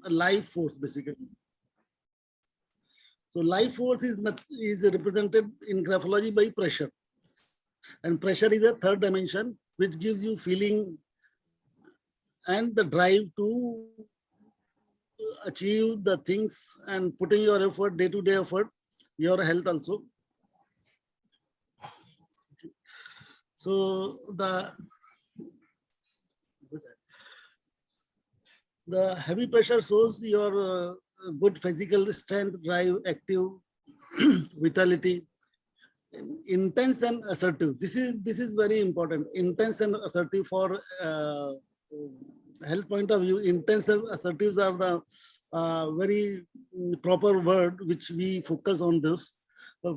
life force basically. So life force is represented in graphology by pressure. And pressure is a third dimension which gives you feeling and the drive to achieve the things and putting your effort, day-to-day effort, your health also. So the heavy pressure shows your good physical strength, drive, active vitality, intense and assertive. This is very important. Intense and assertive for health point of view. Intense and assertives are the very proper word which we focus on this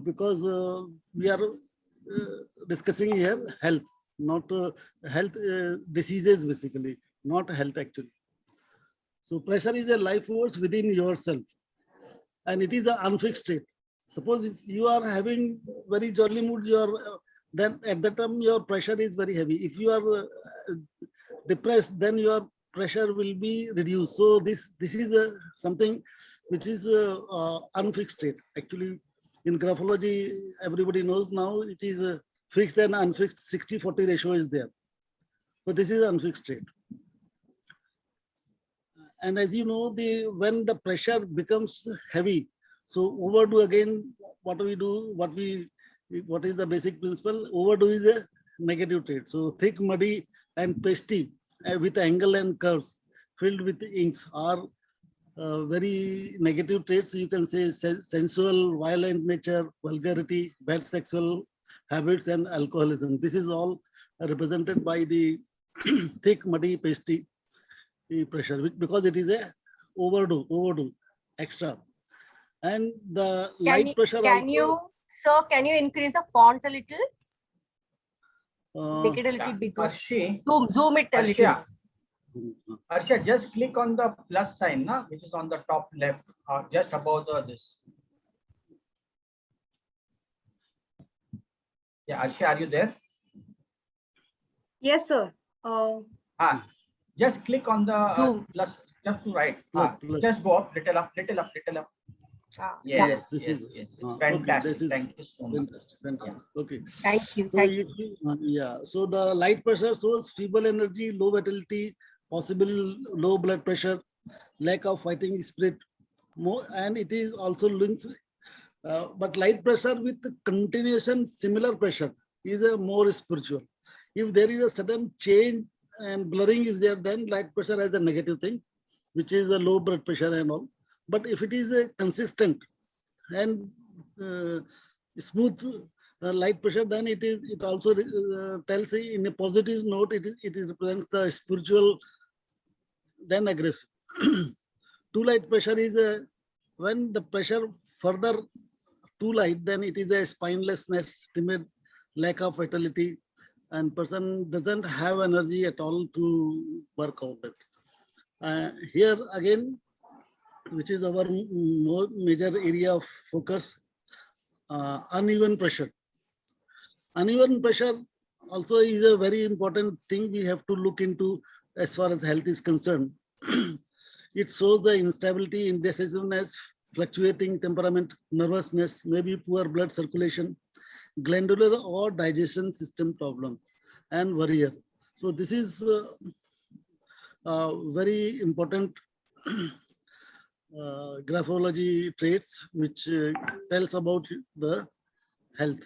because we are discussing here health, not health diseases basically, not health actually. So pressure is a life force within yourself and it is an unfixed state. Suppose if you are having very jolly mood, then at that time your pressure is very heavy. If you are depressed, then your pressure will be reduced. So this is something which is unfixed state. Actually, in graphology, everybody knows now it is fixed and unfixed. 60-40 ratio is there. So this is unfixed state. And as you know, when the pressure becomes heavy, so overdo again, what do we do? What is the basic principle? Overdo is a negative trait. So thick, muddy, and pasty with angle and curves filled with inks are very negative traits. You can say sensual, violent nature, vulgarity, bad sexual habits, and alcoholism. This is all represented by the thick, muddy, pasty pressure, because it is a overdo, extra. And the light pressure also. Can you increase the font a little? Make it a little bigger. Zoom it a little. Arsha, just click on the plus sign, which is on the top left, just above this. Yeah, Arsha, are you there? Yes, sir. Just click on the plus, just to right. Plus. Just go up, little up. Yes, this is fantastic. Okay, Thank you so much. Fantastic. Okay. Thank you. So so the light pressure shows feeble energy, low vitality, possible low blood pressure, lack of fighting spirit, and it is also linked. But light pressure with continuation similar pressure is a more spiritual. If there is a sudden change and blurring is there, then light pressure has a negative thing, which is a low blood pressure and all. But if it is a consistent and smooth light pressure, then it also tells in a positive note, it represents the spiritual, then aggressive. Too light pressure is when the pressure further too light, then it is a spinelessness, timid, lack of vitality, and person doesn't have energy at all to work out that. Here again, which is our major area of focus, uneven pressure. Uneven pressure also is a very important thing we have to look into as far as health is concerned. It shows the instability, indecisiveness, fluctuating temperament, nervousness, maybe poor blood circulation, glandular or digestion system problem, and worrier. So this is very important graphology traits which tells about the health.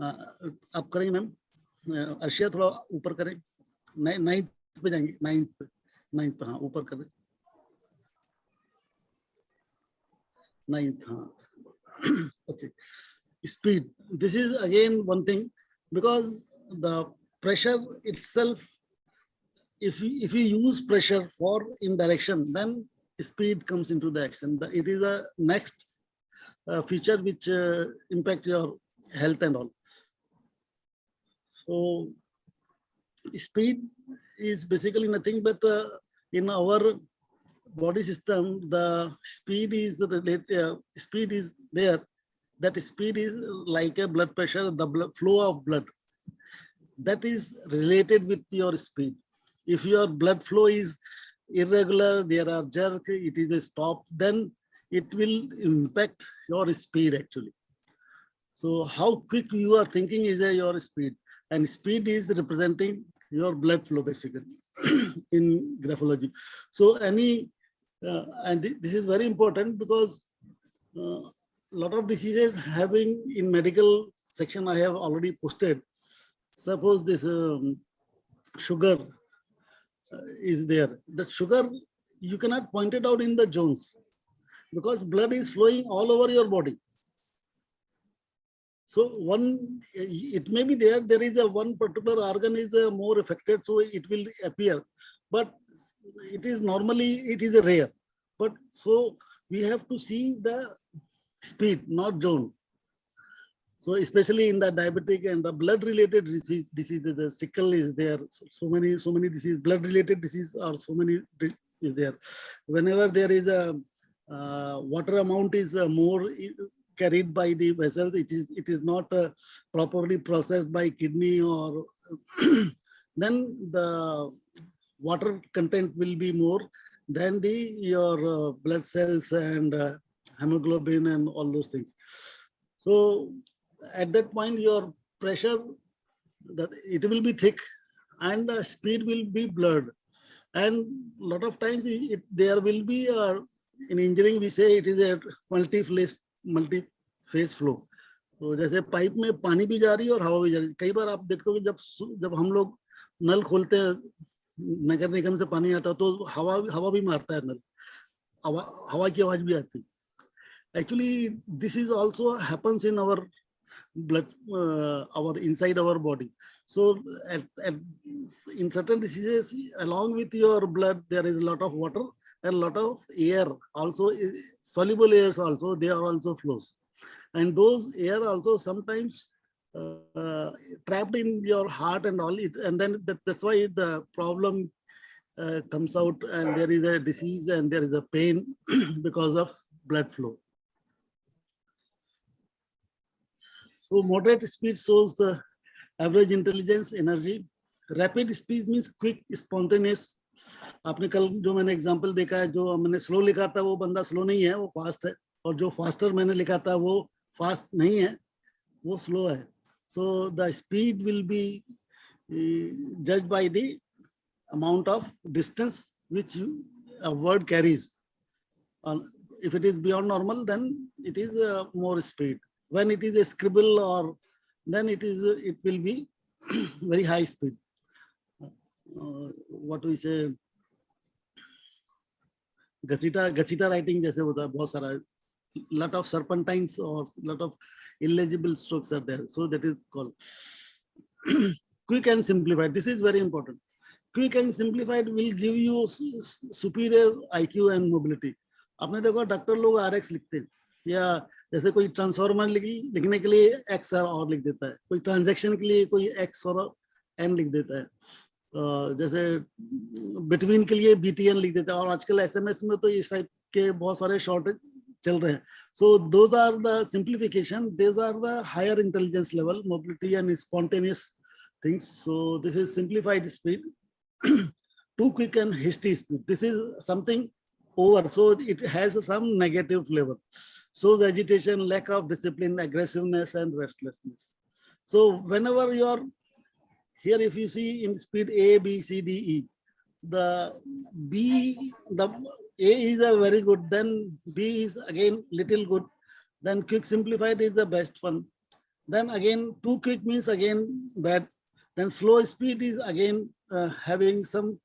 आप करेंगे ma'am, Arshia थोड़ा ऊपर करें, 9th पे जाएंगे, 9th पे, हाँ ऊपर करें, 9th, हाँ. Okay, speed. This is again one thing, because the pressure itself, if you use pressure for in direction, then speed comes into the action. It is a next feature which impact your health and all. So speed is basically nothing but in our body system, the speed is related. Speed is there. That speed is like a blood pressure, the flow of blood. That is related with your speed. If your blood flow is irregular, there are jerk, it is a stop, then it will impact your speed actually. So how quick you are thinking is your speed, and speed is representing your blood flow basically in graphology. So and this is very important because a lot of diseases having in medical section I have already posted. Suppose this sugar is there. The sugar, you cannot point it out in the zones because blood is flowing all over your body. So it may be there is a one particular organ is more affected, so it will appear. But it is a rare. But so we have to see the speed, not zone. So especially in the diabetic and the blood-related diseases, the sickle is there. So many diseases, blood-related disease are so many is there. Whenever there is a water amount is more carried by the vessels, it is not properly processed by kidney or then the water content will be more than your blood cells and hemoglobin and all those things. So at that point, your pressure, it will be thick and the speed will be blurred. And a lot of times there will be, in engineering, we say it is a multi-phase flow. तो जैसे pipe में पानी भी जा रही है और हवा भी जा रही है. कई बार आप देखते हो कि जब हम लोग नल खोलते हैं, नगर निगम से पानी आता है तो हवा भी मारता है नल, हवा की आवाज भी आती है. Actually, this is also happens in our blood, our inside our body. So in certain diseases, along with your blood, there is a lot of water and a lot of air. Also, soluble airs also, they are also flows. And those air also sometimes trapped in your heart and all it, and then that's why the problem comes out and there is a disease and there is a pain because of blood flow. So moderate speed shows the average intelligence, energy. Rapid speed means quick, spontaneous. आपने कल जो मैंने example देखा है, जो मैंने slow लिखा था वो बंदा स्लो नहीं है, वो फास्ट है, और जो फास्टर मैंने लिखा था वो फास्ट नहीं है, वो स्लो है. So the speed will be judged by the amount of distance which a word carries. If it is beyond normal, then it is more speed. When it is a scribble or then it will be very high speed. What we say, gachita writing जैसे होता है, बहुत सारा, lot of serpentines or lot of illegible strokes are there. So that is called quick and simplified. This is very important. Quick and simplified will give you superior IQ and mobility. आपने देखा doctor लोग RX लिखते हैं, या जैसे कोई transformer लिखने के लिए X और लिख देता है, कोई ट्रांजैक्शन के लिए कोई X और N लिख देता है, जैसे बिटवीन के लिए BTN लिख देता है, और आजकल SMS में तो इस टाइप के बहुत सारे शॉर्ट चल रहे हैं. So those are the simplification. These are the higher intelligence level, mobility and spontaneous things. So this is simplified speed. Too quick and hasty speed. This is something over. So it has some negative flavor. Shows agitation, lack of discipline, aggressiveness, and restlessness. So whenever you are here, if you see in speed A, B, C, D, E, the A is a very good, then B is again little good, then quick simplified is the best one. Then again too quick means again bad. Then slow speed is again having some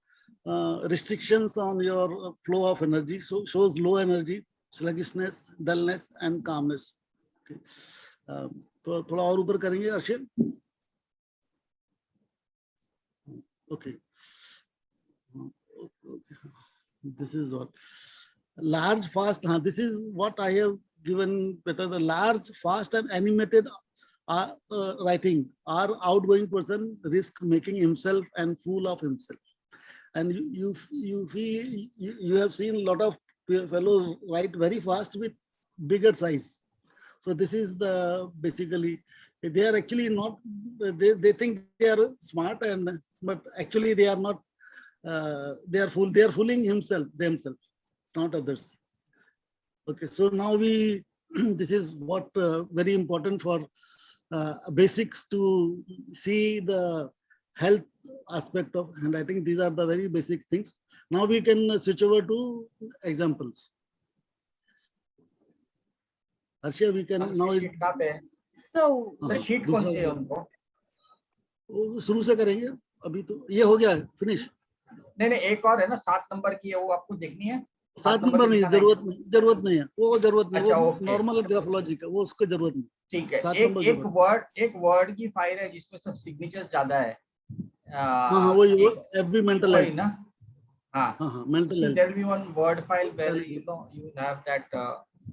restrictions on your flow of energy, so shows low energy, sluggishness, dullness, and calmness. Okay. तो थोड़ा और ऊपर करेंगे Arshit. Okay. This is what large, fast. This is what I have given better. The large, fast, and animated writing are outgoing person, risk making himself and fool of himself. And you have seen a lot of fellows write very fast with bigger size. So this is the basically they are actually not. They think they are smart, but actually they are not they are fooling themselves, not others. Okay, so now we this is what very important for basics to see the health aspect of handwriting. These are the very basic things. Now we can switch over to examples. Arshia, we can now. So the sheet कौन सी है उनको? शुरू से करेंगे, अभी तो ये हो गया फिनिश. नहीं एक और है ना 7 नंबर की है, वो आपको देखनी है. 7 नंबर नहीं, जरूरत नहीं है, वो जरूरत नहीं. अच्छा, वो नॉर्मल ग्राफोलॉजी का, वो उसको जरूरत नहीं. ठीक है. एक वर्ड की फाइल है जिसमें सब सिग्नेचर्स ज्यादा है. हाँ, वो एवरी मेंटल है ना. हाँ, मेंटल है. There will be one word file where you will have that.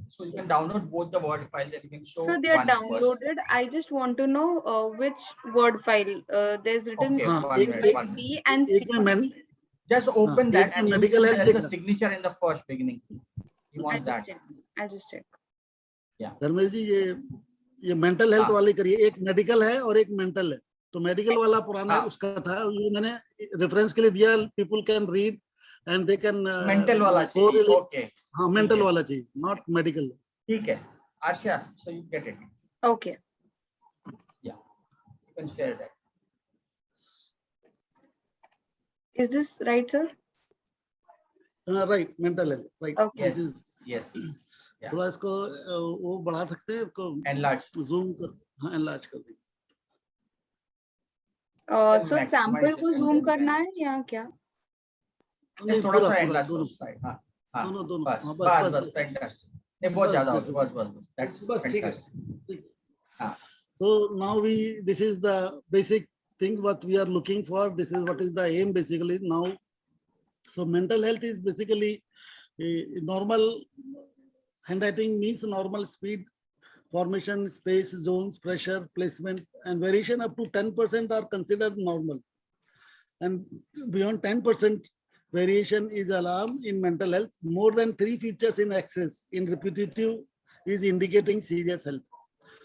So you can download both the word files and you can show. So they are downloaded. First. I just want to know which word file. There's written Ptsd and C. Just open that and you see there's a signature in the first beginning. You want that? I'll just check. Yeah. Dharmesh जी, ये mental health वाले करिए. एक medical है और एक mental है. तो medical वाला पुराना उसका था, ये मैंने रेफरेंस के लिए दिया. People can read and they can mental वाला चाहिए. Okay. हाँ, मेंटल वाला चाहिए, not medical. ठीक है. Arsha, so you get it. Okay. Yeah. You can share that. Is this right, sir? Right, mental health. Right. Okay. Yes. Yeah. थोड़ा इसको वो बढ़ा सकते हैं, इसको enlarge. Zoom कर, हाँ, enlarge कर दी. So sample को zoom करना है या क्या? थोड़ा सा enlarge साइड. दोनों. बस fantastic. ये बहुत ज्यादा हो. बस. That's fantastic. So now this is the basic thing what we are looking for. This is what is the aim basically now. So mental health is basically normal handwriting means normal speed, formation, space, zones, pressure, placement, and variation up to 10% are considered normal. And beyond 10% variation is alarm in mental health. More than 3 features in excess in repetitive is indicating serious health.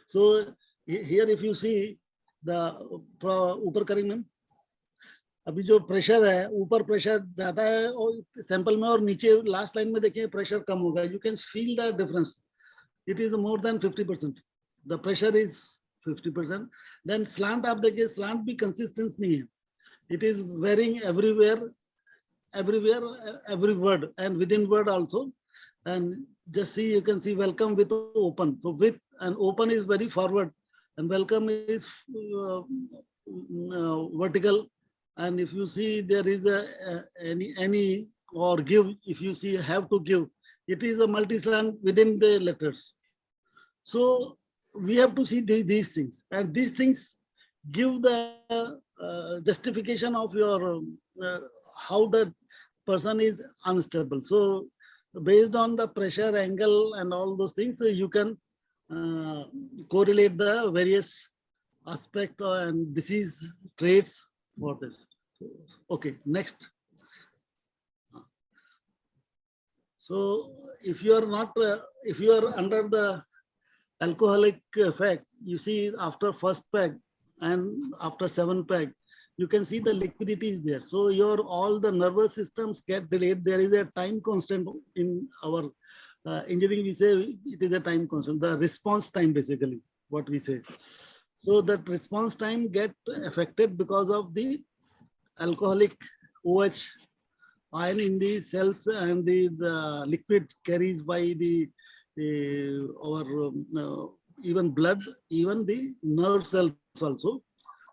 So here if you see the ऊपर करेंगे ma'am, अभी जो pressure है, ऊपर pressure ज्यादा है और sample में, और नीचे लास्ट लाइन में देखिए प्रेशर कम होगा. You can feel the difference. It is more than 50%. The pressure is 50%. Then slant आप देखिए, स्लांट भी कंसिस्टेंस नहीं है. It is varying everywhere, every word and within word also. And just see, you can see welcome with open. So with and open is very forward, and welcome is vertical. And if you see there is any or give, if you see have to give, it is a multi-slant within the letters. So we have to see these things, and these things give the justification of your how the person is unstable. So based on the pressure, angle, and all those things, you can correlate the various aspect and disease traits for this. Okay, next. So if you are not, if you are under the alcoholic effect, you see after first peg and after 7th peg, you can see the liquidity is there. So your all the nervous systems get delayed. There is a time constant in our engineering. We say it is a time constant, the response time basically, what we say. So that response time get affected because of the alcoholic OH ion in the cells, and the liquid carries by the even blood, even the nerve cells also.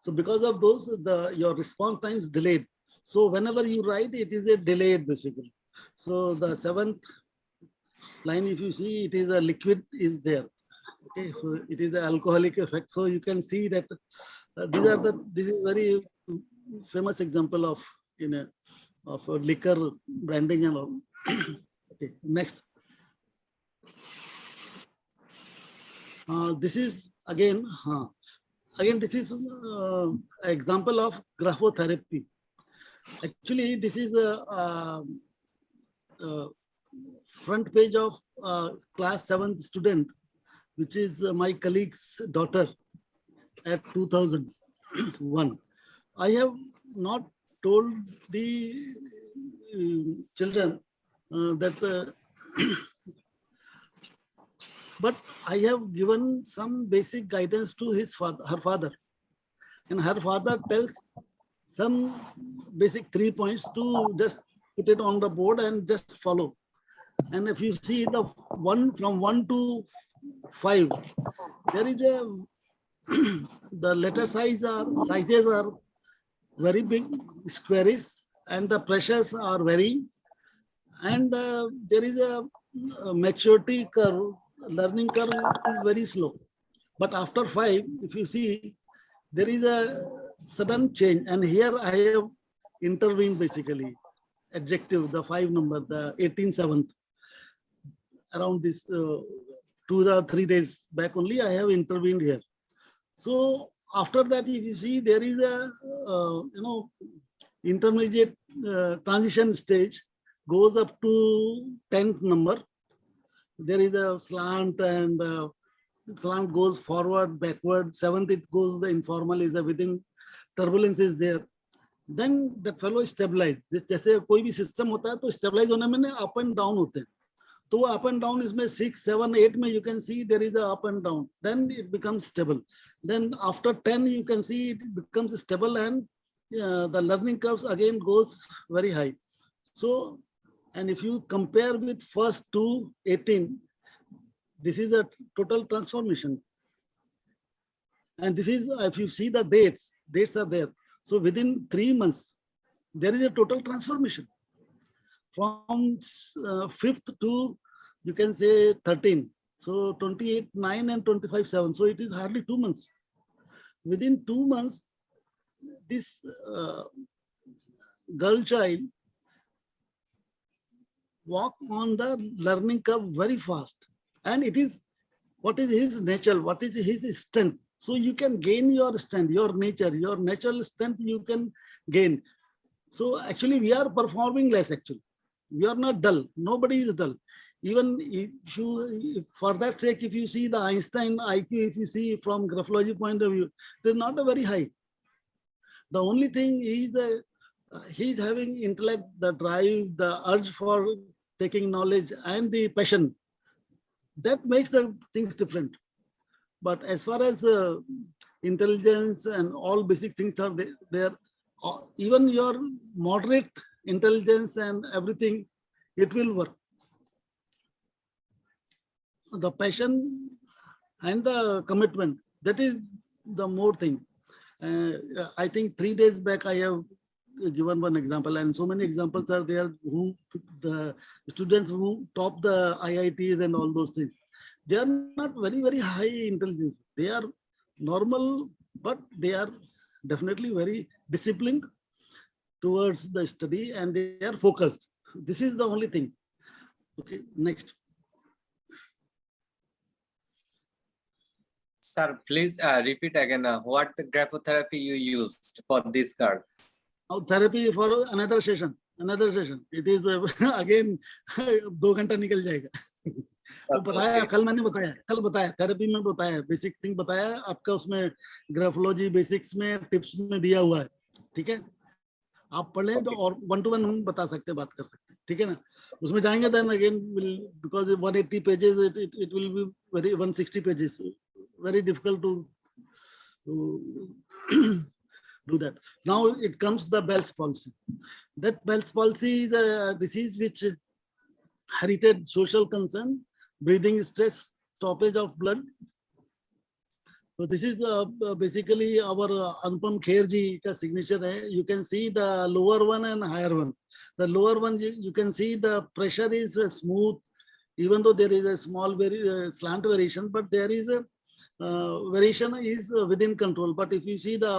So because of those, your response time is delayed. So whenever you write, it is a delayed basically. So the 7th line, if you see, it is a liquid is there. Okay, so it is the alcoholic effect. So you can see that this is very famous example of of liquor branding and all. Okay, next. This is again this is example of graphotherapy. Actually, this is a front page of class 7th student, which is my colleague's daughter at 2001. I have not told the children that, but I have given some basic guidance to her father, and her father tells some basic 3 points to just put it on the board and just follow. And if you see the from 1 to 5, there is a the letter sizes are very big, squarish, and the pressures are varying, and there is a maturity curve, learning curve is very slow. But after 5, if you see, there is a sudden change, and here I have intervened basically. Adjective, the 5 number, the 18/7, around this 2 or 3 days back only, I have intervened here. So after that, if you see, there is a intermediate transition stage, goes up to 10th number. There is a slant, and slant goes forward, backward. 7th, it goes, the informal is within, turbulence is there. Then that fellow is stabilized. जैसे कोई भी system होता है तो stabilize होने में up and down होते हैं. तो up and down इसमें 6, 7, 8 में you can see there is a up and down. Then it becomes stable. Then after 10 you can see it becomes stable, and the learning curves again goes very high. So, and if you compare with first to 18, this is a total transformation. And this is, if you see the dates are there. So within 3 months, there is a total transformation. From 5th to, you can say, 13. So 28/9 and 25/7. So it is hardly 2 months. Within 2 months, this girl child walk on the learning curve very fast. And it is, what is his nature? What is his strength? So you can gain your strength, your nature, your natural strength you can gain. So actually we are performing less actually. We are not dull. Nobody is dull. Even if you, for that sake, if you see the Einstein IQ, if you see from graphology point of view, it is not a very high. The only thing is he's having intellect, the drive, the urge for taking knowledge, and the passion. That makes the things different. But as far as intelligence and all basic things are there, even your moderate intelligence and everything, it will work. The passion and the commitment, that is the more thing. I think 3 days back I have given one example, and so many examples are there, who the students who top the IITs and all those things. They are not very, very high intelligence. They are normal, but they are definitely very disciplined towards the study, and they are focused. This is the only thing. Okay, next. Sir, please repeat again what the graphotherapy you used for this card. Now therapy for another session. It is again 2 घंटा निकल जाएगा. वो बताया, कल मैंने बताया therapy में बताया, बेसिक थिंग बताया आपका, उसमें ग्राफोलॉजी बेसिक्स में टिप्स में दिया हुआ है. ठीक है, आप पढ़ लें तो और 1-to-1 हम बता सकते हैं, बात कर सकते हैं. ठीक है ना, उसमें जाएंगे. Then again will, because 180 pages, it will be very 160 pages, very difficult to do that. Now it comes the Bell's palsy. That Bell's palsy is a disease which inherited social concern, breathing stress, stoppage of blood. So this is basically our Anupam Kher ji ka signature hai. You can see the lower one and higher one. The lower one, you can see the pressure is smooth, even though there is a small slant variation, but there is a variation is within control. But if you see the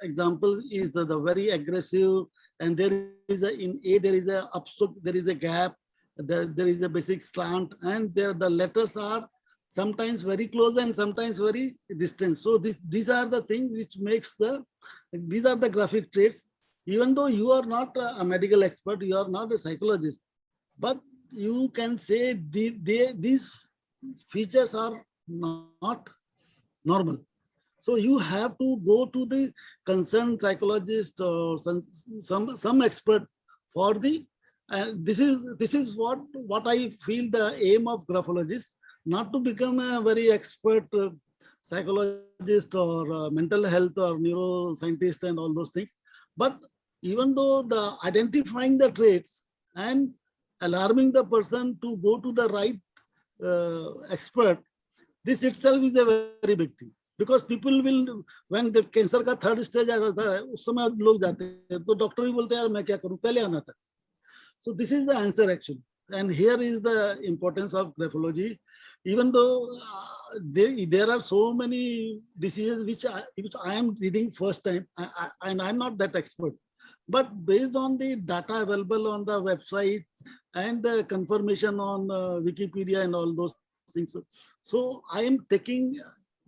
example is the very aggressive, and there is in A there is a upstroke, there is a gap, there is a basic slant, and there the letters are sometimes very close and sometimes very distant. So these are the things which makes these are the graphic traits. Even though you are not a medical expert, you are not a psychologist, but you can say these features are not normal. So you have to go to the concerned psychologist or some expert for the. And this is what I feel the aim of graphologists, not to become a very expert psychologist or mental health or neuroscientist and all those things. But even though the identifying the traits and alarming the person to go to the right expert, this itself is a very big thing. Because people will, when the cancer का third stage आ जाता है, उस समय लोग जाते हैं, तो doctor भी बोलते हैं यार मैं क्या करूं, पहले आना था. So this is the answer actually. And here is the importance of graphology. Even though there are so many diseases which I am reading first time, and I'm not that expert. But based on the data available on the website and the confirmation on Wikipedia and all those things, so I am taking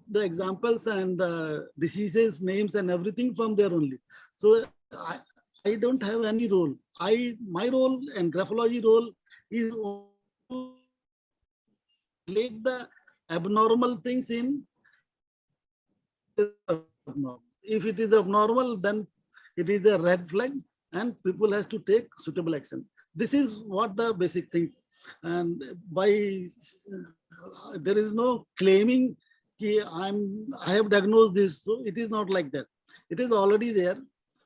the examples and the diseases, names and everything from there only. So I don't have any role. My role and graphology role is to relate the abnormal things in. If it is abnormal, then it is a red flag and people has to take suitable action. This is what the basic things. And by there is no claiming I have diagnosed this, so it is not like that. It is already there.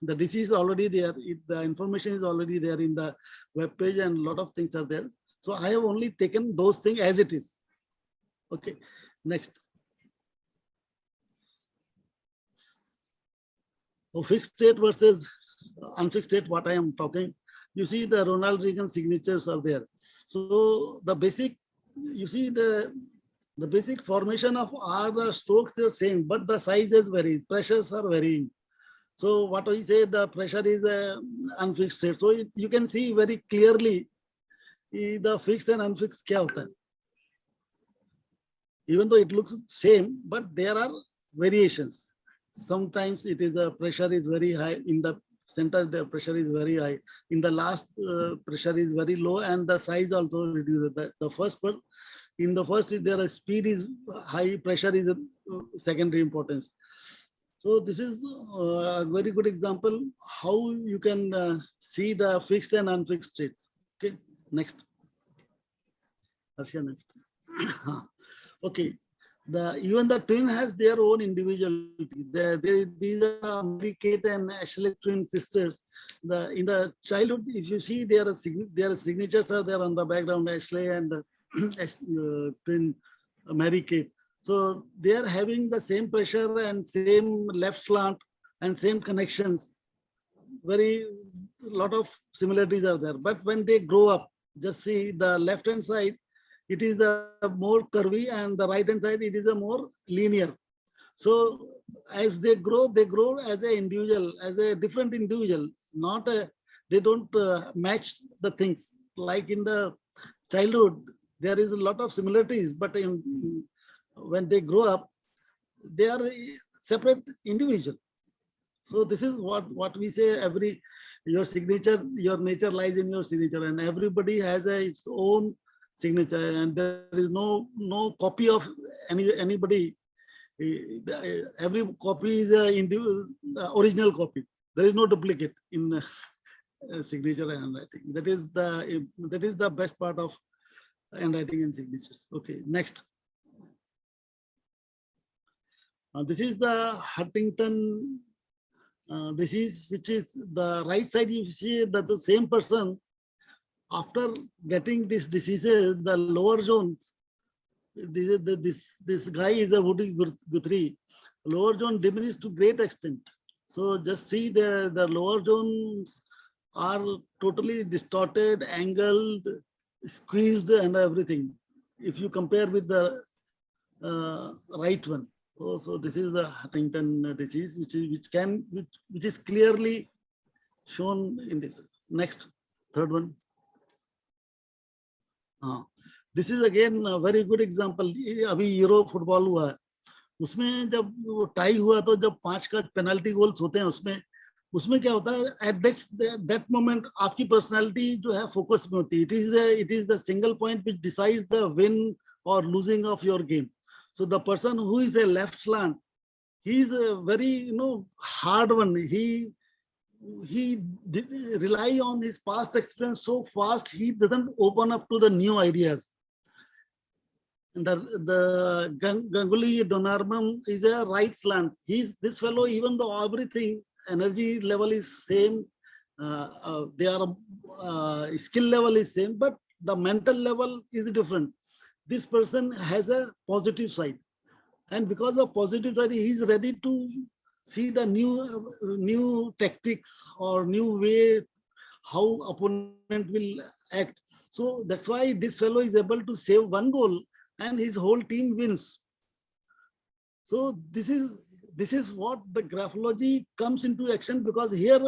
The disease is already there. The information is already there in the web page, and a lot of things are there. So I have only taken those things as it is. Okay, next. So fixed state versus unfixed state, what I am talking. You see the Ronald Reagan signatures are there. So the basic, you see the basic formation of all the strokes are same, but the sizes vary, pressures are varying. So what we say, the pressure is unfixed state. So you can see very clearly the fixed and unfixed kya hota hai. Even though it looks same, but there are variations. Sometimes it is the pressure is very high. In the center, the pressure is very high. In the last, pressure is very low, and the size also reduces. In the first, there speed is high, pressure is secondary importance. So this is a very good example how you can see the fixed and unfixed states. Okay, next. Harsha, next. Okay, even the twin has their own individuality. These are Mary-Kate and Ashley twin sisters. In the childhood, if you see, their signatures are there on the background, Ashley and twin Mary-Kate. So they are having the same pressure and same left slant and same connections. Very lot of similarities are there. But when they grow up, just see the left hand side, it is the more curvy, and the right hand side, it is a more linear. So as they grow as an individual, as a different individual, not they don't match the things. Like in the childhood, there is a lot of similarities, but when they grow up, they are separate individual. So this is what we say, your signature, your nature lies in your signature, and everybody has its own signature, and there is no copy of anybody. Every copy is the original copy. There is no duplicate in signature and handwriting. That is the best part of handwriting and signatures. Okay, next. This is the Huntington disease, which is the right side. You see that the same person, after getting this diseases, the lower zones, this guy is a Woody Guthrie, lower zone diminished to great extent. So just see the lower zones are totally distorted, angled, squeezed and everything. If you compare with the right one. So this is the Huntington disease, which is clearly shown in this. Next, third one. This is again a very good example. अभी euro football हुआ है, उसमें जब वो tie हुआ तो जब 5 का पेनल्टी गोल्स होते हैं, उसमें क्या होता है, एट दैट मोमेंट आपकी पर्सनालिटी जो है फोकस में होती है. It is the single point which decides the win और losing of your game. So the person who is a left slant, He's a very, hard one. He rely on his past experience so fast, he doesn't open up to the new ideas. And the Ganguly Donarmam is a right slant. This fellow, even though everything, energy level is same, skill level is same, but the mental level is different. This person has a positive side. And because of positive side, he is ready to see the new tactics or new way how opponent will act. So that's why this fellow is able to save one goal and his whole team wins. So this is what the graphology comes into action, because here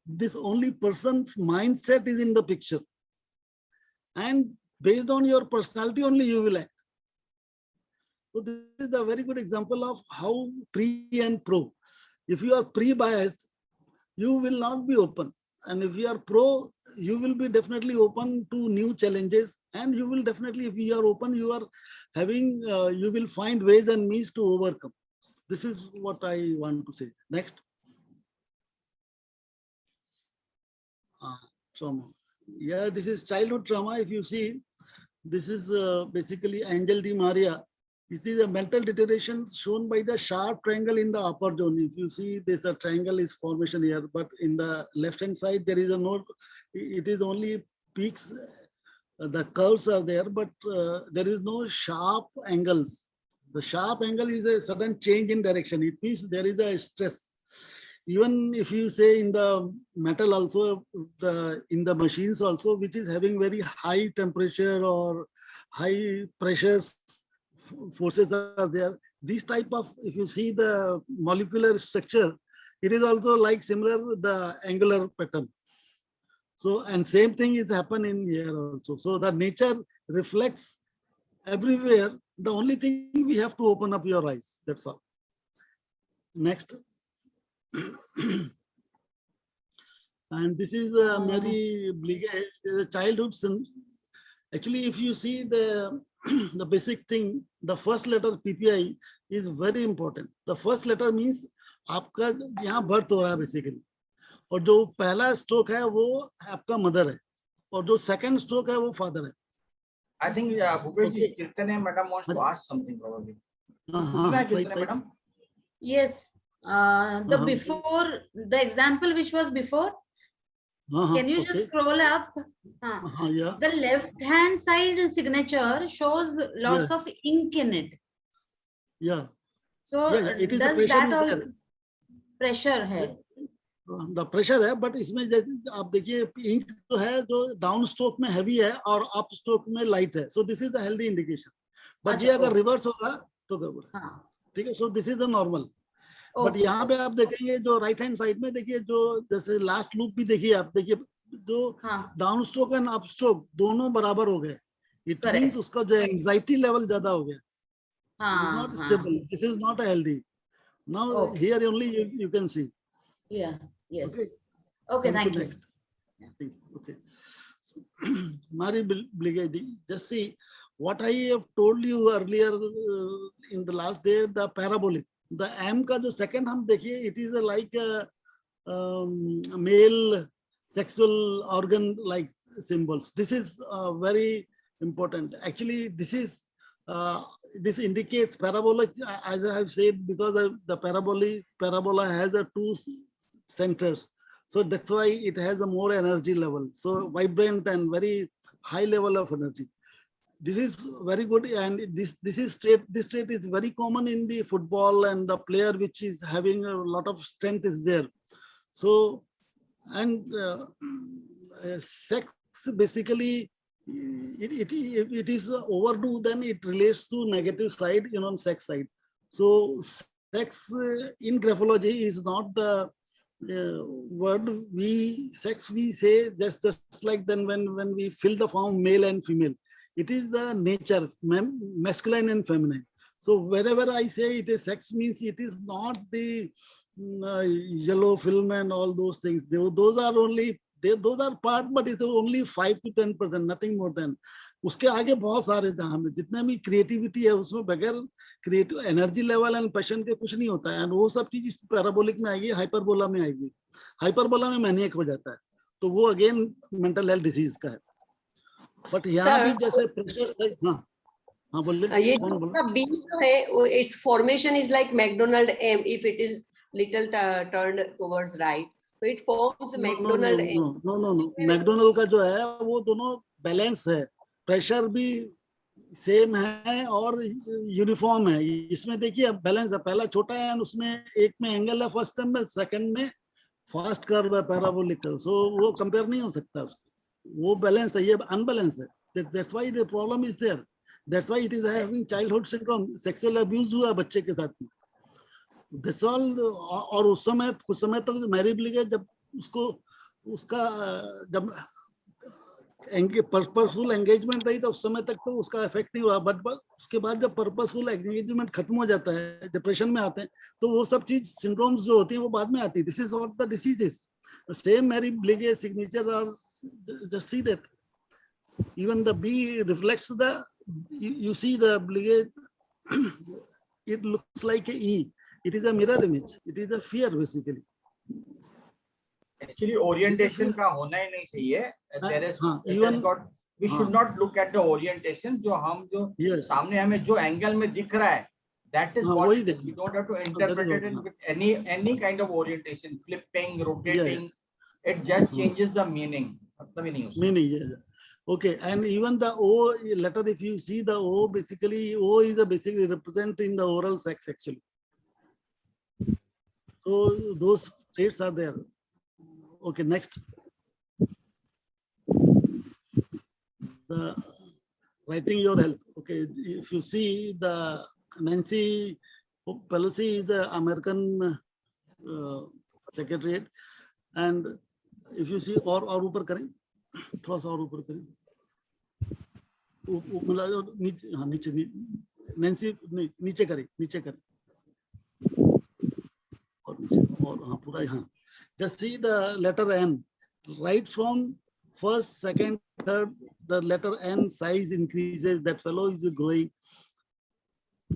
this only person's mindset is in the picture, and based on your personality only you will act. So this is a very good example of how pre and pro. If you are pre-biased, you will not be open. And if you are pro, you will be definitely open to new challenges. And you will definitely, if you are open, you are having, you will find ways and means to overcome. This is what I want to say. Next. Trauma. Yeah, this is childhood trauma. If you see, this is basically Angel Di Maria. It is a mental deterioration shown by the sharp triangle in the upper zone. If you see this, the triangle is formation here, but in the left-hand side, there is a note. It is only peaks. The curves are there, but there is no sharp angles. The sharp angle is a sudden change in direction. It means there is a stress. Even if you say in the metal also, in the machines also, which is having very high temperature or high pressures, forces are there. This type of, if you see the molecular structure, it is also like similar the angular pattern. So, and same thing is happening here also. So the nature reflects everywhere. The only thing we have to open up your eyes. That's all. Next. And this is Mary Blige, childhood sin. Actually, if you see the basic thing, the first letter PPI is very important. The first letter means आपका यहाँ birth हो रहा है basically, और जो पहला stroke है वो आपका mother है, और जो second stroke है वो father है. I think Bhupesh Kirtane madam wants to ask something probably. Madam? Yes. The before, the example which was before, can you just scroll up? Yeah. The left hand side signature shows lots of ink in it. Yeah. So it is does the pressure that is also there. pressure है? The pressure है, but इसमें जैसे आप देखिए ink तो है जो down stroke में heavy है और up stroke में light है. So this is the healthy indication. But ये अगर reverse होगा तो गड़बड़ है. ठीक है. So this is the normal. But यहाँ पे आप देखेंगे जो राइट हैंड साइड में देखिए जो जैसे लास्ट लूप भी देखिए आप देखिए जो down stroke and up stroke दोनों बराबर हो गए. इट मींस उसका जो एंजाइटी लेवल ज्यादा हो गया. It is not stable. This is not a healthy. Now here only you can see. Yeah. Yes. Okay. Thank you. Next. Okay. So, Mari Bligedi, just see what I have told you earlier in the last day. The parabolic. The M का जो second हम देखिए, it is like a male sexual organ like symbols. This is very important. Actually, this is this indicates parabolic, as I have said, because the parabola has a two centers. So that's why it has a more energy level. So vibrant and very high level of energy. This is very good, and this state is very common in the football, and the player which is having a lot of strength is there. So, and sex basically it is overdue, then it relates to negative side, sex side. So sex in graphology is not the word we say just like then when we fill the form male and female. It is the nature, masculine and feminine. So wherever I say it is sex, means it is not the yellow film and all those things. Those are only those are part, but it's only 5 to 10%, nothing more than. उसके आगे बहुत सारे जहाँ में जितने भी creativity है उसमें बगैर creative energy level and passion के कुछ नहीं होता है, एंड वो सब चीज इस पैराबोलिक में आएगी, हाइपरबोला में आएगी। हाइपरबोला में मैनियक हो जाता है, तो वो अगेन मेंटल हेल्थ डिजीज का है। बट यहाँ भी जैसे प्रेशर, हाँ हाँ बोलिए, ये कौन बोल रहा? बी जो है its formation is like McDonald M if it is little turned towards right, so it forms McDonald M. No McDonald का जो है वो दोनों बैलेंस है, प्रेशर भी सेम है और यूनिफॉर्म है। इसमें देखिए बैलेंस है, पहला छोटा है उसमें एक में एंगल है फर्स्ट टाइम में, सेकंड में फास्ट कर्व है पैराबोलिक कर्व, सो वो कंपेयर नहीं हो सकता, वो बैलेंस है, ये अनबैलेंस है। That's why the problem is there, that's why it is having childhood syndrome, sexual abuse हुआ बच्चे के साथ में, दैट्स ऑल। और उस समय कुछ समय तक मैरिज जब उसको उसका जब पर्पसफुल एंगेजमेंट रही तो उस समय तक तो उसका इफेक्ट नहीं हुआ, बट उसके बाद जब पर्पसफुल एंगेजमेंट खत्म हो जाता है, डिप्रेशन में आते हैं, तो वो सब चीज सिंड्रोम्स जो होती है वो बाद में आती है। This is what the disease is, same Mary Blige signature, और just see that even the B reflects the, you see the Brigade, it looks like a E. It is a mirror image. It is a fear basically. Actually, orientation का होना ही नहीं चाहिए. There is, even we should not look at the orientation. जो हम जो सामने हमें जो एंगल में दिख रहा है, that is what it is. We don't have to interpret it with any kind of orientation, flipping, rotating. It just changes the meaning. मतलब ही नहीं उसमें. Meaning, yeah. Okay, and even the O letter, if you see the O, basically O is a basically represent in the oral sex actually. So those traits are there. Okay, next. The writing your health. Okay, if you see the Nancy Pelosi is the American secretariat, and if you see और ऊपर करें, थोड़ा सा और ऊपर करें, मतलब नीचे, हाँ नीचे, नैन्सी नीचे करें, नीचे करें और नीचे, और हाँ पूरा, हाँ, just see the letter N, right from first, second, third, the letter N size increases, that fellow is growing,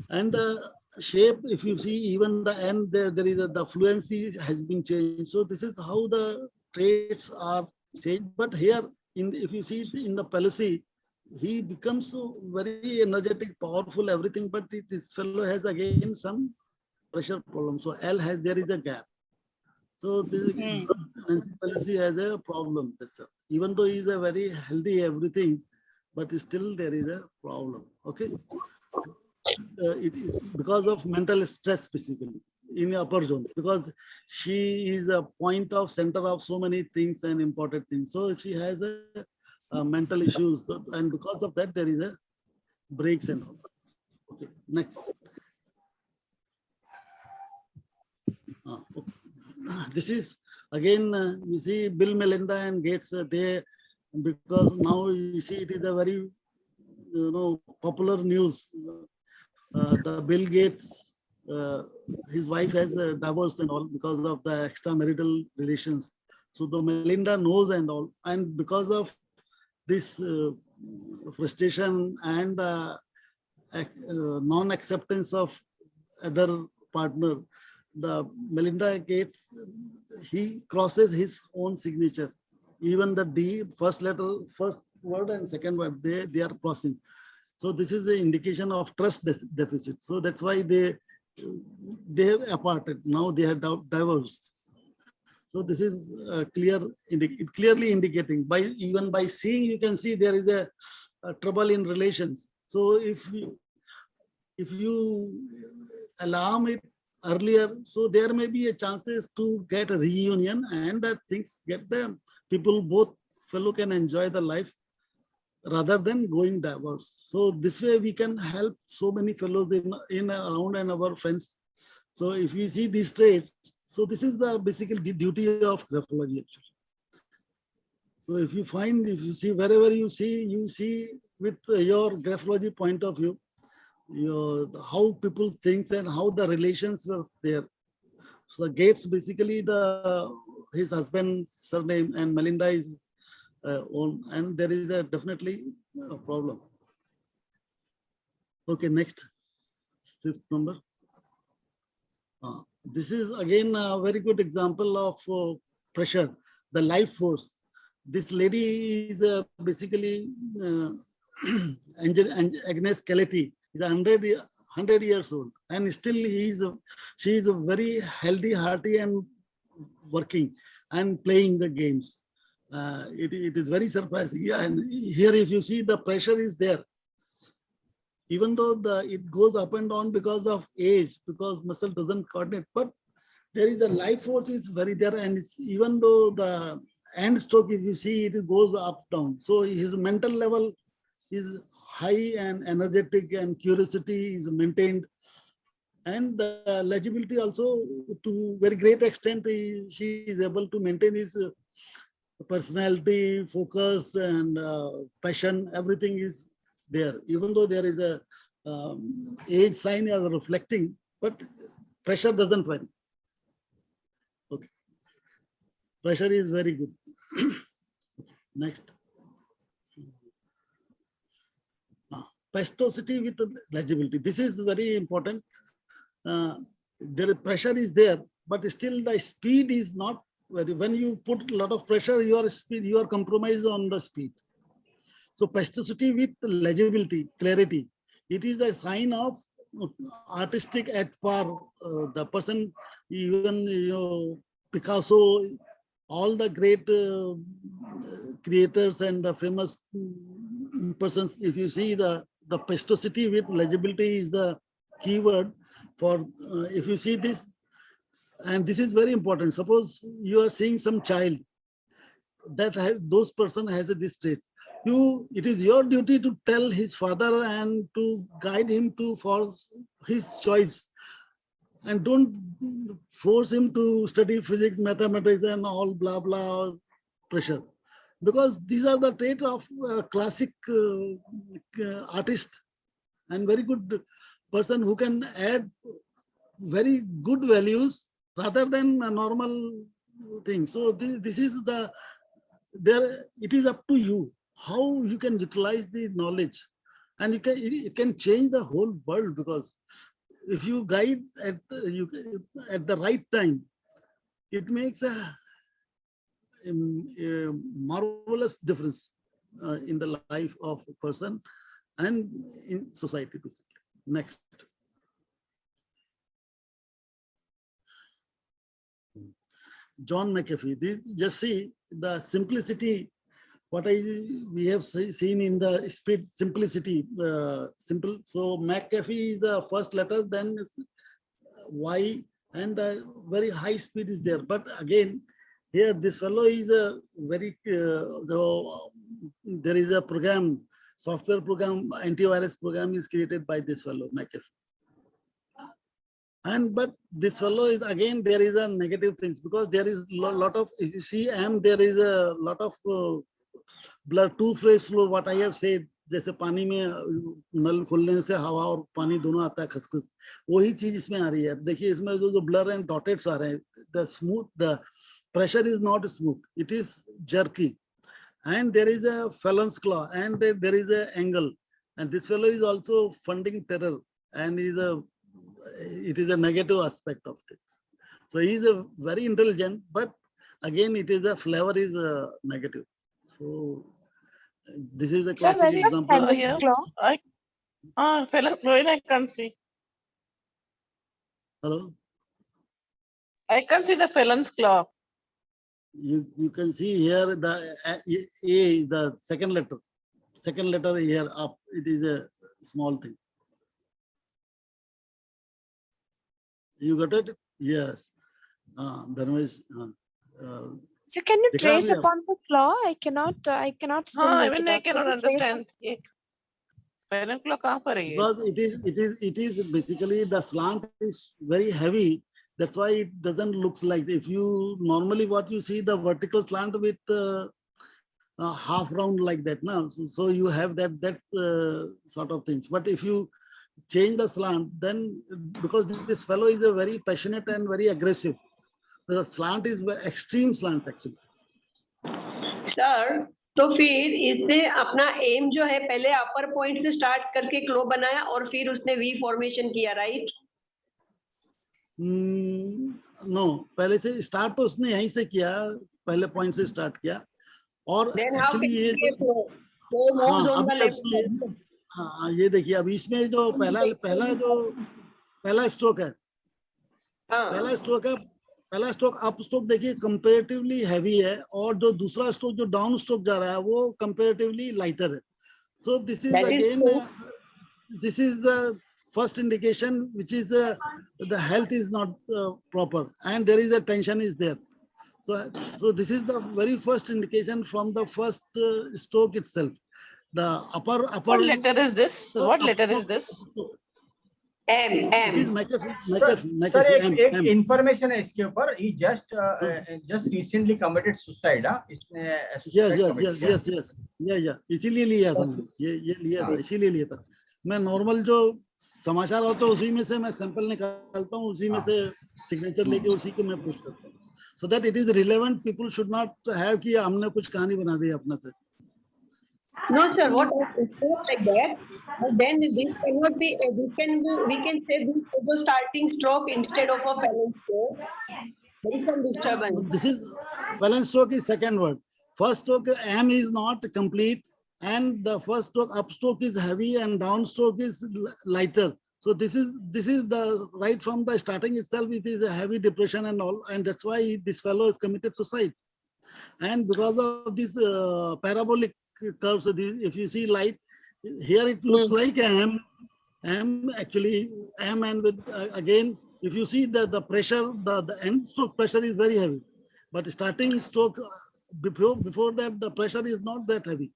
and the shape, if you see even the N, there is the fluency has been changed. So this is how the traits are changed. But here, if you see in the Pelosi, he becomes so very energetic, powerful, everything, but this fellow has again some pressure problem. So L has, there is a gap. So this Nancy Pelosi has a problem. That's all. Even though he is a very healthy everything, but still there is a problem. Okay, because of mental stress specifically in the upper zone, because she is a point of center of so many things and important things. So she has a mental issues, and because of that there is a breaks and all. Okay, next. Okay. This is again, you see Bill, Melinda and Gates, they, because now you see it is a very popular news. The Bill Gates, his wife has divorced and all because of the extramarital relations. So the Melinda knows and all, and because of this frustration and non-acceptance of other partner, the Melinda Gates, he crosses his own signature. Even the D, first letter, first word and second word, they are crossing. So this is the indication of trust deficit. So that's why they have aparted. Now they have divorced. So this is clearly indicating, by even by seeing, you can see there is a trouble in relations. So if you alarm it earlier, so there may be a chances to get a reunion, and things get the people, both fellow can enjoy the life rather than going divorce. So this way we can help so many fellows in around and our friends. So if we see these traits, so this is the basically the duty of graphology actually. So if you find, if you see, wherever you see with your graphology point of view, how people think and how the relations were there. So the Gates, basically the his husband's surname, and Melinda is own, and there is definitely a problem. Okay, next, 5th number. This is again a very good example of pressure, the life force. This lady is basically Agnes Kelly is 100 years old, and still she is very healthy, hearty, and working and playing the games. It is very surprising. Yeah, and here if you see, the pressure is there. Even though it goes up and down because of age, because muscle doesn't coordinate, but there is a life force is very there, and it's, even though the end stroke, if you see, it goes up down. So his mental level is high and energetic, and curiosity is maintained, and the legibility also, to very great extent, she is able to maintain his personality, focus, and passion. Everything is there, even though there is a age sign as reflecting, but pressure doesn't vary. Okay, pressure is very good. Next, plasticity with legibility. This is very important. The pressure is there, but still the speed is not very. When you put a lot of pressure, your speed, you are compromised on the speed. So plasticity with legibility, clarity, it is a sign of artistic at par. The person, even Picasso, all the great creators and the famous persons, if you see the plasticity with legibility is the keyword for, if you see this, and this is very important. Suppose you are seeing some child that those person has this trait. It is your duty to tell his father and to guide him for his choice, and don't force him to study physics, mathematics, and all blah blah pressure, because these are the traits of classic artist and very good person who can add very good values rather than a normal thing. So this is it is up to you how you can utilize the knowledge, and it can change the whole world, because if you guide at the right time, it makes a marvelous difference in the life of a person and in society. Next. John Mcafee. Just see the simplicity. What we have seen in the speed, simplicity, simple. So Mcafee is the first letter, then Y, and the very high speed is there. But again, here this fellow is a very, there is a program, software program, antivirus program is created by this fellow, Mcafee. But this fellow is, again, there is a negative things, because there is a lot of, if you see there is a lot of blur, two-phase flow, what I have said, जैसे पानी में नल खोलने से हवा और पानी दोनों आता है खसखस, वही चीज इसमें आ रही है. देखिए इसमें जो blur and dotted आ रहे हैं, the pressure is not smooth, it is jerky, and there is a Fallon's claw, and there is a angle, and this fellow is also funding terror, and it is a negative aspect of things. So he is a very intelligent, but again it is a flavor is negative. So this is a classic example. Fallon's claw, I can't see. Hello? I can see the Fallon's claw. You can see here the A, the second letter here up, it is a small thing. You got it? Yes. Otherwise, so can you trace upon the claw? I cannot still make even it I cannot understand. Fallon's claw kahan par hai? Because it is basically the slant is very heavy. That's why it doesn't look like, if you normally what you see the vertical slant with half round like that now. So you have that sort of things. But if you change the slant, then because this fellow is a very passionate and very aggressive, The slant is extreme slant actually. Sir, तो फिर इसने अपना M जो है पहले अपर point से start करके क्लो बनाया और फिर उसने वी फॉर्मेशन किया, राइट? नो, पहले से स्टार्ट तो उसने यहीं से किया, पहले पॉइंट से स्टार्ट किया और एक्चुअली ये हाँ ये देखिए अभी इसमें जो पहला स्ट्रोक है, पहला स्ट्रोक अप स्ट्रोक देखिए कंपैरेटिवली हैवी है और जो दूसरा स्ट्रोक जो डाउन स्ट्रोक जा रहा है वो कंपैरेटिवली लाइटर है. So this is again this is the first indication which is the health is not proper and there is a tension is there. So this is the very first indication from the first stroke itself. The upper What letter is this? What letter is this? M. It is Mcafee. Sir, एक information है इसके ऊपर. He just recently committed suicide. Yes. Yeah. इसीलिए लिया था ये लिया था, इसीलिए लिया था. मैं नॉर्मल जो समाचार होता है उसी में से मैं सैंपल निकालता हूँ, उसी में से सिग्नेचर लेके उसी को मैं पुश करता हूँ. So that it is relevant. People should not have कि हमने कुछ कहानी बना दी अपने से. No, sir. What is like that? But then this cannot be. We can say this is a starting stroke instead of a balance stroke. There is some disturbance. This is balance stroke is second word. First stroke M is not complete, and the first stroke up stroke is heavy and down stroke is lighter. So this is the right from the starting itself. It is a heavy depression and all, and that's why this fellow has committed suicide. And because of this parabolic curves, if you see light here, it looks like M actually M, and with again if you see the pressure, the end stroke pressure is very heavy, but starting stroke before that the pressure is not that heavy.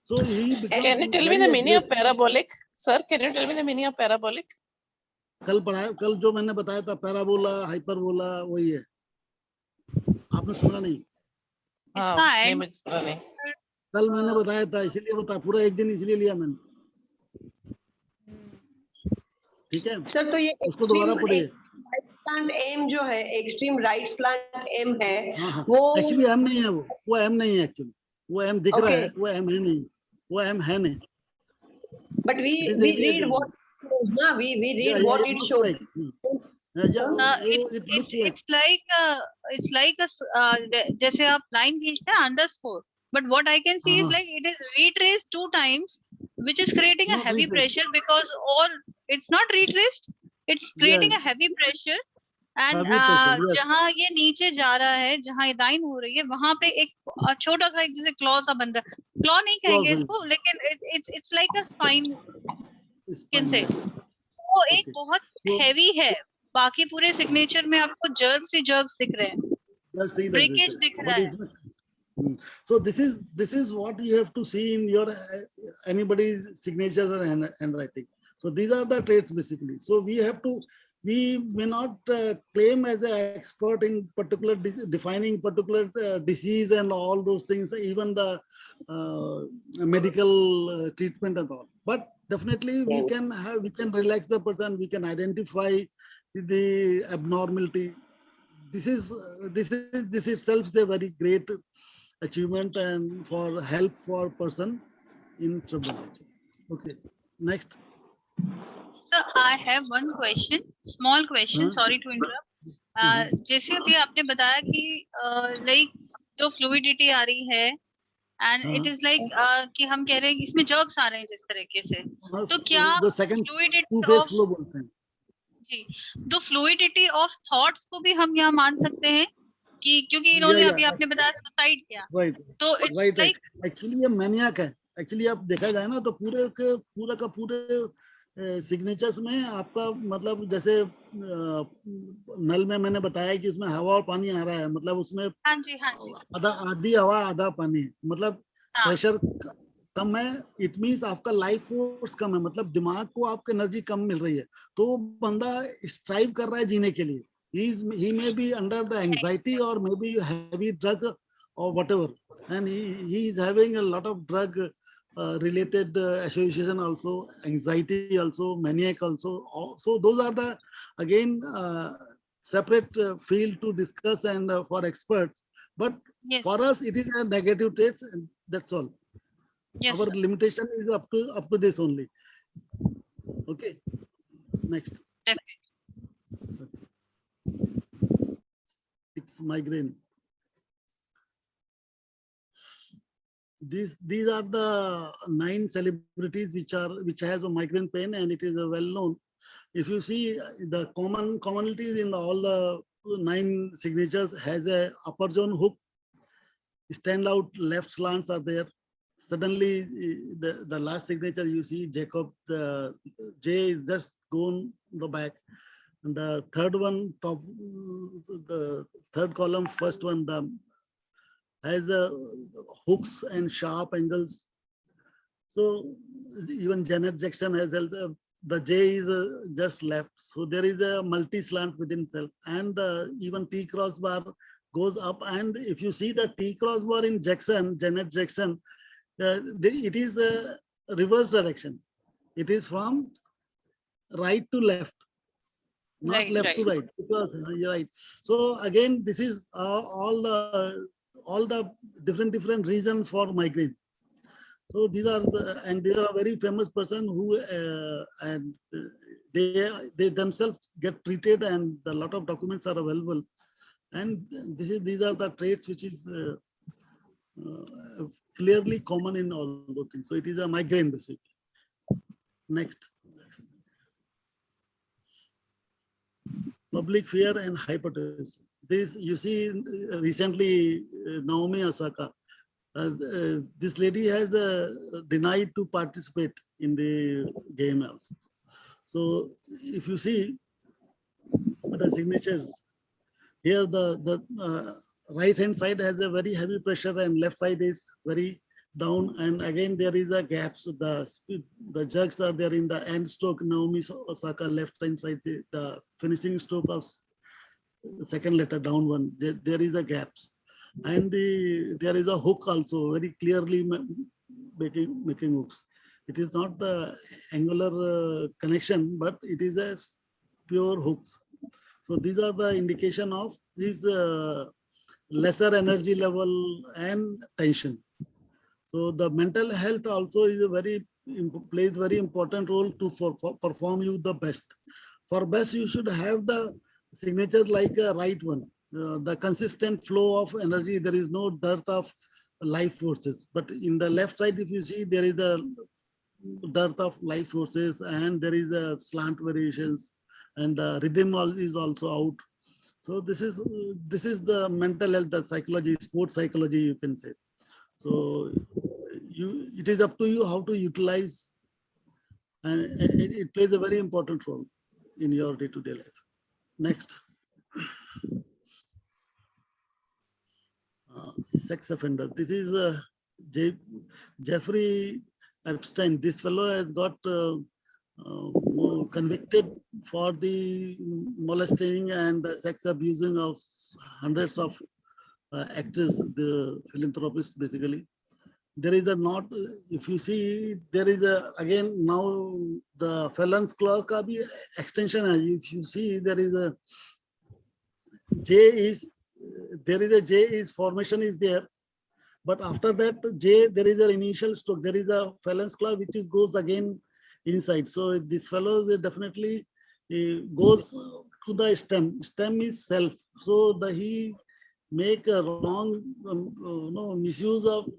So he becomes. Can you tell me the meaning of parabolic, sir? Can you tell me the meaning of parabolic? कल जो मैंने बताया था parabola hyperbola वही है, आपने सुना नहीं? कल मैंने बताया था, इसीलिए बता पूरा एक दिन इसलिए लिया मैंने. ठीक है सर, तो ये उसको दोबारा पढ़िए. स्लांट एम जो है, एक्सट्रीम राइट स्लांट एम है, वो एक्चुअली एम नहीं है, वो एम नहीं है एक्चुअली. वो एम दिख रहा है, वो एम है नहीं, वो एम है नहीं. But we read what we read what it shows. It's like जैसे आप लाइन खींचते हैं underscore, but what I can see is like it is retraced 2 times, which is creating a heavy pressure because it's not retraced, it's creating a heavy pressure. And जहाँ ये नीचे जा रहा है, जहाँ लाइन हो रही है, वहां पे एक छोटा सा एक जैसे क्लॉ सा बन रहा है. क्लॉ नहीं कहेंगे इसको, लेकिन it's like a spine can say. वो एक बहुत हेवी है. बाकी पूरे सिग्नेचर में आपको जर्क्स दिख रहे हैं, ब्रेकेज दिख रहा है. So this is what you have to see in your anybody's signatures or handwriting. So these are the traits basically. So we may not claim as an expert in particular defining particular disease and all those things, even the medical treatment and all. But definitely we can relax the person. We can identify the abnormality. This itself is a very great achievement and for help for person in trouble. Okay, next. So I have one question, small question. Sorry to interrupt. जैसे अभी आपने बताया कि like जो fluidity आ रही है, and it is like कि हम कह रहे हैं इसमें jerks आ रहे हैं जिस तरीके से, तो क्या fluidity of जी, तो fluidity of thoughts को भी हम यहाँ मान सकते हैं कि क्योंकि इन्होंने अभी आपने बताया सुसाइड किया, तो it's like actually ये मैनियाक है. Actually आप देखा जाए ना तो पूरे सिग्नेचर्स में आपका मतलब जैसे नल में मैंने बताया कि उसमें हवा और पानी आ रहा है, मतलब उसमें आधी हवा आधा पानी है, मतलब प्रेशर कम है. इट मींस आपका लाइफ फोर्स कम है, मतलब दिमाग को आपकी एनर्जी कम मिल रही है, तो बंदा स्ट्राइव कर रहा है जीने के लिए. he may be under the anxiety or maybe heavy drug or whatever, and he is having a lot of drug related association also, anxiety also, maniac also. So those are the again separate field to discuss and for experts. But Yes. for us, it is a negative traits, and that's all. Yes, Our sir. limitation is up to this only. Okay. Next. Definitely. It's migraine. These are the 9 celebrities which has a migraine pain, and it is a well known. If you see the commonalities in all the 9 signatures, has a upper zone hook, stand out left slants are there. Suddenly the last signature you see Jacob, the J is just gone the back. And the third one, top, the third column, first one, the has hooks and sharp angles. So even Janet Jackson has also, the J is just left. So there is a multi slant within self, and even T crossbar goes up. And if you see the T crossbar in Janet Jackson, it is a reverse direction. It is from right to left, not Right, left right. to right, because you're right. So again, this is all the different reasons for migraine. So these are and they are a very famous person who and they themselves get treated, and a lot of documents are available. And these are the traits which is clearly common in all those things. So it is a migraine basically. Next. Public fear and hypertension. This you see recently Naomi Osaka. This lady has denied to participate in the game also. So if you see the signatures here, the right hand side has a very heavy pressure and left side is very down, and again there is a gaps. The jugs are there in the end stroke. Naomi Osaka left hand side, the finishing stroke of second letter down one, there is a gaps, and there is a hook also very clearly making hooks. It is not the angular connection, but it is a pure hooks. So these are the indication of this lesser energy level and tension. So the mental health also is a plays very important role to perform you the best. For best, you should have the signature like a right one, the consistent flow of energy. There is no dearth of life forces. But in the left side, if you see, there is a dearth of life forces, and there is a slant variations, and the rhythm is also out. So this is the mental health, the psychology, sports psychology, you can say. So it is up to you how to utilize, and it plays a very important role in your day-to-day life. Next. Sex offender. This is Jeffrey Epstein. This fellow has got convicted for the molesting and the sex abusing of hundreds of actors, the philanthropists basically. There is a not, if you see, there is a, again, now the felon's clause ka bhi extension hai. If you see, there is a J is formation is there, but after that J, there is an initial stroke. There is a felon's clause which goes again inside. So this fellow definitely goes to the stem. Stem is self. So he make a wrong misuse of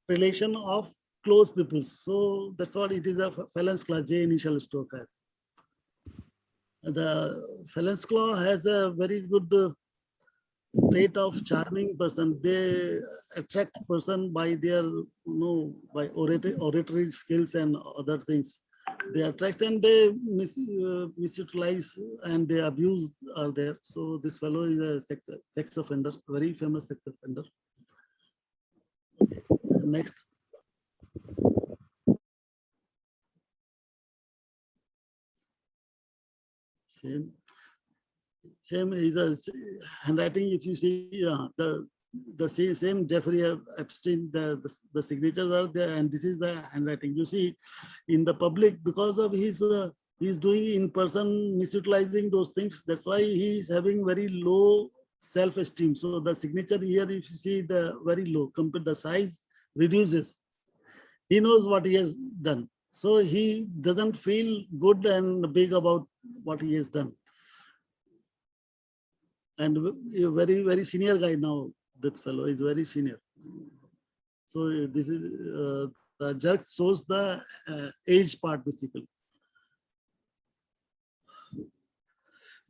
relation of close people. So that's what it is, a felon's clause, J initial stroke has. The felon's clause has a very good trait of charming person. They attract person by their by oratory skills and other things. They attract and they misutilize and they abuse are there. So this fellow is a sex offender, very famous sex offender. Okay. Next. Same is a handwriting. If you see the same Jeffrey Epstein, the signatures are there, and this is the handwriting. You see, in the public, because of his He's doing in person, misutilizing those things. That's why he is having very low self-esteem. So the signature here, if you see the very low, compared the size reduces. He knows what he has done. So he doesn't feel good and big about what he has done. And a very, very senior guy now, that fellow is very senior. So this is, the jerk shows the age part basically.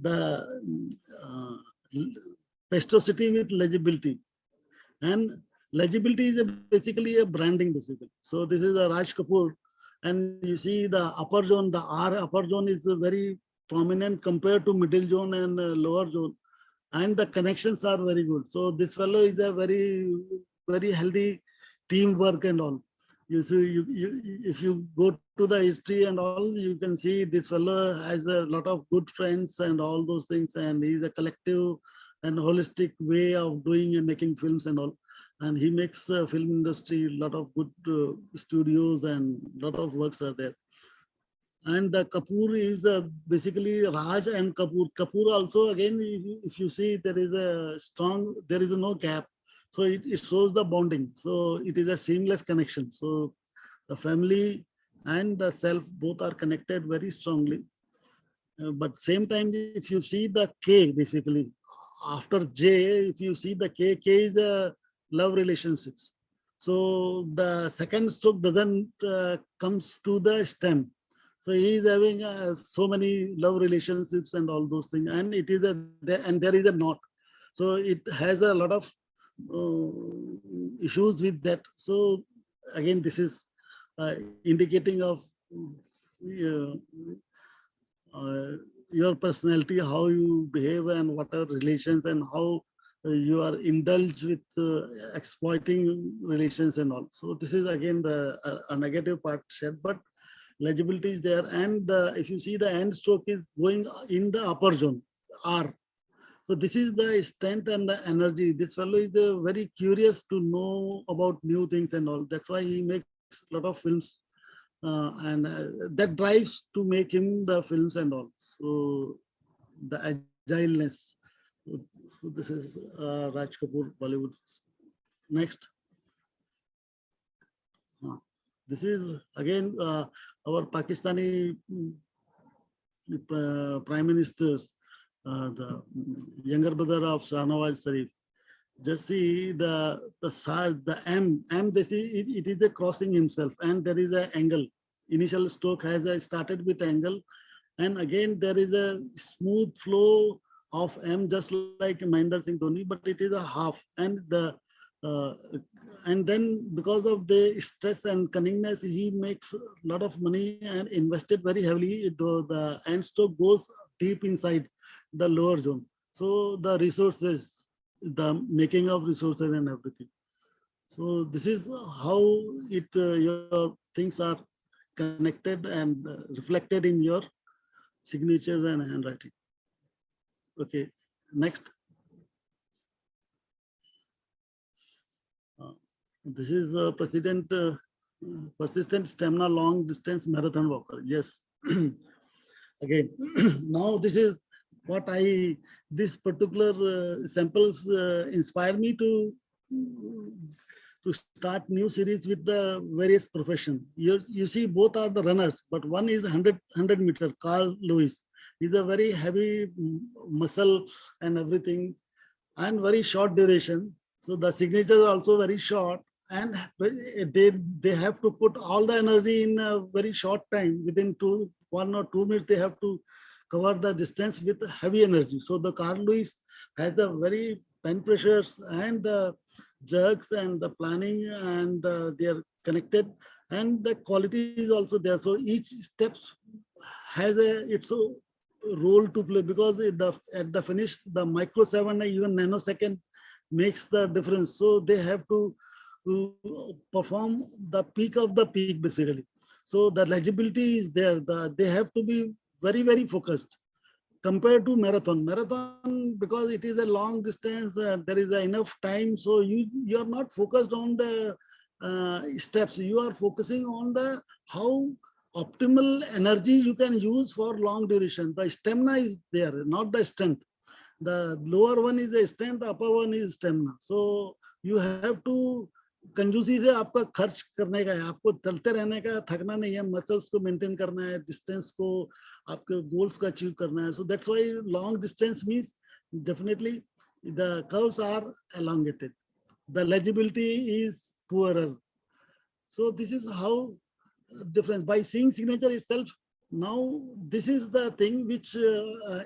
The plasticity with legibility. And legibility is basically a branding basically. So this is a Raj Kapoor, and you see the upper zone, the R upper zone is very prominent compared to middle zone and lower zone, and the connections are very good. So this fellow is a very, very healthy teamwork and all. You see, if you go to the history and all, you can see this fellow has a lot of good friends and all those things, and he's a collective and holistic way of doing and making films and all. And he makes film industry a lot of good studios, and a lot of works are there. And the Kapoor is basically Raj and Kapoor. Kapoor also, again, if you see, there is a strong, there is no gap. So it shows the bonding. So it is a seamless connection. So the family and the self both are connected very strongly. But same time, if you see the K, basically, after J, if you see the K is a love relationships. So the second stroke doesn't comes to the stem. So he is having so many love relationships and all those things, and it is and there is a knot. So it has a lot of issues with that. So again, this is indicating of your personality, how you behave, and what are relations, and how you are indulged with exploiting relations and all. So this is again a negative part shared, but legibility is there. And if you see, the end stroke is going in the upper zone, R. So this is the strength and the energy. This fellow is very curious to know about new things and all. That's why he makes a lot of films, and that drives to make him the films and all. So the agileness. So this is Raj Kapoor, Bollywood. Next. This is again our Pakistani Prime Ministers, the younger brother of Shahnawaz Sharif. Just see the M. They see it is a crossing himself, and there is an angle. Initial stroke has started with angle, and again there is a smooth flow of M, just like Mahendra Singh Dhoni, but it is a half, and and then because of the stress and cunningness, he makes a lot of money and invested very heavily. The end stroke goes deep inside the lower zone. So the resources, the making of resources and everything. So this is how your things are connected and reflected in your signatures and handwriting. Okay, next. This is persistent stamina long distance marathon walker. Yes. Again, now this is what this particular samples inspire me to start new series with the various profession. You see, both are the runners, but one is 100 meter, Carl Lewis. He's a very heavy muscle and everything, and very short duration. So the signature is also very short, and they have to put all the energy in a very short time. Within 1 or 2 minutes, they have to cover the distance with heavy energy. So the Carl Lewis has a very pen pressures and the jerks and the planning, and they are connected, and the quality is also there. So each step has its role to play, because at the finish, the microsecond, even nanosecond makes the difference. So they have to perform the peak of the peak basically. So the legibility is there. They have to be very, very focused compared to marathon. Marathon, because it is a long distance, there is enough time. So you are not focused on the steps. You are focusing on the how optimal energy you can use for long duration. The stamina is there, not the strength. The lower one is the strength, the upper one is stamina. So you have to कंजूसी से आपका खर्च करने का है, आपको चलते रहने का, थकना नहीं है, मसल्स को मेंटेन करना है, डिस्टेंस को, आपके गोल्स को अचीव करना है. So that's why long distance means definitely the curves are elongated, the legibility is poorer. So this is how difference by seeing signature itself. Now this is the thing which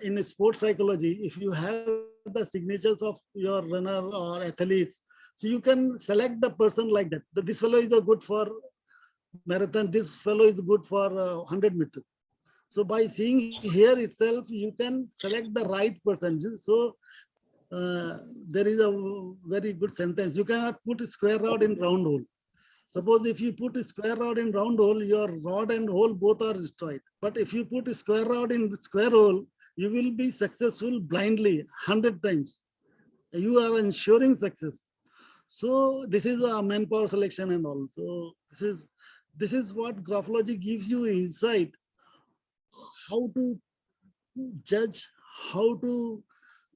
in sports psychology, if you have the signatures of your runner or athletes, so you can select the person like that. This fellow is good for marathon, this fellow is good for 100 meters. So by seeing here itself, you can select the right person. So there is a very good sentence. You cannot put a square rod in round hole. Suppose if you put a square rod in round hole, your rod and hole both are destroyed. But if you put a square rod in square hole, you will be successful blindly 100 times. You are ensuring success. So this is a manpower selection and all. So this is what graphology gives you insight, how to judge, how to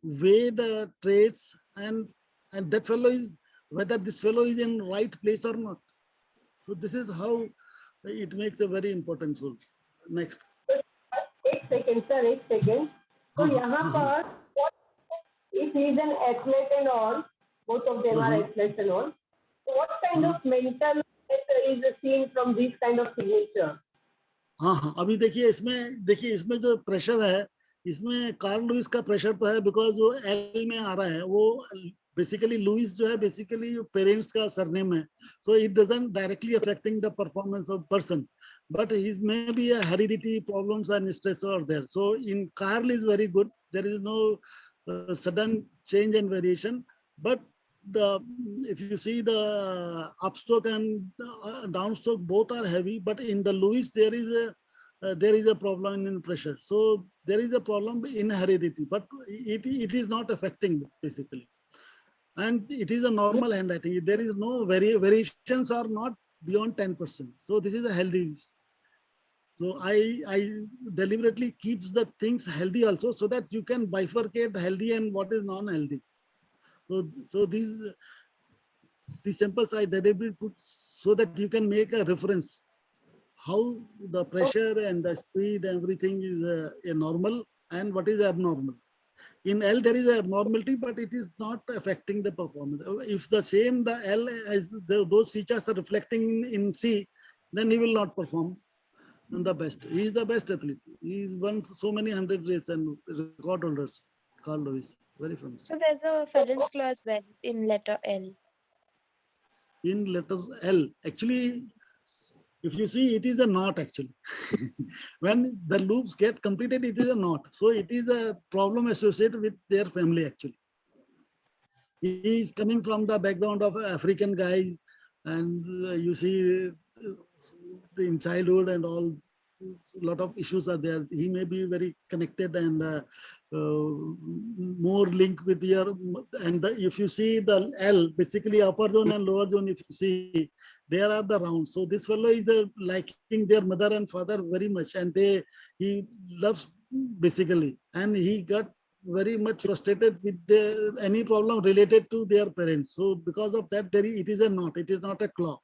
weigh the traits, and that fellow is, whether this fellow is in right place or not. So this is how it makes a very important role. Next. एक second sir, एक second. तो यहाँ पर if he is an athlete and all, both of them are athletes and all, so what kind of mental is seen from this kind of signature? हाँ, अभी देखिए इसमें जो प्रेशर है, इसमें कार्ल लुइस का प्रेशर तो है, बिकॉज वो एल में आ रहा है. वो बेसिकली लुइस जो है बेसिकली पेरेंट्स का सरनेम है, so it doesn't directly affecting the performance of person, but his may be a heredity problems and stress are there. So in Carl is very good. There is no sudden change and variation, but if you see the upstroke and downstroke both are heavy, but in the Lewis there is a problem in pressure. So there is a problem in heredity, but it is not affecting basically, and it is a normal handwriting. There is no variations are not beyond 10%. So this is a healthy. So I deliberately keeps the things healthy also, so that you can bifurcate healthy and what is non-healthy. So these samples I deliberately put so that you can make a reference how the pressure and the speed, everything is a normal and what is abnormal. In L there is a abnormality, but it is not affecting the performance. If the L as those features are reflecting in C, then he will not perform the best. He is the best athlete. He is won so many 100 races and record holders. Carl Lewis, very famous. So there's a Phelan's claw as well in letter L. In letter L, actually, if you see, it is a knot actually. When the loops get completed, it is a knot. So it is a problem associated with their family actually. He is coming from the background of African guys, and you see in childhood and all, a lot of issues are there. He may be very connected and more linked with your, and if you see the L, basically upper zone and lower zone, if you see, there are the rounds. So this fellow is liking their mother and father very much, and he loves basically, and he got very much frustrated with any problem related to their parents. So because of that, it is a knot. It is not a claw.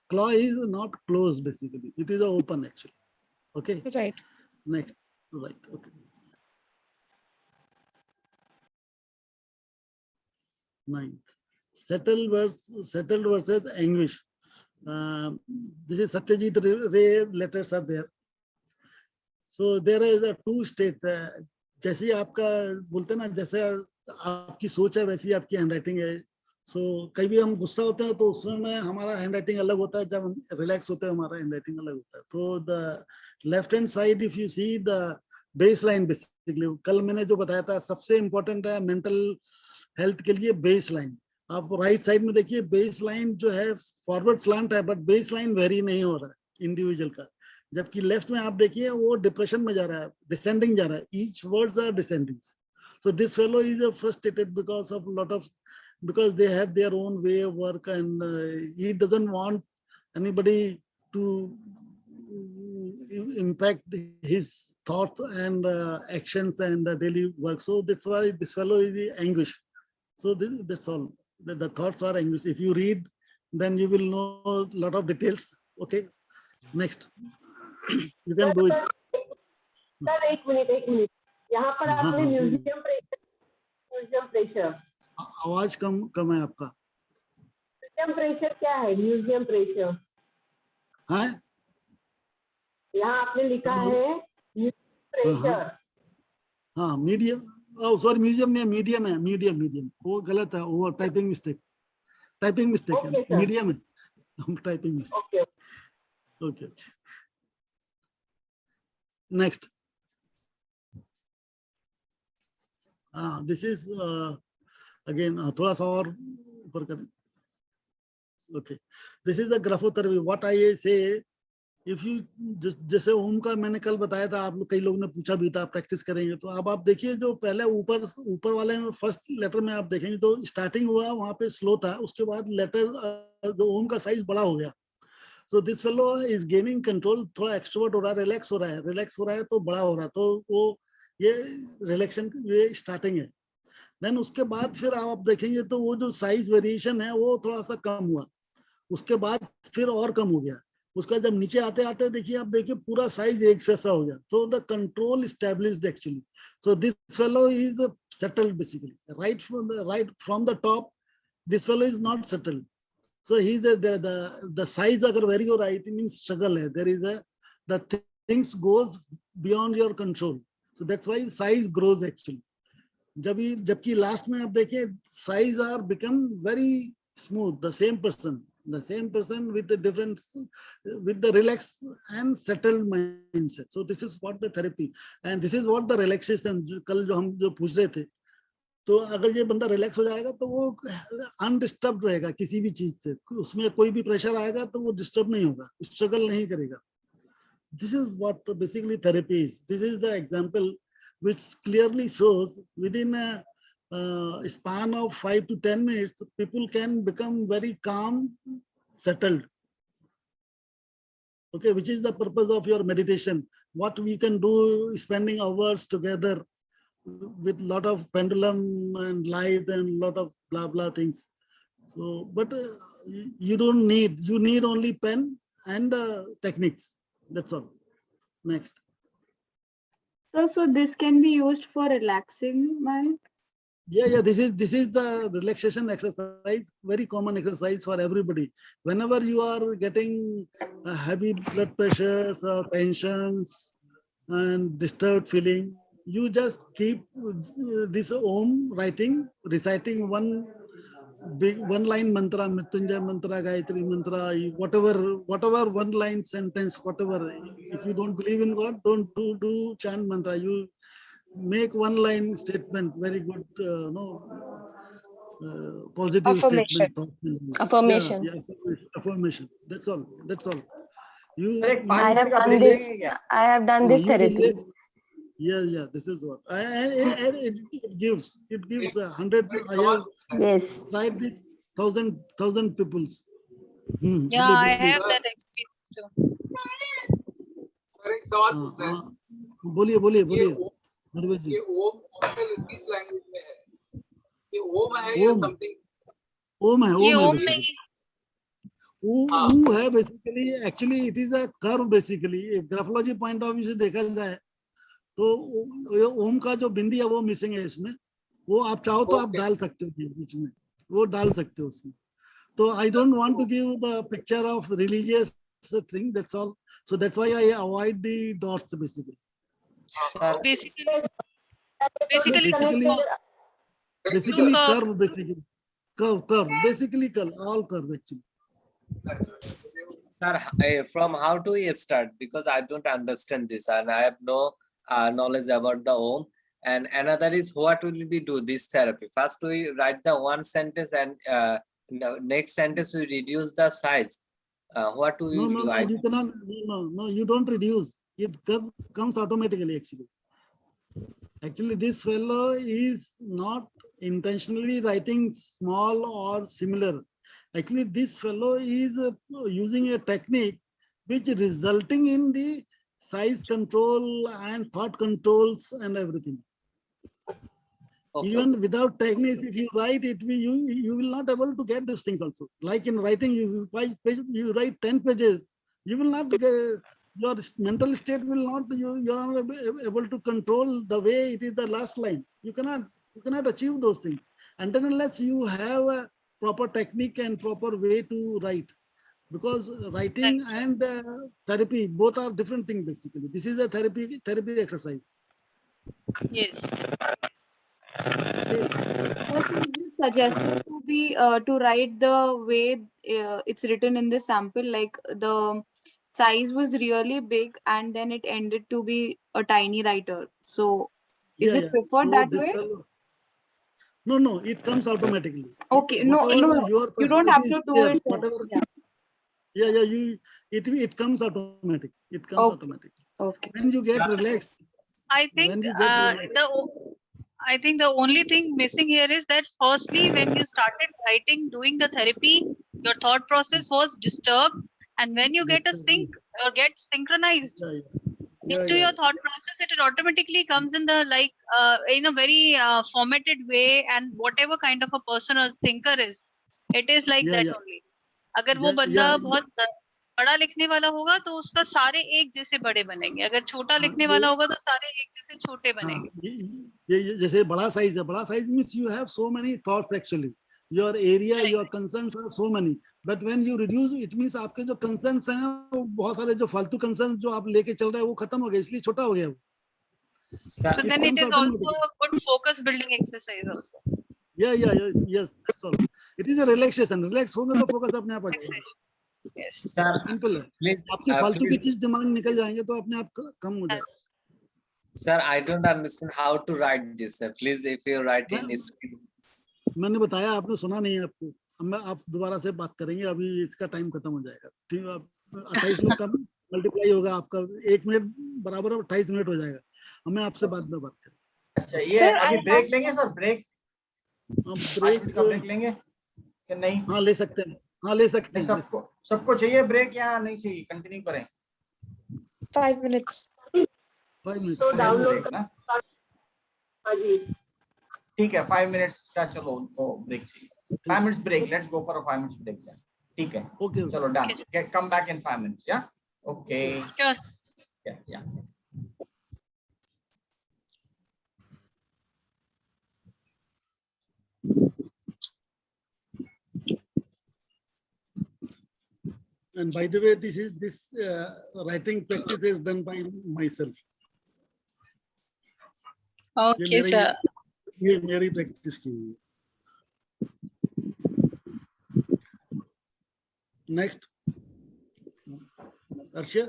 Claw is not closed basically. It is open actually. Okay. Right. Next. Right. Okay. Ninth. Settled versus anguish. This is Satyajit Ray letters are there. So there is a two states. जैसे आपका बोलते ना, जैसे आपकी सोच है वैसी आपकी हैंडराइटिंग है. सो कई भी हम गुस्सा होते हैं तो उस समय हमारा हैंडराइटिंग अलग होता है, जब हम रिलैक्स होते हैं हमारा हैंडराइटिंग अलग होता है. तो the left hand side if you see the base line, basically कल मैंने जो बताया था सबसे इंपॉर्टेंट है मेंटल हेल्थ के लिए बेस लाइन. आप राइट साइड में देखिए बेस लाइन जो है फॉरवर्ड स्लांट है, बट बेस लाइन वेरी नहीं हो रहा है इंडिविजुअल का. जबकि लेफ्ट में आप देखिए वो डिप्रेशन में जा रहा है, डिसेंडिंग जा रहा है. Each words are descending. So this fellow is frustrated because of lot of, because they have their own way of work, and he doesn't want anybody to impact his thoughts and actions and daily work. So that's why this fellow is anguish. So that's all. The thoughts are anguish. If you read, then you will know a lot of details. Okay. Next. You can do it. Sir एक minute यहाँ पर आपने museum pressure आवाज कम है आपका. Museum pressure क्या है? Museum pressure हाँ, यहाँ आपने लिखा है प्रेशर. हाँ मीडियम. सॉरी म्यूजियम नहीं, मीडियम है. मीडियम वो गलत है. वो टाइपिंग मिस्टेक है. मीडियम है. Typing mistake. Okay. Next. This is again थोड़ा सा और ऊपर करें. Okay. This is the graphotherapy. What I से, इफ यू जैसे ओम का मैंने कल बताया था, आप लोग कई लोगों ने पूछा भी था, प्रैक्टिस करेंगे तो अब आप देखिए जो पहले ऊपर वाले में फर्स्ट लेटर में आप देखेंगे तो स्टार्टिंग हुआ वहां पे स्लो था, उसके बाद लेटर जो ओम का साइज बड़ा हो गया. सो this fellow is gaining control. थोड़ा एक्सट्रोवर्ट हो रहा है, रिलैक्स हो रहा है तो बड़ा हो रहा है. तो वो ये रिलैक्सेशन ये स्टार्टिंग है. देन उसके बाद फिर आप देखेंगे तो वो जो साइज वेरिएशन है वो थोड़ा सा कम हुआ, उसके बाद फिर और कम हो गया. उसका जब नीचे आते आते देखिए आप देखिए पूरा साइज एक जैसा हो गया. तो the control established actually. So this fellow is settled basically right from the top. This fellow is not settled. So he is the size अगर वेरी हो रहा है, इट मींस स्ट्रगल है. There is the things goes beyond your control. So that's why size grows actually. जबकि last में आप देखिए size are become very smooth. The same person with the different, with the relaxed and settled mindset. So this is what the therapy and this is what the relaxation. कल जो हम जो पूछ रहे थे, तो अगर ये बंदा रिलैक्स हो जाएगा तो वो अनडिस्टर्ब रहेगा किसी भी चीज से. उसमें कोई भी प्रेशर आएगा तो वो डिस्टर्ब नहीं होगा, स्ट्रगल नहीं करेगा. This is what basically therapy is. This is the example which clearly shows within a span of 5 to 10 minutes, people can become very calm, settled. Okay, which is the purpose of your meditation. What we can do is spending hours together with lot of pendulum and light and lot of blah blah things. So, but you don't need. You need only pen and techniques. That's all. Next. So this can be used for relaxing mind. Yeah. This is the relaxation exercise. Very common exercise for everybody. Whenever you are getting heavy blood pressures or tensions and disturbed feeling, you just keep this Om reciting one line mantra, Mrityunjay mantra, Gayatri mantra, whatever one line sentence, whatever. If you don't believe in God, don't do chant mantra. You make one line statement, very good, positive Affirmation. statement. Affirmation. Yeah, affirmation. That's all. I have done this therapy. Yeah. This is what. And it gives 100. Yes. Tried this 1,000 peoples. Yeah, I have that experience too. Sir एक सवाल पूछना है. बोलिए. ये ओम किस language में है? ये ओम है या समथिंग? ओम है. ये ओम नहीं. ऊ है basically. Actually it is a curve basically. Graphology point of view से देखा जाए तो ओम का जो बिंदी है वो मिसिंग है इसमें. वो आप चाहो तो आप डाल सकते हो बीच में, वो डाल सकते हो उसमें. तो I don't want to give the picture of religious thing. That's all. So that's why I avoid the dots basically. Basically curve basically. Curve basically all curve actually. Sir, from how do we start? Because I don't understand this and I have no knowledge about the Om. And another is what will we do this therapy? First we write the one sentence and next sentence we reduce the size. What do you do? You cannot. No, you don't reduce. It comes automatically actually. Actually, this fellow is not intentionally writing small or similar. Actually, this fellow is using a technique which resulting in the size control and thought controls and everything. Okay. Even without techniques, if you write it, you will not able to get these things also. Like in writing, you write 10 pages, you will not get, your mental state will not, you are not able to control the way it is the last line. You cannot achieve those things until unless you have a proper technique and proper way to write. Because writing and therapy both are different things basically. This is a therapy exercise. Yes. So is it suggested to be to write the way it's written in the sample, like the size was really big and then it ended to be a tiny writer? So is it preferred So that this way? No, it comes automatically. Okay, Whatever no, your you don't have personality to is do there, it. whatever. It comes automatic. It comes Okay. automatic. Okay. When you get relaxed. I think When you get relaxed. I think the only thing missing here is that firstly, when you started writing, doing the therapy, your thought process was disturbed, and when you get a sync or get synchronized into your thought process, it automatically comes in the in a very formatted way, and whatever kind of a person or thinker is, it is like that only. अगर वो बंदा बहुत बड़ा लिखने वाला होगा तो उसका सारे एक जैसे बड़े बनेंगे, अगर छोटा लिखने वाला होगा तो सारे एक जैसे छोटे बनेंगे. ये जैसे बड़ा size means you have so many thoughts actually. Your area, your concerns are so many. But when you reduce, it means आपके जो concerns हैं, बहुत सारे जो फालतू concerns जो आप लेके चल रहे हैं वो खत्म हो गए, इसलिए छोटा हो गया वो. So then it is also a good focus building exercise also. Yes, that's all. It is a relaxation. Relax होगा तो focus अपने आप आ जाएगा. Yes. Simple है. आपकी फालतू की चीज दिमाग निकल जाएंगे तो अपने आप कम हो जाएगा. Sir, I don't understand how to write this. Sir. Please, if you write in screen. मैंने बताया, आपने सुना नहीं है आपको. अब आप दोबारा से बात करेंगे, अभी इसका टाइम खत्म हो जाएगा. ठीक है, 28 लोग का मल्टीप्लाई होगा आपका 1 मिनट बराबर 28 मिनट हो जाएगा. हमें आपसे बाद में बात करें. अच्छा, ये अभी ब्रेक लेंगे सर? ब्रेक लेंगे कि नहीं? हाँ ले सकते हैं. हाँ ले सकते हैं. सबको चाहिए ब्रेक या नहीं चाहिए? कंटिन्यू करें. 5 minutes. 5 minutes. तो डाउनलोड ना. ठीक है, 5 मिनट्स का चलो उनको ब्रेक चाहिए. 5 minutes break. Let's go for a 5 minutes break then. ठीक है. Okay. चलो done. Come back in 5 minutes. Yeah. Okay. Yes. Yeah. And by the way, this writing practice is done by myself. Okay, sir. ये मेरी practice की हुई. Next, Arshia.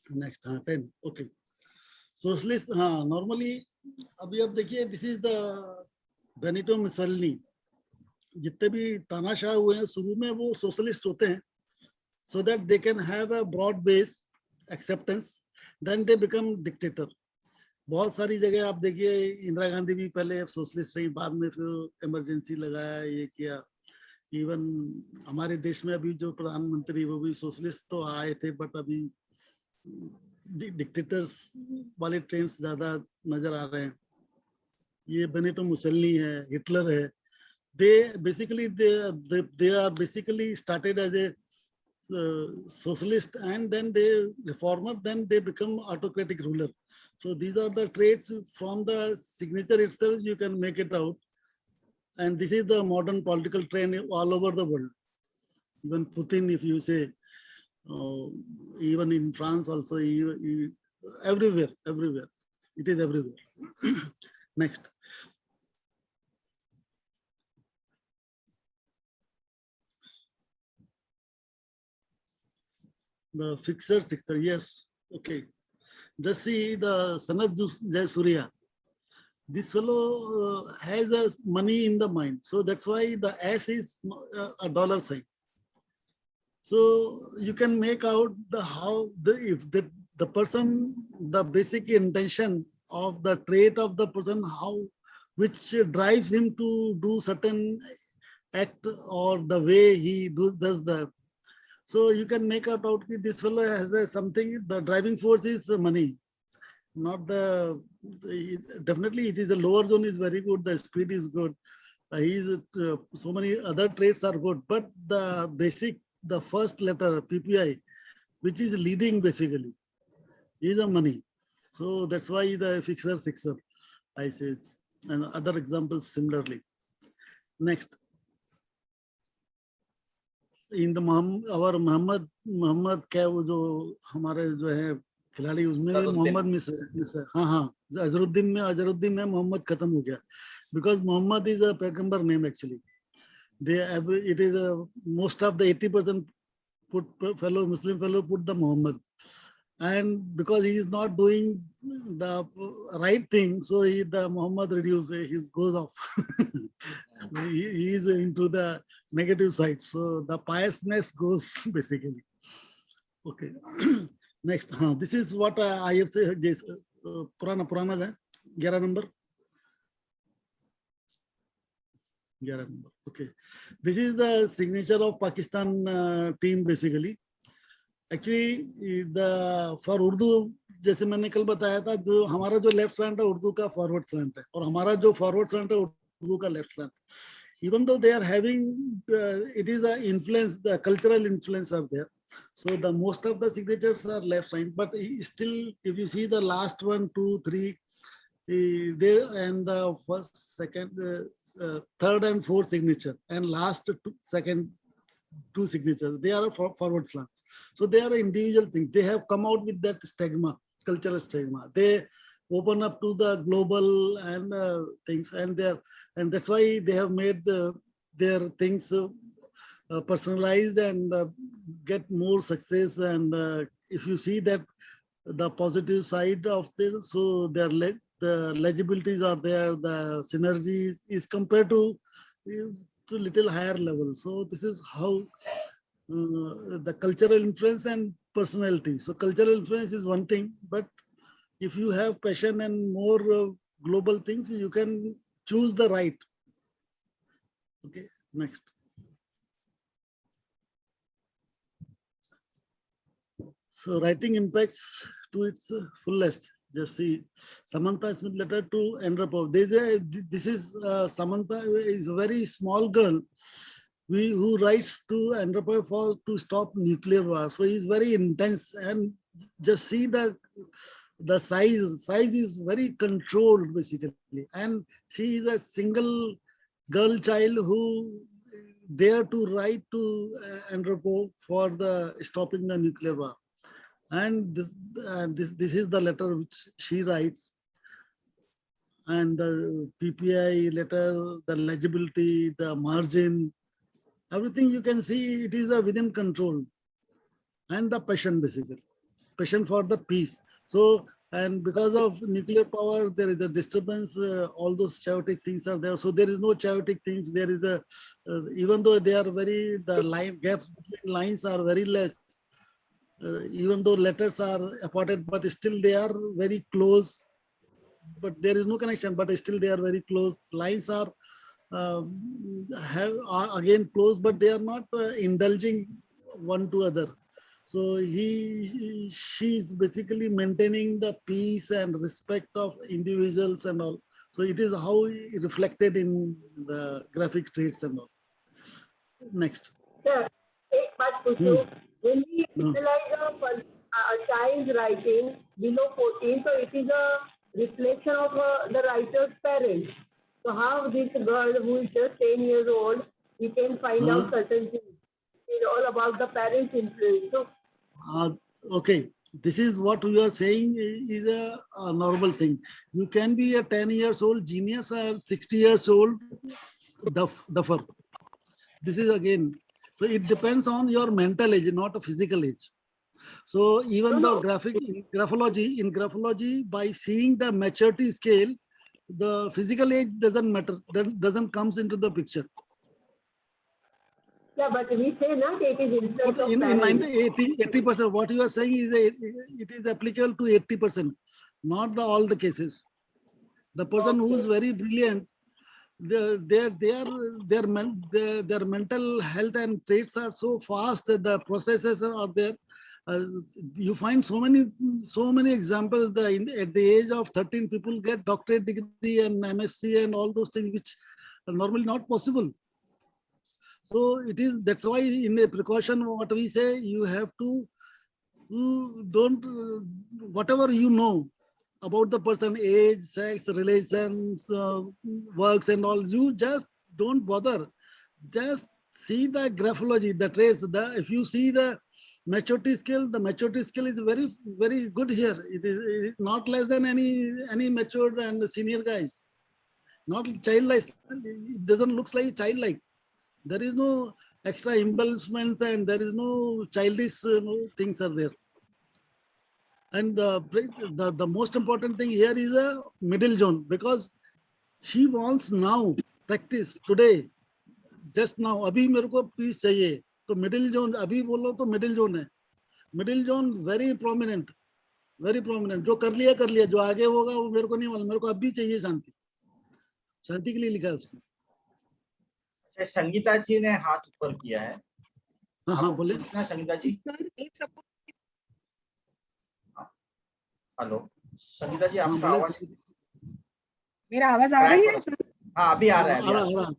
Next, 10. Okay. Socialist, normally, अभी अब देखिए, this is the Benito Mussolini. जितने भी तानाशाह हुए हैं शुरू में वो सोशलिस्ट होते हैं, so that they can have a broad base acceptance, then they become dictator. बहुत सारी जगह आप देखिए, इंदिरा गांधी भी पहले सोशलिस्ट रही, बाद में फिर इमरजेंसी लगाया, ये किया. इवन हमारे देश में अभी जो प्रधानमंत्री वो भी सोशलिस्ट तो आए थे, बट अभी डिक्टेटर्स वाले ट्रेंड्स ज्यादा नजर आ रहे हैं. ये बेनिटो मुसोलिनी है, हिटलर है. They are basically started as a socialist, and then they reformer, then they become autocratic ruler. So these are the traits from the signature itself, you can make it out. And this is the modern political trend all over the world. Even Putin, if you say, even in France also, everywhere. It is everywhere. Next. The fixer, yes, okay. Just see the Sanat Jayasuriya. This fellow has money in the mind, so that's why the S is a dollar sign. So you can make out if the person, the basic intention of the trait of the person, which drives him to do certain act, or the way he does the So you can make out this fellow has something, the driving force is money, not definitely it is the lower zone is very good, the speed is good. So many other traits are good, but the basic, the first letter PPI, which is leading basically, is the money. So that's why the fixer, sixer, I say, and other examples similarly. Next, in the our Mohammed क्या वो जो हमारे जो है खिलाड़ी, उसमें भी Mohammad miss है. हाँ, अजरुद्दीन में मोहम्मद खत्म हो गया, because Muhammad is a पैगंबर name actually. It is most of the 80% Muslim fellow put the Muhammad, and because he is not doing the right thing, so the Muhammad reduces, he goes off. he is into the negative side, so the piousness goes basically. Okay. Next, this is what I have said. This Purana है 11 number. 11 number. Okay. This is the signature of Pakistan team basically. Actually, for Urdu, जैसे मैंने कल बताया था, जो हमारा जो left slant है उर्दू का फॉरवर्ड स्लैंट है, और हमारा जो फॉरवर्ड स्लैंट है उर्दू का left slant. Even though they are having, it is a influence, the cultural influence are there. So the most of the signatures are left side, but still, if you see the last 1, 2, 3, there and the first, second, third and fourth signature, and last second 2 signatures, they are forward slants. So they are individual things. They have come out with that stigma, cultural stigma. They open up to the global and things, and that's why they have made their things personalized and get more success. And if you see that the positive side of this, so the legibilities are there, the synergy is compared to little higher level. So this is how the cultural influence and personality. So cultural influence is one thing, but if you have passion and more global things, you can choose the right. Okay, next. So writing impacts to its fullest. Just see Samantha Smith letter to Andropov. This is Samantha is a very small girl who writes to Andropov to stop nuclear war. So he's very intense, and just see the size is very controlled basically. And she is a single girl child who dare to write to Andropov for the stopping the nuclear war. And this is the letter which she writes, and the PPI letter, the legibility, the margin, everything you can see it is within control, and the passion basically, passion for the peace. So, and because of nuclear power, there is a disturbance. All those chaotic things are there. So there is no chaotic things. There is even though they are very, the line gaps between lines are very less. Even though letters are apart, but still they are very close, but there is no connection, but still they are very close. Lines are again close, but they are not indulging one to other. So she's basically maintaining the peace and respect of individuals and all. So it is how reflected in the graphic traits and all. Next. Sir, when we analyze a child's writing below 14, so it is a reflection of the writer's parents. So how this girl who is just 10 years old, we can find out certain things. It's all about the parents' influence. So, okay, this is what we are saying is a normal thing. You can be a 10 years old genius or 60 years old duffer. This is again, so it depends on your mental age, not a physical age. So even the graphology, by seeing the maturity scale, the physical age doesn't matter, doesn't comes into the picture. Yeah, but we say not it is influence of in 80%, what you are saying is it is applicable to 80%, not all the cases. The person who is very brilliant, their mental health and traits are so fast that the processes are there. You find so many examples. At the age of 13, people get doctorate degree and MSc and all those things which are normally not possible. So that's why in a precaution, what we say, you have to, whatever you know about the person, age, sex, relations, works and all, you just don't bother. Just see the graphology, the traits. If you see the maturity scale, the maturity scale is very, very good here. It is not less than any matured and senior guys. Not childlike. It doesn't look like childlike. There is no extra embellishments and there is no childish things are there. And the most important thing here is a middle zone, because she wants now practice today, just now. अभी मेरे को peace चाहिए, तो middle zone अभी बोलो तो middle zone है. Middle zone very prominent, very prominent. जो कर लिया, जो आगे होगा वो मेरे को नहीं मालूम. मेरे को अभी चाहिए शांति. शांति के लिए लिखा है उसमें. अच्छा, संगीता जी ने हाथ ऊपर किया है. हाँ बोले. संगीता जी. हेलो संगीता जी, आपका आवाज. मेरा आवाज आ रही है? हाँ अभी आ रहा है.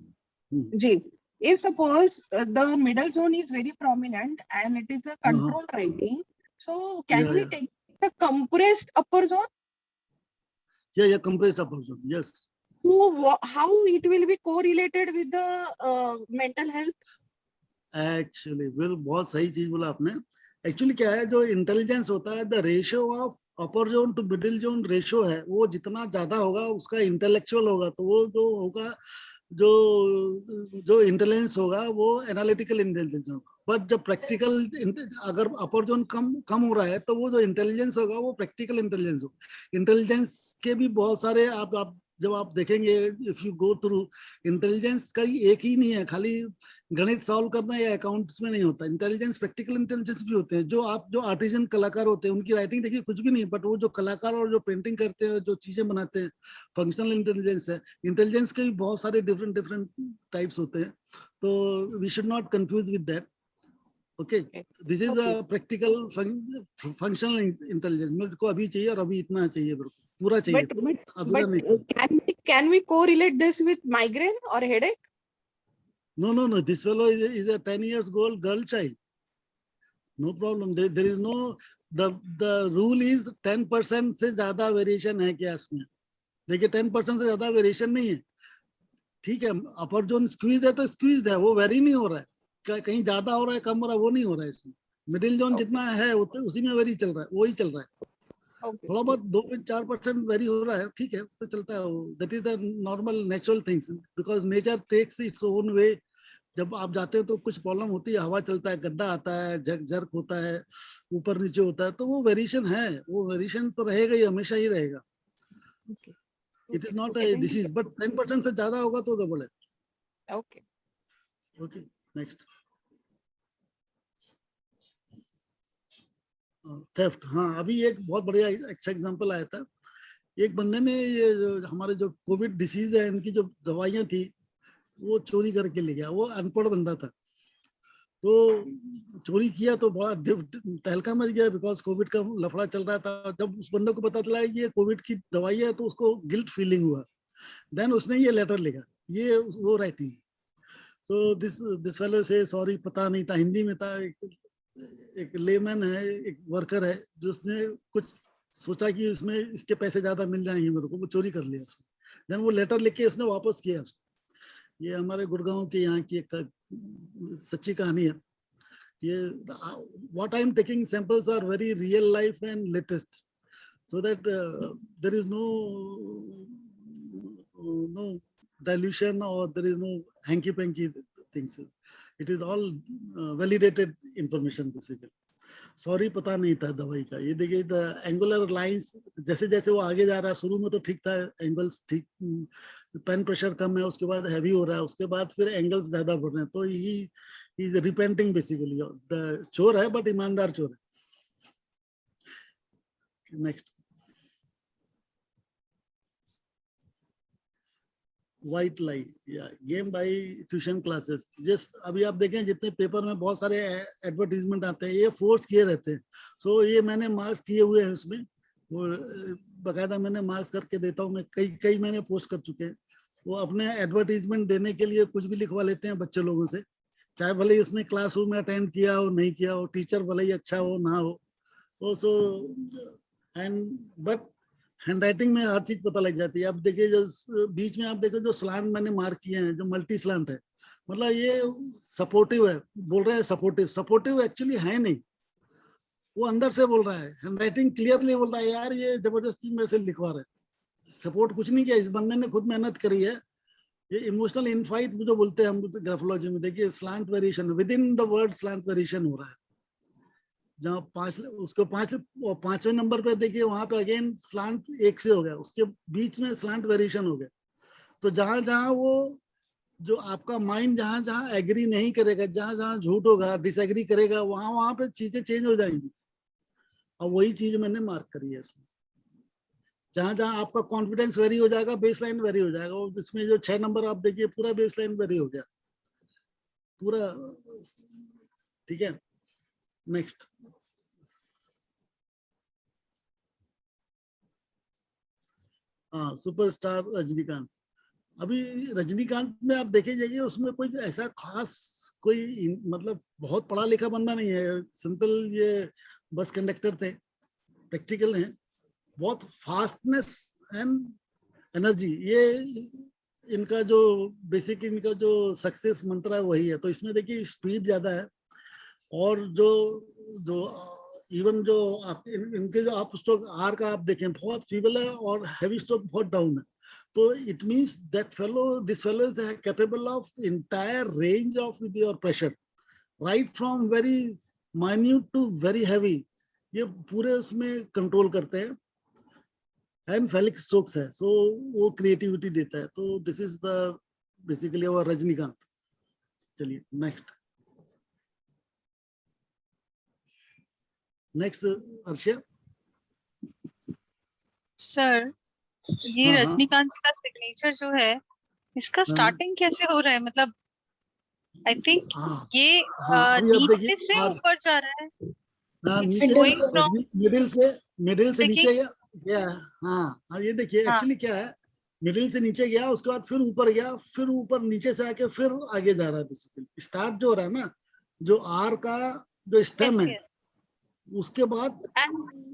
जी. If suppose the middle zone is very prominent and it is a control writing, so can we take the compressed upper zone? Yeah, compressed upper zone. Yes. So how it will be correlated with the mental health? Actually, बहुत सही चीज बोला आपने. Actually क्या है, जो intelligence होता है, the ratio of upper zone to middle zone ratio है, वो जितना ज्यादा होगा उसका इंटेलेक्चुअल होगा, तो वो जो होगा, जो इंटेलिजेंस होगा वो एनालिटिकल इंटेलिजेंस होगा. बट जब प्रैक्टिकल, अगर अपर जोन कम हो रहा है तो वो जो इंटेलिजेंस होगा वो प्रैक्टिकल इंटेलिजेंस होगा. इंटेलिजेंस के भी बहुत सारे आप जब आप देखेंगे, if you go through, intelligence का एक ही नहीं है, खाली गणित सॉल्व करना या अकाउंट्स में नहीं होता. इंटेलिजेंस प्रैक्टिकल इंटेलिजेंस भी होते हैं. जो आर्टिजन कलाकार होते हैं, उनकी राइटिंग देखिए कुछ भी नहीं, बट वो जो कलाकार और जो पेंटिंग करते हैं, जो चीजें बनाते हैं, फंक्शनल इंटेलिजेंस है. इंटेलिजेंस के भी बहुत सारे डिफरेंट टाइप्स होते हैं, तो we should not confuse with that. Okay, this is a practical functional intelligence. मेरे को अभी चाहिए और अभी इतना चाहिए, मेरे को पूरा चाहिए. But can we correlate this with migraine or headache? No. This fellow is a 10 years old girl child. No problem. There is no, the rule is 10% से ज्यादा वेरिएशन है क्या इसमें? देखिए 10% से ज्यादा वेरिएशन नहीं है. ठीक है, अपर जोन स्क्वीज है तो स्क्वीज है, वो वेरी नहीं हो रहा है. कहीं ज्यादा हो रहा है, कम हो रहा है, वो नहीं हो रहा है इसमें. मिडिल जोन जितना है उसी में वेरी चल रहा है, वही चल रहा है. थोड़ा बहुत 2-4% वेरी हो रहा है, ठीक है, उससे चलता है. That is the normal natural things, because nature takes its own way. जब आप जाते हो तो कुछ प्रॉब्लम होती है, हवा चलता है, गड्ढा आता है, जर्क होता है, ऊपर नीचे होता है, तो वो वेरिएशन है. वो वेरिएशन तो रहेगा ही, हमेशा ही रहेगा. It is not a disease, but 10% से ज्यादा होगा तो गड़बड़ है. Okay, next. थेफ्ट. हाँ, अभी एक बहुत बढ़िया अच्छा एग्जांपल आया था. एक बंदे ने ये हमारे जो कोविड डिसीज है, इनकी जो दवाइयां थी वो चोरी करके ले गया. वो अनपढ़ बंदा था, तो चोरी किया तो बड़ा तहलका मच गया, बिकॉज कोविड का लफड़ा चल रहा था. जब उस बंदे को पता चला कि ये कोविड की दवाई है तो उसको गिल्ट फीलिंग हुआ. देन उसने ये लेटर लिखा, ये वो राइटिंग. सो दिस फेलो से सॉरी, पता नहीं था, हिंदी में था. एक लेमैन है, एक वर्कर है, जिसने कुछ सोचा कि इसमें इसके पैसे ज्यादा मिल जाएंगे मेरे को, वो चोरी कर लिया उसको. देन वो लेटर लिख के उसने वापस किया उसको. ये हमारे गुड़गांव के यहाँ की एक सच्ची कहानी है. ये what I am taking samples are very real life and latest, so that there is no dilution or there is no hanky-panky things. It is all validated information basically. Sorry, पता नहीं था दवाई का. ये देखिए द एंगुलर लाइंस, जैसे जैसे वो आगे जा रहा है, शुरू में तो ठीक था, एंगल्स ठीक, पेन प्रेशर कम है, उसके बाद हैवी हो रहा है, उसके बाद फिर एंगल्स ज्यादा बढ़ रहे हैं. तो he is repenting basically. The चोर है बट ईमानदार चोर है. नेक्स्ट. व्हाइट लाई या गेम बाय ट्यूशन क्लासेस। जिस अभी आप देखें जितने पेपर में बहुत सारे एडवर्टीजमेंट आते हैं, ये फोर्स किए रहते हैं। सो ये मैंने मार्क्स किए हुए हैं उसमें, वो बकायदा मैंने मार्क्स करके देता हूँ मैं, कई मैंने पोस्ट कर चुके हैं। वो अपने एडवर्टीजमेंट देने के लिए कुछ भी लिखवा लेते हैं बच्चे लोगों से, चाहे भले ही उसने क्लासरूम में अटेंड किया हो नहीं किया हो, टीचर भले ही अच्छा हो ना हो। सो एंड बट हैंडराइटिंग में हर चीज पता लग जाती है। अब देखिए जो बीच में आप देखो जो स्लांट मैंने मार्क किए हैं, जो मल्टी स्लांट है, मतलब ये सपोर्टिव है, बोल रहे हैं सपोर्टिव एक्चुअली है नहीं, वो अंदर से बोल रहा है, हैंडराइटिंग क्लियरली बोल रहा है यार ये जबरदस्ती मेरे से लिखवा रहे, सपोर्ट कुछ नहीं किया, इस बंदे ने खुद मेहनत करी है। ये इमोशनल इनफाइट जो बोलते हैं हम ग्राफोलॉजी में, देखिए slant variation with in the word slant variation हो रहा है। जहाँ उसको पांचवें नंबर पे देखिए वहां पे अगेन स्लांट एक से हो गया, उसके बीच में स्लांट वेरिएशन हो गया। तो जहां जहां वो जो आपका माइंड जहां जहां एग्री नहीं करेगा, जहां जहां झूठ होगा, डिसएग्री करेगा, वहां वहां पे चीजें चेंज हो जाएंगी। और वही चीज मैंने मार्क करी है इसमें। जहां जहां आपका कॉन्फिडेंस वेरी हो जाएगा, बेसलाइन वेरी हो जाएगा। और इसमें जो 6 नंबर आप देखिए पूरा बेसलाइन वेरी हो गया पूरा। ठीक है, नेक्स्ट। हाँ, सुपरस्टार रजनीकांत। अभी रजनीकांत में आप देखे जाइए, उसमें कोई ऐसा खास कोई मतलब बहुत पढ़ा लिखा बंदा नहीं है, सिंपल ये बस कंडक्टर थे, प्रैक्टिकल हैं, बहुत फास्टनेस एंड एनर्जी, ये इनका जो बेसिक इनका जो सक्सेस मंत्र है वही है। तो इसमें देखिए स्पीड ज्यादा है, और जो इवन जो आप इनके जो आप स्ट्रोक आर का आप देखें बहुत फीबल है, और हैवी स्ट्रोक बहुत डाउन है। तो it means that this fellow is capable of entire range of with your pressure, right from very minute to very heavy, ये पूरे उसमें कंट्रोल करते हैं। एंड फेलिक स्ट्रोक्स है, सो वो क्रिएटिविटी देता है। तो दिस इज द बेसिकली और रजनीकांत। चलिए नेक्स्ट अर्शिया। सर ये रजनीकांत जी का सिग्नेचर जो है, इसका स्टार्टिंग कैसे हो रहा है? मतलब आई थिंक ये नीचे से ऊपर जा रहा है, मिडिल से नीचे गया। हाँ ये देखिए एक्चुअली क्या है, मिडिल से नीचे गया, उसके बाद फिर ऊपर गया, फिर ऊपर नीचे से आके फिर आगे जा रहा है। बेसिकली स्टार्ट जो हो रहा है ना, जो आर का जो स्टेम है, उसके बाद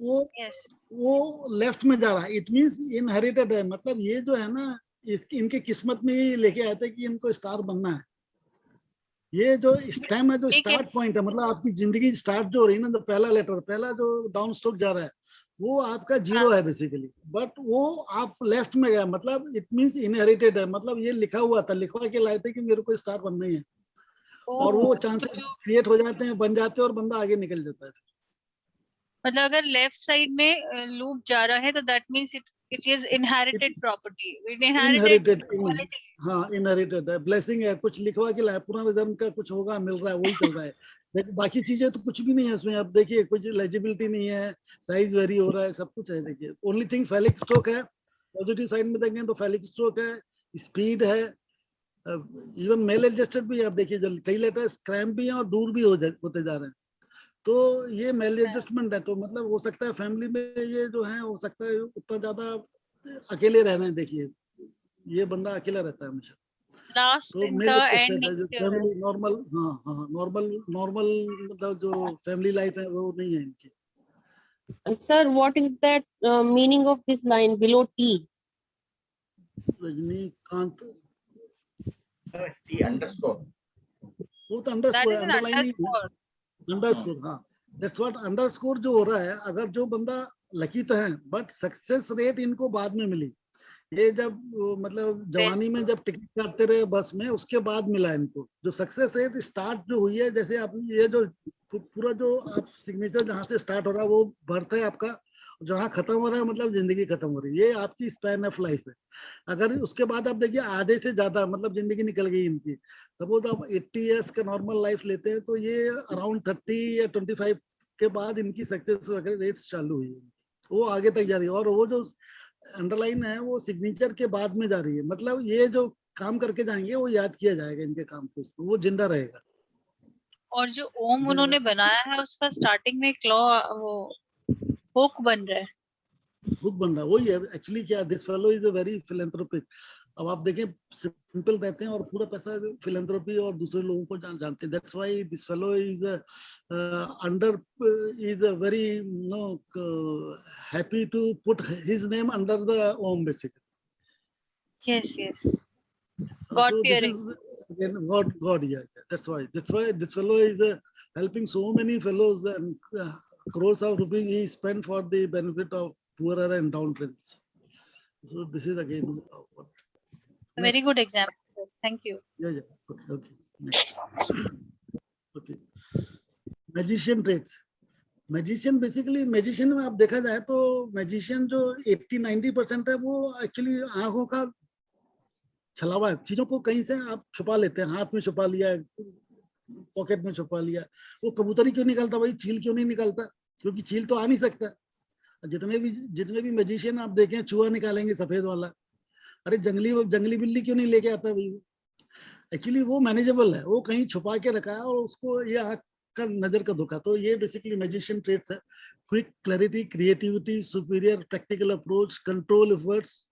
वो लेफ्ट में जा रहा है। इट मींस इनहेरिटेड है, मतलब ये जो है ना इनके किस्मत में ही लेके आए थे कि इनको स्टार बनना है। ये जो स्टेम है, जो स्टार्ट पॉइंट है, मतलब आपकी जिंदगी स्टार्ट जो हो रही है ना, तो पहला लेटर, पहला जो डाउन स्ट्रोक जा रहा है वो आपका 0 है बेसिकली, बट वो आप लेफ्ट में गया, मतलब इट मींस इनहेरिटेड है, मतलब ये लिखा हुआ था, लिखवा के लाए थे कि मेरे को स्टार बनना ही है, और वो चांसेस क्रिएट हो जाते हैं, बन जाते हैं, और बंदा आगे निकल जाता है। मतलब अगर लेफ्ट साइड में लूप जा रहा है तो that means it is inherited property, inherited quality. हाँ इनहेरिटेड है, ब्लेसिंग है, कुछ लिखवा के लाया, पुनर्जन्म का कुछ होगा, मिल रहा है, वही चल रहा है। देखो बाकी चीजें तो कुछ भी नहीं है उसमें। अब देखिए कुछ लेजिबिलिटी नहीं है, साइज वेरी हो रहा है, सब कुछ है। देखिए ओनली थिंग फेलिक स्ट्रोक है, पॉजिटिव साइड में देखें तो फेलिक स्ट्रोक है, स्पीड है, इवन मेल एडजस्टेड भी आप देखिए, कई लेटर क्रैम्प भी है और दूर भी होते जा रहे हैं। तो ये मेल एडजस्टमेंट है, तो मतलब हो सकता है फैमिली में ये जो है, हो सकता है उतना ज्यादा अकेले रहना है। देखिए ये बंदा अकेला रहता है हमेशा, तो मेल एडजस्टेड है, जो फैमिली नॉर्मल, हाँ नॉर्मल मतलब जो फैमिली लाइफ है वो नहीं है इनकी। Sir, what is that meaning of this line below T? Rajinikanth T underscore, वो तो अंडरस्कोर है, अंडरलाइन ही है, अंडरस्कोर। हाँ दैट्स व्हाट अंडरस्कोर जो हो रहा है। अगर जो बंदा लकी तो है, बट सक्सेस रेट इनको बाद में मिली, ये जब मतलब जवानी में जब टिकट काटते रहे बस में, उसके बाद मिला इनको जो सक्सेस रेट। स्टार्ट जो हुई है, जैसे आपने ये जो पूरा जो आप सिग्नेचर जहाँ से स्टार्ट हो रहा है वो बर्थ है आपका, जहाँ खत्म हो रहा है मतलब जिंदगी खत्म हो रही है, ये आपकी स्पैन ऑफ लाइफ है। अगर उसके बाद आप देखिए आधे से ज्यादा मतलब जिंदगी निकल गई इनकी, सपोज आप 80 इयर्स का नॉर्मल लाइफ लेते हैं, तो ये अराउंड 30 या 25 के बाद इनकी सक्सेस वगैरह रेट्स चालू हुई है, वो आगे तक जा रही है। और वो जो अंडरलाइन है वो सिग्नेचर के बाद में जा रही है, मतलब ये जो काम करके जाएंगे वो याद किया जाएगा, इनके काम को, वो जिंदा रहेगा। और जो ओम उन्होंने बनाया है उसका स्टार्टिंग में क्लॉ वो हुक बन रहा है, हुक बन रहा है, वही है एक्चुअली। क्या this fellow is a very philanthropic. अब आप देखें सिंपल रहते हैं और पूरा पैसा फिलेंथ्रोपी और दूसरे लोगों को जानते हैं। That's why this fellow is under is a very no happy to put his name under the Om basically. yes yes God So this fearing. is again God, yeah. That's why this fellow is helping so many fellows, and crores of rupees he spent for the benefit of poorer and downtrends. So this is again A very good example. Thank you. Yeah. Okay. Next. Okay. Magician traits. Magician basically, magician में आप देखा जाए तो magician जो 80-90% है वो actually आंखों का छलावा है। चीजों को कहीं से आप छुपा लेते हैं, हाथ में छुपा लिया, पॉकेट में छुपा लिया। वो कबूतरी क्यों निकलता भाई, चील क्यों नहीं निकलता? क्योंकि चील तो आ नहीं सकता। जितने भी मैजिशियन आप देखें, चूहा निकालेंगे सफेद वाला, अरे जंगली बिल्ली क्यों नहीं लेके आता भाई? एक्चुअली वो मैनेजेबल है, वो कहीं छुपा के रखा है और उसको ये आंख का नजर का धोखा। तो ये बेसिकली मैजिशियन ट्रेट्स है। Quick clarity, creativity, superior practical approach, control efforts,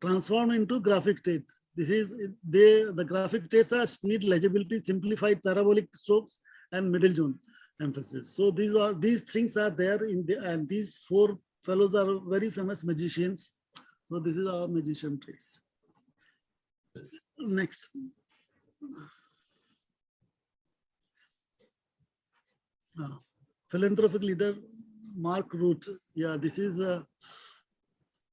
transform into graphic traits. This is the graphic traits are speed, legibility, simplified parabolic strokes, and middle zone emphasis. So these things are there in the, and these four fellows are very famous magicians. So this is our magician traits. Next. Philanthropic leader Mark Root. Yeah, this is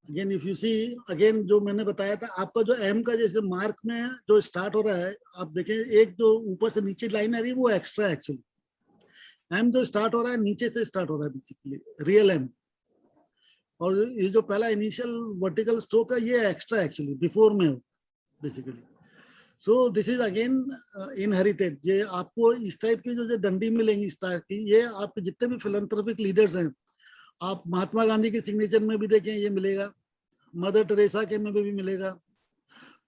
again if you see, again जो मैंने बताया था आपका, जो M का जैसे mark में जो स्टार्ट हो रहा है, आप देखें एक जो ऊपर से नीचे लाइन आ रही है वो एक्स्ट्रा एक्चुअली। एम जो स्टार्ट हो रहा है नीचे से स्टार्ट हो रहा है बेसिकली, रियल एम। और ये जो पहला इनिशियल वर्टिकल स्ट्रोक है ये एक्स्ट्रा एक्चुअली बिफोर में basically. So this is again inherited. ये आपको इस टाइप की जो डंडी मिलेंगी स्टार्ट की, ये आपके जितने भी फिलैंथ्रोपिक लीडर्स हैं, आप महात्मा गांधी के सिग्नेचर में भी देखें ये मिलेगा, मदर टेरेसा के में भी मिलेगा।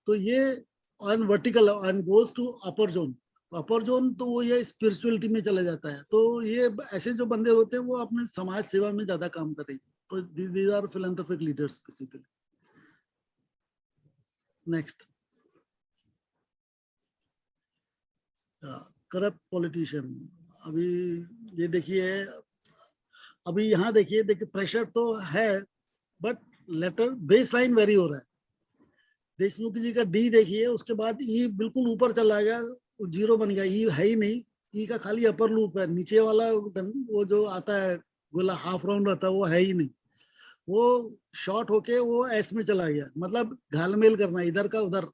तो ये on vertical on goes to upper zone. Upper zone तो वो ये स्पिरिचुअलिटी में चला जाता है। तो ये ऐसे जो बंदे होते हैं वो अपने समाज सेवा में ज्यादा काम करेंगे। तो these are philanthropic leaders basically. Next, corrupt politician. अभी ये देखिए, अभी यहाँ देखिए प्रेशर तो है but letter base line very हो रहा है। देशमुख जी का डी देखिए, उसके बाद ई बिल्कुल ऊपर चला गया, जीरो बन गया, ई है ही नहीं। ई का खाली अपर लूप है, नीचे वाला वो जो आता है गोला हाफ राउंड आता है वो है ही नहीं। वो शॉर्ट होके वो एस में चला गया, मतलब घालमेल करना इधर का उधर,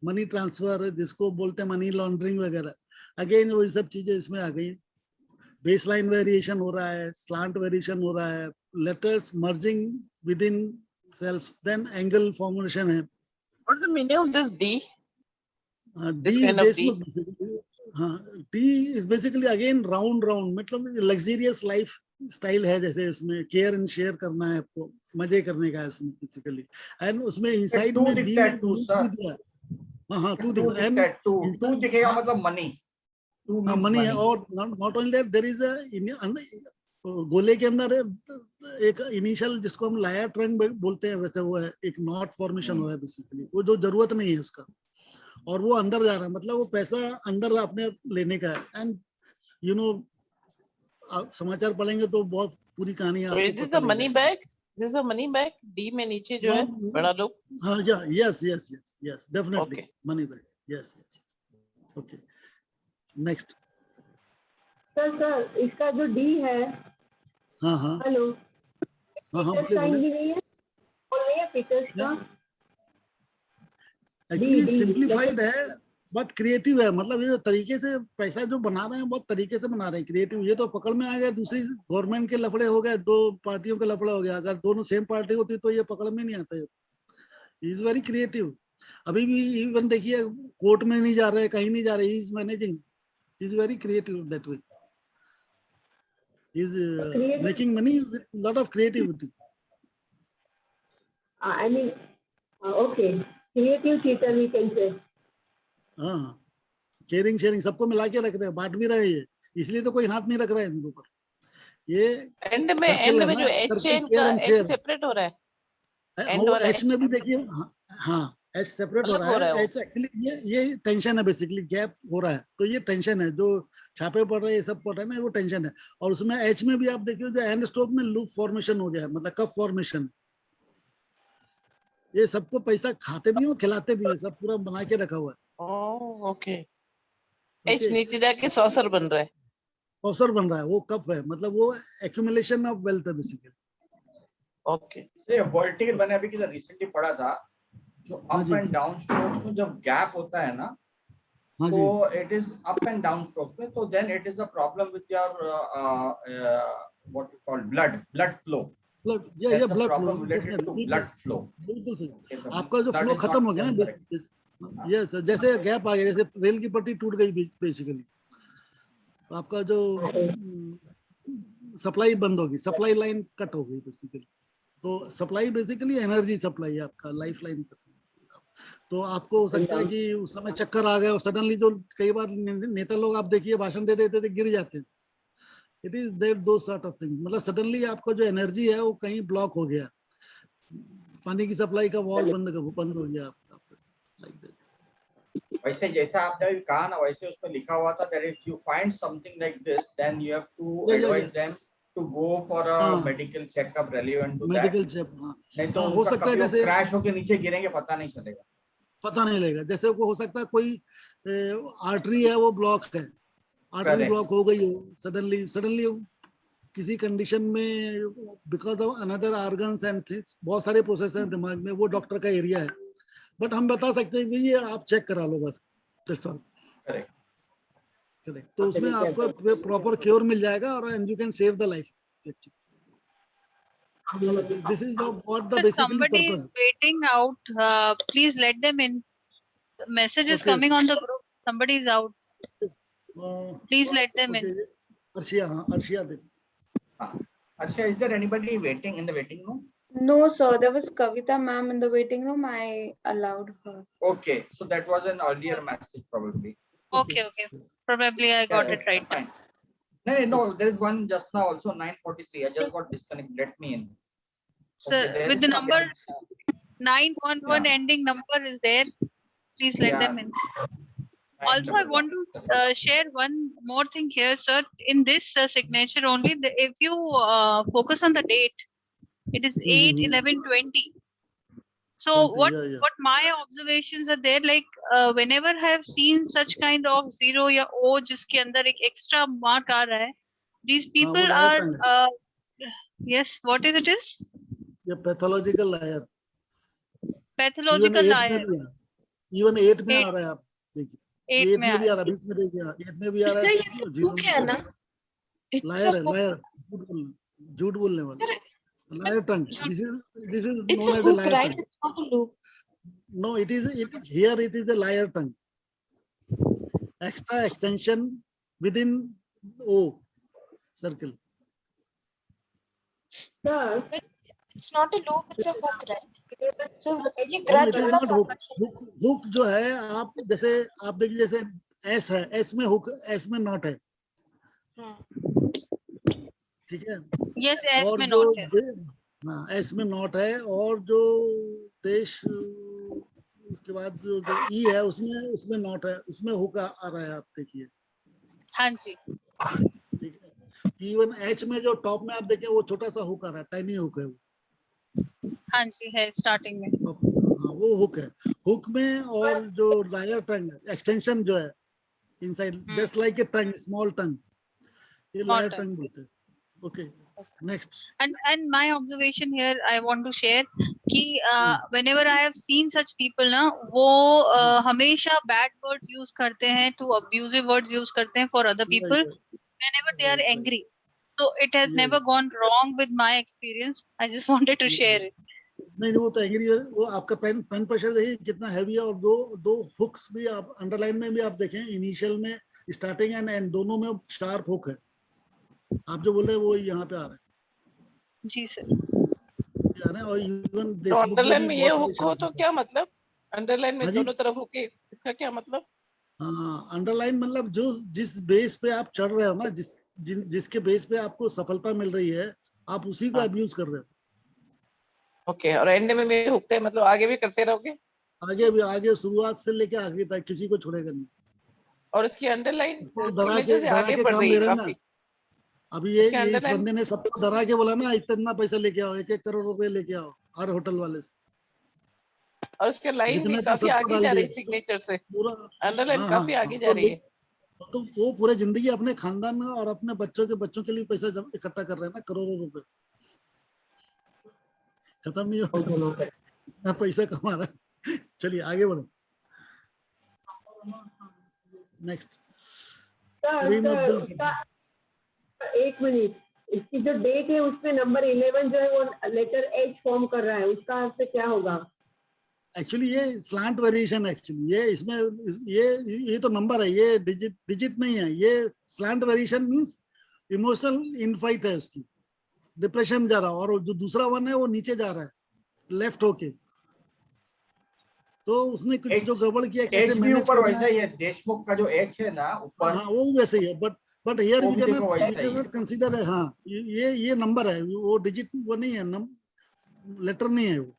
मनी ट्रांसफर जिसको बोलते हैं, मनी लॉन्ड्रिंग वगैरह। अगेन वही सब चीजें इसमें आ गई। बेसलाइन वेरिएशन हो रहा है, स्लांट वेरिएशन हो रहा है, letters merging within self, then angle formation है। What is the meaning of this D? D is basically, D is basically again round, मतलब लग्जरियस लाइफ स्टाइल है। जैसे इसमें केयर एंड शेयर करना है, आपको मजे करने का है उसमें बेसिकली। एंड उसमें इनसाइड में D में टू दिया। हाँ टू दिखा, एंड टू दिखेगा मतलब मनी, मनी है। और not only that, there is a गोले के अंदर एक इनिशियल जिसको हम लायर ट्रेंड बोलते हैं, वैसे वो है, एक नॉट फॉर्मेशन हो रहा है बेसिकली, वो जो जरूरत नहीं है उसका, और वो अंदर जा रहा है, मतलब वो पैसा अंदर अपने लेने का है। एंड यू नो, आप समाचार पढ़ेंगे तो बहुत पूरी कहानी आपको Is this the money bag? This is a money bag. D में नीचे जो है बड़ा लोग। हाँ, yes, definitely money bag, yes. Okay, next. Sir इसका जो डी है, हाँ हेलो, बोले फीचर्स का एक्चुअली सिंप्लीफाइड है बट क्रिएटिव है। मतलब ये जो तरीके से पैसा जो बना रहे हैं, बहुत तरीके से बना रहे हैं, क्रिएटिव। ये तो पकड़ में आ गया, दूसरी गवर्नमेंट के लफड़े हो गए, दो पार्टियों के लफड़ा हो गया। अगर दोनों सेम पार्टी होती तो ये पकड़ में नहीं आता। Is very creative. अभी भी इवन देखिए, कोर्ट में नहीं जा रहे, कहीं नहीं जा रहे, is managing, is very creative that way, is making money with lot of creativity. I mean, okay, creative theater we can say. हाँ, केयरिंग शेयरिंग सबको मिला के रख रहे हैं, बांट भी रहे हैं, इसलिए तो कोई हाथ नहीं रख रहा है इनके ऊपर। ये एंड में जो एच चेन का एच सेपरेट हो रहा है, एंड वाला एच में भी देखिए, हाँ एच सेपरेट हो रहा है। एच एक्चुअली ये टेंशन है, बेसिकली गैप हो रहा है, तो ये टेंशन है, जो छापे पड़ रहे हैं, ये सब पड़ रहा है ना, वो टेंशन है। और उसमें एच में भी आप देखिए, जो एंड स्ट्रोक में लूप फॉर्मेशन हो गया है, मतलब कफ फॉर्मेशन। ये सबको पैसा खाते भी हो, खिलाते भी है, सब पूरा बना के रखा हुआ है। ओके, एच नीचे जाके सॉसर बन रहा है, सॉसर बन रहा है, वो कप है, मतलब वो एक्यूमुलेशन ऑफ वेल्थ है बेसिकली। ओके, ये वोल्टेज मैंने अभी किधर रिसेंटली पढ़ा था, जो अप एंड डाउन स्ट्रोक्स में जब गैप होता है ना, तो it is up and down strokes में, तो then it is a problem with your what you call blood flow. ये blood flow related to blood flow. बिल्कुल सही, आपका जो फ्लो खत्म हो गया ना, ये जैसे गैप आ गया, जैसे रेल की पटरी टूट गई बेसिकली, तो आपका जो सप्लाई बंद होगी, सप्लाई लाइन कट हो गई बेसिकली। तो सप्लाई बेसिकली एनर्जी सप्लाई है, आपका लाइफ लाइन। तो आपको हो सकता है कि उस समय चक्कर आ गए और सडनली, जो कई बार नेता लोग आप देखिए भाषण दे देते थे, गिर जाते हैं। इट इज देयर दो सॉर्ट ऑफ थिंग, मतलब सडनली आपका जो एनर्जी है वो कहीं ब्लॉक हो गया, पानी की सप्लाई का वॉल बंद हो गया आपका, लाइक दैट। वैसे जैसा आपने अभी कहा ना, वैसे उसमें लिखा हुआ था that if you find something like this, then you have to advise them to go for a medical checkup relevant to that. Medical check, नहीं तो हो सकता है जैसे क्रैश होके नीचे गिरेंगे, पता नहीं चलेगा। पता नहीं लगेगा, जैसे वो हो सकता है कोई आर्टरी है वो ब्लॉक है, आर्टरी ब्लॉक हो गई हो सडनली किसी कंडीशन में, because of another organs and बहुत सारे प्रोसेस हैं दिमाग में, वो डॉक्टर का एरिया है, बट हम बता सकते हैं कि ये आप चेक करा लो बस, करेक्ट। तो उसमें आपको प्रॉपर क्योर मिल जाएगा और and you can save the life. This is what the basically somebody purpose. is waiting out. Please let them in. The message is coming on the group. Somebody is out. Please let them in. Arshia. Arshia, is there anybody waiting in the waiting room? No, sir. There was Kavita ma'am in the waiting room. I allowed her. Okay, so that was an earlier message probably. Okay. Probably I got it right. Fine. No, there is one just now also 9:43. I just got disconnected. Let me in. Sir, with the number 911 ending number is there. Please let them in. Also, I want to share one more thing here, sir. In this signature only, if you focus on the date, it is 8/11/20. So what my observations are there, like whenever I have seen such kind of 0 या O जिसके अंदर एक extra mark आ रहा है, these people are yes, what is it is? ये pathological liar. Pathological liar. Even 8 में आ रहा है, आप देखिए 8 में भी आ रहा है, बीच में देखिए 8 में भी आ रहा है, 0 है ना, लायर है, झूठ बोलने वाला, liar tongue. This is known as a liar tongue. It's not a loop. No, it is here. It is a liar tongue. Extra extension within O circle. Yeah. It's not a loop. It's a hook, right? So ये gradual hook जो है, आप जैसे आप देखिए, जैसे S है, S में hook, S में knot है, ठीक है? Yes, S में knot है। हाँ, S में knot है, और जो देश उसके बाद जो E है, उसमें knot है, उसमें hook आ रहा है, आप देखिए। हाँ जी। ठीक है। Even H में जो टॉप में आप देखें, वो छोटा सा hook आ रहा है, tiny hook है वो। हाँ जी, है स्टार्टिंग में। हाँ, वो हुक है, हुक में, और जो लायर टंग एक्सटेंशन जो है inside, just like a tongue, small tongue, ये लायर टंग बोलते हैं। Okay, next. And my observation here I want to share कि whenever I have seen such people ना, वो हमेशा bad words use करते हैं, to abusive words use करते हैं for other people whenever they are angry. So it has never gone wrong with my experience. I just wanted to share it. नहीं, वो तो एग्री है, वो आपका पेन प्रेशर देखिए कितना हैवी है, और दो हुक्स भी आप अंडरलाइन में भी आप देखें, इनिशियल में, स्टार्टिंग एंड दोनों में शार्प हुक है। आप जो बोल रहे हैं वो यहाँ पे आ रहा है। जी सर। और इवन अंडरलाइन में ये हुक हो तो क्या मतलब? अंडरलाइन में दोनों तरफ हुक है, इसका क्या मतलब? हाँ, अंडरलाइन मतलब जो जिस बेस पे आप चढ़ रहे हो ना, जिसके बेस पे आपको सफलता मिल रही है, आप उसी को अब्यूज कर रहे हो। ओके, और एंड में मैं हुक है, मतलब आगे भी करते रहोगे? आगे भी, आगे शुरुआत से लेके आगे तक किसी को छोड़ेगा नहीं। और इसकी अंडरलाइन डरा सिग्नेचर से आगे के बढ़ काम रही ले है रहे हैं ना। काफी। अभी ये इस अंडरलाइन बंदे ने सबको डरा के बोला ना, इतना पैसा लेके आओ, 1-1 करोड़ रुपए लेके आओ हर होटल वाले से। और उसके लाइन भी जितने थे काफी सबको आगे डाल जा रही दिया है सिग्नेचर से, पूरा। अंडरलाइन हाँ काफी हाँ, आगे जा रही है। तो वो पूरे जिंदगी अपने खानदान में और अपने बच्चों के लिए पैसा इकट्ठा कर रहे हैं ना, करोड़ों रुपए। खत्म नहीं हो ना, पैसा कमा रहा है। चलिए आगे बढ़ो। नेक्स्ट करीम अब्दुल। एक मिनट, इसकी जो डेट है उसमें नंबर 11 जो है वो लेटर एच फॉर्म कर रहा है, उसका अर्थ क्या होगा? एक्चुअली ये स्लांट वेरिएशन, एक्चुअली ये इसमें ये तो नंबर है, ये डिजिट नहीं है। ये स्लांट वेरिएशन मींस इमोशनल इनफाइट है, उसकी डिप्रेशन जा रहा है, और जो दूसरा वन है वो नीचे जा रहा है लेफ्ट होके। तो उसने कुछ जो गड़बड़ किया, कैसे मैनेज ऊपर करना वैसा ही है, देशमुख का जो एच है ना ऊपर, हाँ वो वैसे ही है, बट हियर वो वी भी देखो वैसा ही कैन है। नॉट कंसीडर है। हाँ, ये नंबर है, वो डिजिट वो नहीं है, लेटर नहीं है वो।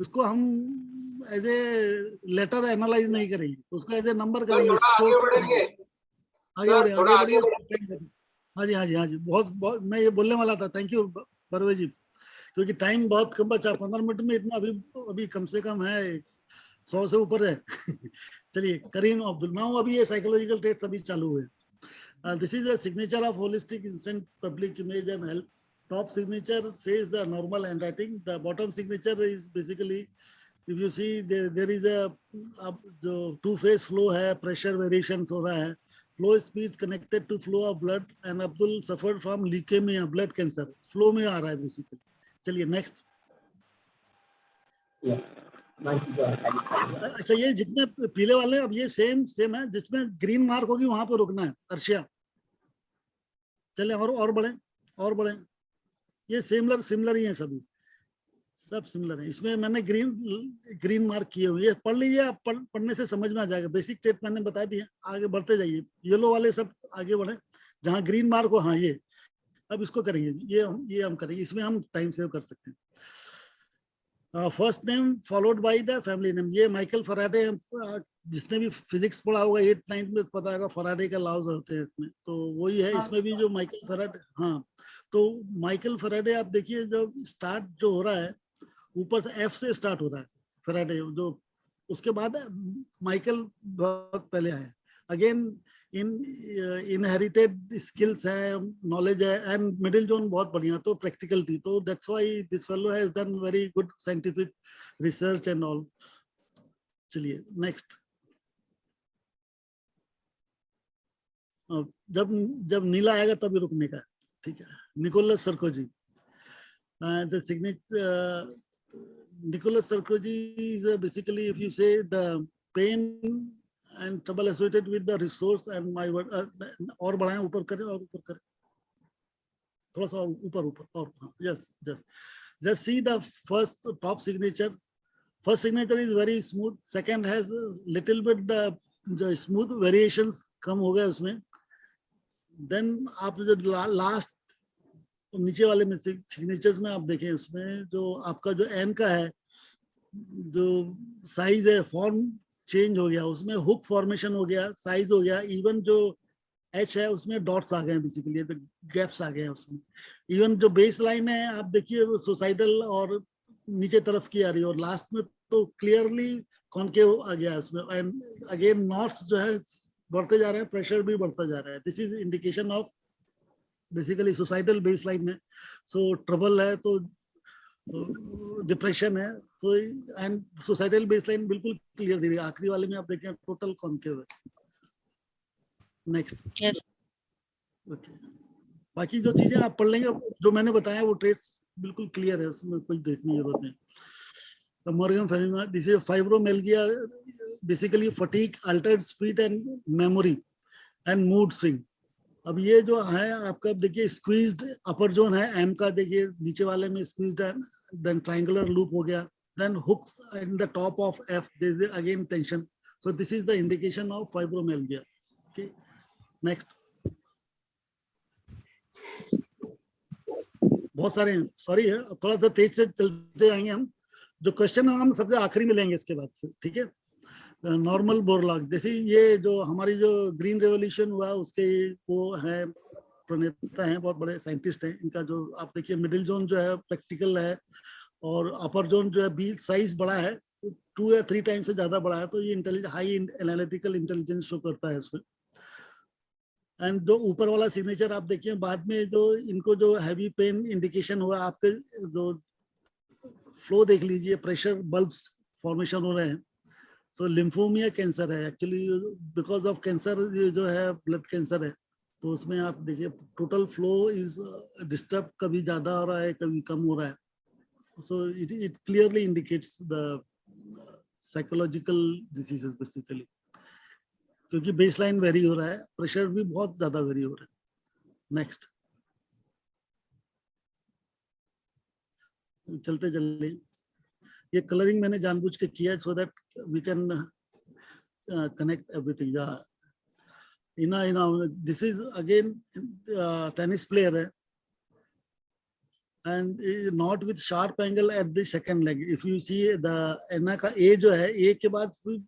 उसको हम एज ए लेटर एनालाइज नहीं करेंगे, उसको एज ए नंबर सर करेंगे, थोड़ा आगे स्ट्रोक्स बढ़ेंगे। करेंगे। आगे सर बढ़िए, थोड़ा आगे आगे बढ़िए। हाँ जी, हाँ जी, हाँ जी, बहुत मैं ये बोलने वाला था। थैंक यू परवेज जी, क्योंकि टाइम बहुत कम बचा, 15 मिनट में इतना अभी कम से कम है, 100 से ऊपर है। चलिए करीम अब्दुल, नाउ अभी ये साइकोलॉजिकल ट्रेट्स अभी चालू हुए। This is a signature of holistic instant public image and health. Top signature says the normal handwriting. The bottom signature is basically, if you see there is a जो two phase flow है, pressure variations हो रहा है, flow speed connected to flow of blood, and Abdul suffered from leukemia, blood cancer. Flow में आ रहा है basically. चलिए next. अच्छा, ये जितने पीले वाले अब ये सेम है, जिसमें ग्रीन मार्क होगी वहां पर रुकना है। अर्शिया चले, और बढ़े। ये सिमिलर ही हैं, सभी सब सिमिलर हैं। इसमें मैंने ग्रीन मार्क किए हुए, ये पढ़ लीजिए आप, पढ़ने से समझ में आ जाएगा। बेसिक स्टेट मैंने बता दिए, आगे बढ़ते जाइए। येलो वाले सब आगे बढ़े, जहाँ ग्रीन मार्क हो। हाँ, ये अब इसको करेंगे, ये हम करेंगे, इसमें हम टाइम सेव कर सकते हैं। First name followed by the family name. ये माइकल फैराडे, जिसने भी फिजिक्स पढ़ा होगा 8th-9th में पता होगा, फैराडे का लॉज होते हैं इसमें, तो वही है इसमें भी जो माइकल फैराडे। हाँ, तो माइकल फैराडे आप देखिए, जब स्टार्ट जो हो रहा है ऊपर से एफ से स्टार्ट हो रहा है फैराडे, जो उसके बाद माइकल बहुत पहले आए। अगेन इनहेरिटेड स्किल्स है, नॉलेज है, एंड मिडिल जोन बहुत बढ़िया, तो प्रैक्टिकलिटी, तो that's why this fellow has done very good scientific research and all. चलिए नेक्स्ट। जब नीला आएगा तभी रुकने का, ठीक है। Nicolas Sarkozy, the signature Nicholas Sarkozy is basically, if you say the pain and trouble associated with the resource and my word, और बढ़ाएं, ऊपर करें, थोड़ा सा ऊपर और, yes, just see the first top signature. First signature is very smooth, second has little bit the smooth variations कम हो गया उसमें। then आप जो लास्ट नीचे वाले में सिग्नेचर्स में आप देखें, उसमें जो आपका जो एन का है, जो साइज है, फॉर्म चेंज हो गया, उसमें हुक फॉर्मेशन हो गया, साइज हो गया। इवन जो एच है उसमें डॉट्स आ गए हैं, बेसिकली तो गैप्स आ गए हैं उसमें। इवन जो बेस लाइन है आप देखिए, वो सोसाइटल और नीचे तरफ की आ रही है, और लास्ट में तो क्लियरली कॉन्केव आ गया है उसमें। एंड अगेन नॉट्स जो है बढ़ते जा रहे हैं, प्रेशर भी बढ़ता जा रहा है। This is indication of basically societal base line में। सो ट्रबल है तो डिप्रेशन है, तो एंड सोसाइटल बेस लाइन बिल्कुल क्लियर दे रही है। आखिरी वाले में आप देखें टोटल कॉन्केव है। नेक्स्ट। ओके, बाकी जो चीजें आप पढ़ लेंगे, जो मैंने बताया वो ट्रेड्स बिल्कुल क्लियर है, उसमें कुछ देखने की जरूरत नहीं। Morgan Freeman, this is fibromyalgia, basically fatigue, altered speed and memory and mood swing. अब ये जो है आपका देखिए, स्क्वीज्ड अपर जोन है एम का, देखिए नीचे वाले में स्क्वीज्ड है, देन ट्रायंगुलर लूप हो गया, then hook in the top of F, there is again tension. So this is the indication of fibromyalgia. Okay, next. बहुत सारे हैं, सॉरी है, थोड़ा सा तेज से चलते आएंगे हम. जो क्वेश्चन हम सबसे आखिरी में लेंगे इसके बाद, ठीक है. नॉर्मल बोरलॉग, जैसे ये जो हमारी जो ग्रीन रेवोल्यूशन हुआ उसके वो है प्रणेता हैं, बहुत बड़े साइंटिस्ट हैं. इनका जो आप देखिए मिडिल जोन जो है प्रैक्टिकल है और अपर जोन जो है बी साइज बड़ा है, 2 या 3 टाइम्स से ज्यादा बड़ा है, तो ये intelligence high analytical intelligence show करता है इसमें. एंड जो ऊपर वाला सिग्नेचर आप देखिए, बाद में जो इनको जो हैवी पेन इंडिकेशन हुआ, आपके जो फ्लो देख लीजिए, प्रेशर बल्ब्स फॉर्मेशन हो रहे हैं. सो लिम्फोमिया कैंसर है एक्चुअली, बिकॉज ऑफ कैंसर ये जो है ब्लड कैंसर है, तो उसमें आप देखिए टोटल फ्लो इज डिस्टर्ब, कभी ज्यादा हो रहा है कभी कम हो रहा है. So it clearly indicates the psychological diseases basically, क्योंकि बेसलाइन वेरी हो रहा है, प्रेशर भी बहुत ज्यादा वेरी हो रहा है. नेक्स्ट, चलते चलते, ये कलरिंग मैंने जानबूझ के किया so that we can connect everything. इना this is again tennis player है, and not with sharp angle at the second leg. If you see the एना का ए जो है, ए के बाद फिर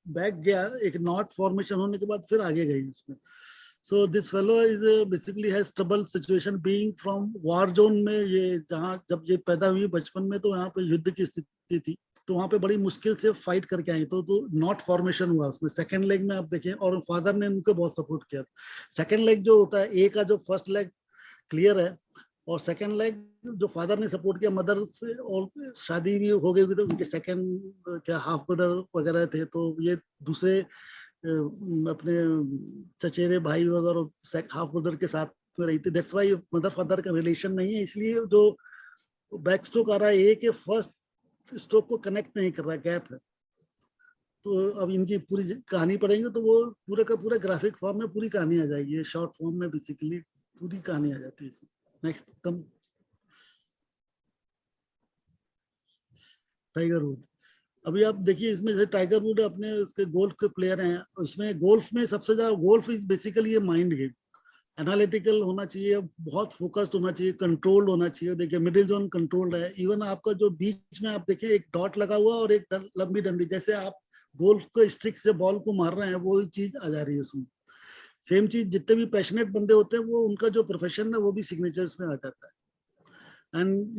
बैक गया, एक नॉट फॉर्मेशन होने के बाद फिर आगे गई इसमें. सो this fellow is basically has trouble situation being from war zone में. ये जहाँ जब ये पैदा हुई बचपन में, तो यहाँ पे युद्ध की स्थिति थी, तो वहाँ पे बड़ी मुश्किल से फाइट करके आई, तो नॉट फॉर्मेशन हुआ उसमें. सेकंड लेग में आप देखें, और फादर ने उनको बहुत सपोर्ट किया. सेकंड लेग जो होता है, ए का जो फर्स्ट लेग क्लियर है, और सेकंड लेग जो फादर ने सपोर्ट किया मदर से, और शादी भी हो गई थी, उनके सेकंड क्या हाफ ब्रदर वगैरह थे, तो ये दूसरे अपने चचेरे भाई वगैरह हाफ ब्रदर के साथ में रही थी. दैट्स व्हाई मदर फादर का रिलेशन नहीं है, इसलिए जो बैक स्ट्रोक आ रहा है, ए के फर्स्ट स्ट्रोक को कनेक्ट नहीं कर रहा है, गैप है. तो अब इनकी पूरी कहानी पढ़ेंगे तो वो पूरा का पूरा ग्राफिक फॉर्म में पूरी कहानी आ जाएगी. शॉर्ट फॉर्म में बेसिकली पूरी कहानी आ जाती है. Next, come. टाइगर वुड, अभी आप देखिए इसमें जैसे टाइगर वुड अपने उसके गोल्फ के प्लेयर हैं, उसमें गोल्फ में सबसे ज्यादा, गोल्फ इज बेसिकली ये माइंड गेम. एनालिटिकल होना चाहिए, बहुत फोकस्ड होना चाहिए, कंट्रोल्ड होना चाहिए. देखिए मिडिल जोन कंट्रोल्ड है. इवन आपका जो बीच में आप देखिए एक डॉट लगा हुआ और एक लंबी डंडी, जैसे आप गोल्फ को स्टिक से बॉल को मार रहे हैं, वो चीज आ जा रही है उसमें. सेम चीज जितने भी पैशनेट बंदे होते हैं, वो उनका जो प्रोफेशन है वो भी सिग्नेचर्स में आ जाता है. And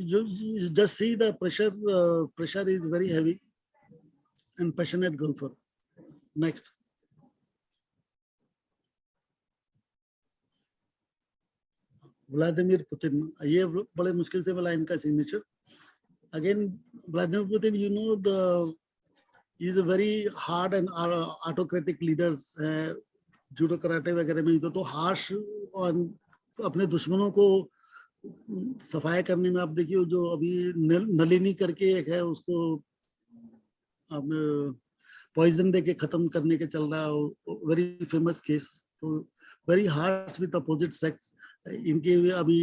just see the pressure is very heavy and passionate golfer. Next, Vladimir Putin, ये बड़े मुश्किल से मिला इनका signature. Again Vladimir Putin, you know the is a very hard and autocratic leaders है. जूडो कराटे वगैरह में तो हार्श, और अपने दुश्मनों को सफाया करने में आप देखिए, जो अभी नलिनी करके एक है, उसको अब पॉइजन दे के खत्म करने के चल रहा है, वेरी फेमस केस. तो very harsh with opposite sex. इनके अभी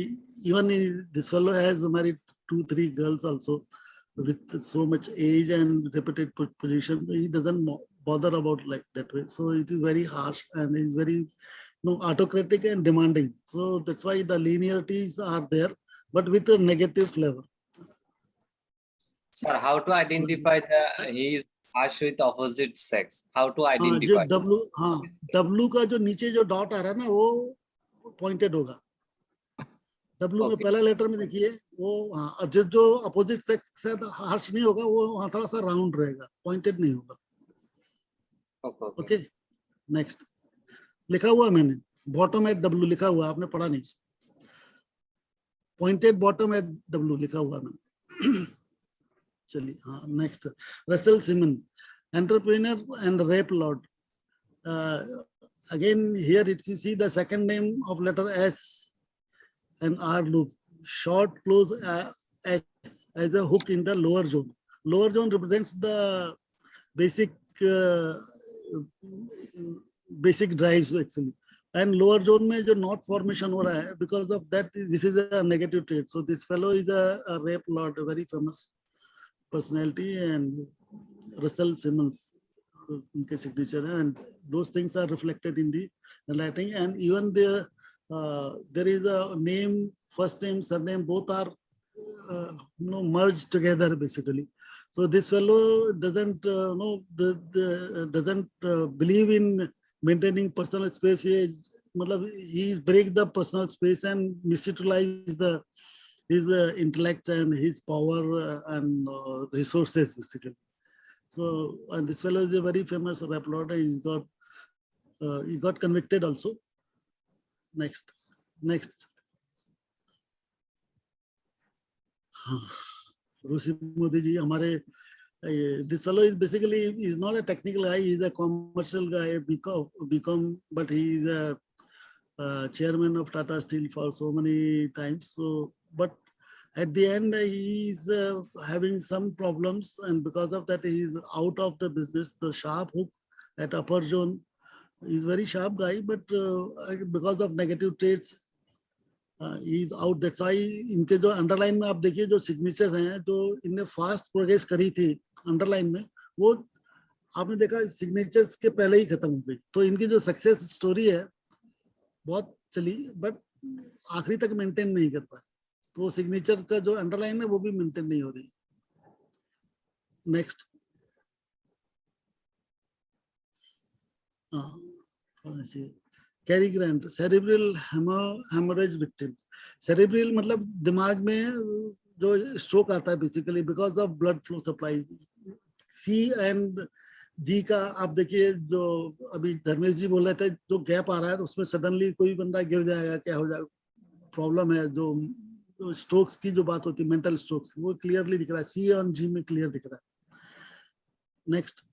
even this fellow has married 2-3 girls also with so much age and repeated position. He doesn't bother about like that way. So it is very harsh and is very autocratic and demanding. So that's why the linearities are there, but with a negative flavor. Sir, how to identify he is harsh with opposite sex? How to identify? W का जो नीचे जो dot आ रहा है ना, वो pointed होगा. W में पहला लेटर में देखिए वो, हाँ, जो अपोजिट सेक्स से हार्श नहीं होगा, वो वहाँ थोड़ा सा राउंड रहेगा, पॉइंटेड नहीं होगा. Okay, next. लिखा हुआ मैंने, बॉटम एट W लिखा हुआ, आपने पढ़ा नहीं. पॉइंटेड बॉटम एट W लिखा हुआ मैंने. चलिए, हाँ, next. Russell Simmons, entrepreneur and rap lord. Again here it you see the second name of letter S and R loop, short close H as a hook in the lower zone. Lower zone represents the basic drives actually, and lower zone में जो knot formation हो रहा है, because of that this is a negative trait. So this fellow is a rape lord, a very famous personality, and Russell Simmons. उनके signature है, and those things are reflected in the handwriting, and even there is a name, first name, surname, both are merged together basically. So this fellow doesn't doesn't believe in maintaining personal space. He break the personal space and misutilize his intellect and his power and resources basically. So, and this fellow is a very famous rapology. He got convicted also. Next. Rusi Modi ji, this fellow is basically not a technical guy. He is a commercial guy, become, but he is a chairman of Tata Steel for so many times. So, but at the end, he is having some problems, and because of that, he is out of the business. The sharp hook at upper zone is very sharp guy, but because of negative traits, he is out. That's why इनके जो underline में आप देखिए जो signatures हैं, जो इनने fast progress करी थी underline में, वो आपने देखा signatures के पहले ही खत्म हो गई. तो इनकी जो success story है, बहुत चली, but आखिरी तक maintain नहीं कर पाए. तो signature का जो underline है, वो भी maintain नहीं हो रही. Next. Cary Grant, cerebral hemorrhage victim. Cerebral मतलब दिमाग में जो stroke आता है basically because of blood flow supply. C and G का आप देखिए जो अभी धर्मेश जी बोल रहे थे जो गैप आ रहा है तो उसमें सडनली कोई बंदा गिर जाएगा, क्या हो जाएगा, प्रॉब्लम है. जो स्ट्रोक्स की जो बात होती है, मेंटल स्ट्रोक्स, वो क्लियरली दिख रहा है. C और G में क्लियर दिख रहा है. Next.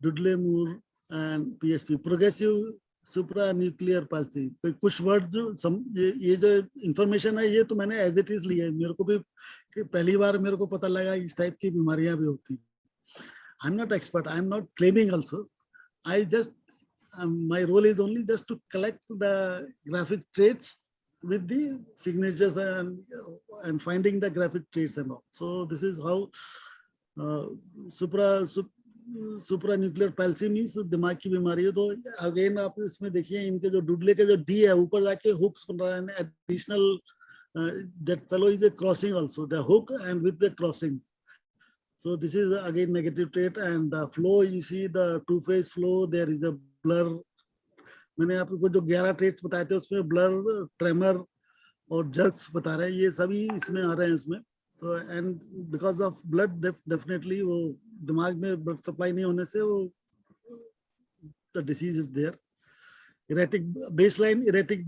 Dudley Moore and PSP, progressive supranuclear palsy. कुछ वर्ड जो ये जो इंफॉर्मेशन है ये तो मैंने एज इट इज लिया है. मेरे को भी पहली बार मेरे को पता लगा इस टाइप की बीमारियां भी होती हैं. I am not expert, I am not claiming also. I just my role is only just to collect the graphic traits with the signatures and finding the graphic traits and all. So this is how supranuclear palsy means दिमाग की बीमारी है. तो again आप इसमें देखिए इनके जो डुडले के जो डी है ऊपर जाके हुक्स बन रहा है. Additional that fellow is a crossing also, the hook and with the crossing. So this is again negative trait, and the flow, you see the two phase flow, there is a blur. मैंने आपको जो 11 traits बताए थे उसमें blur, tremor और jerks बता रहे हैं, ये सभी इसमें आ रहे हैं इसमें. तो and because of blood definitely वो दिमाग में blood supply नहीं होने से वो the disease is there. Erratic baseline, erratic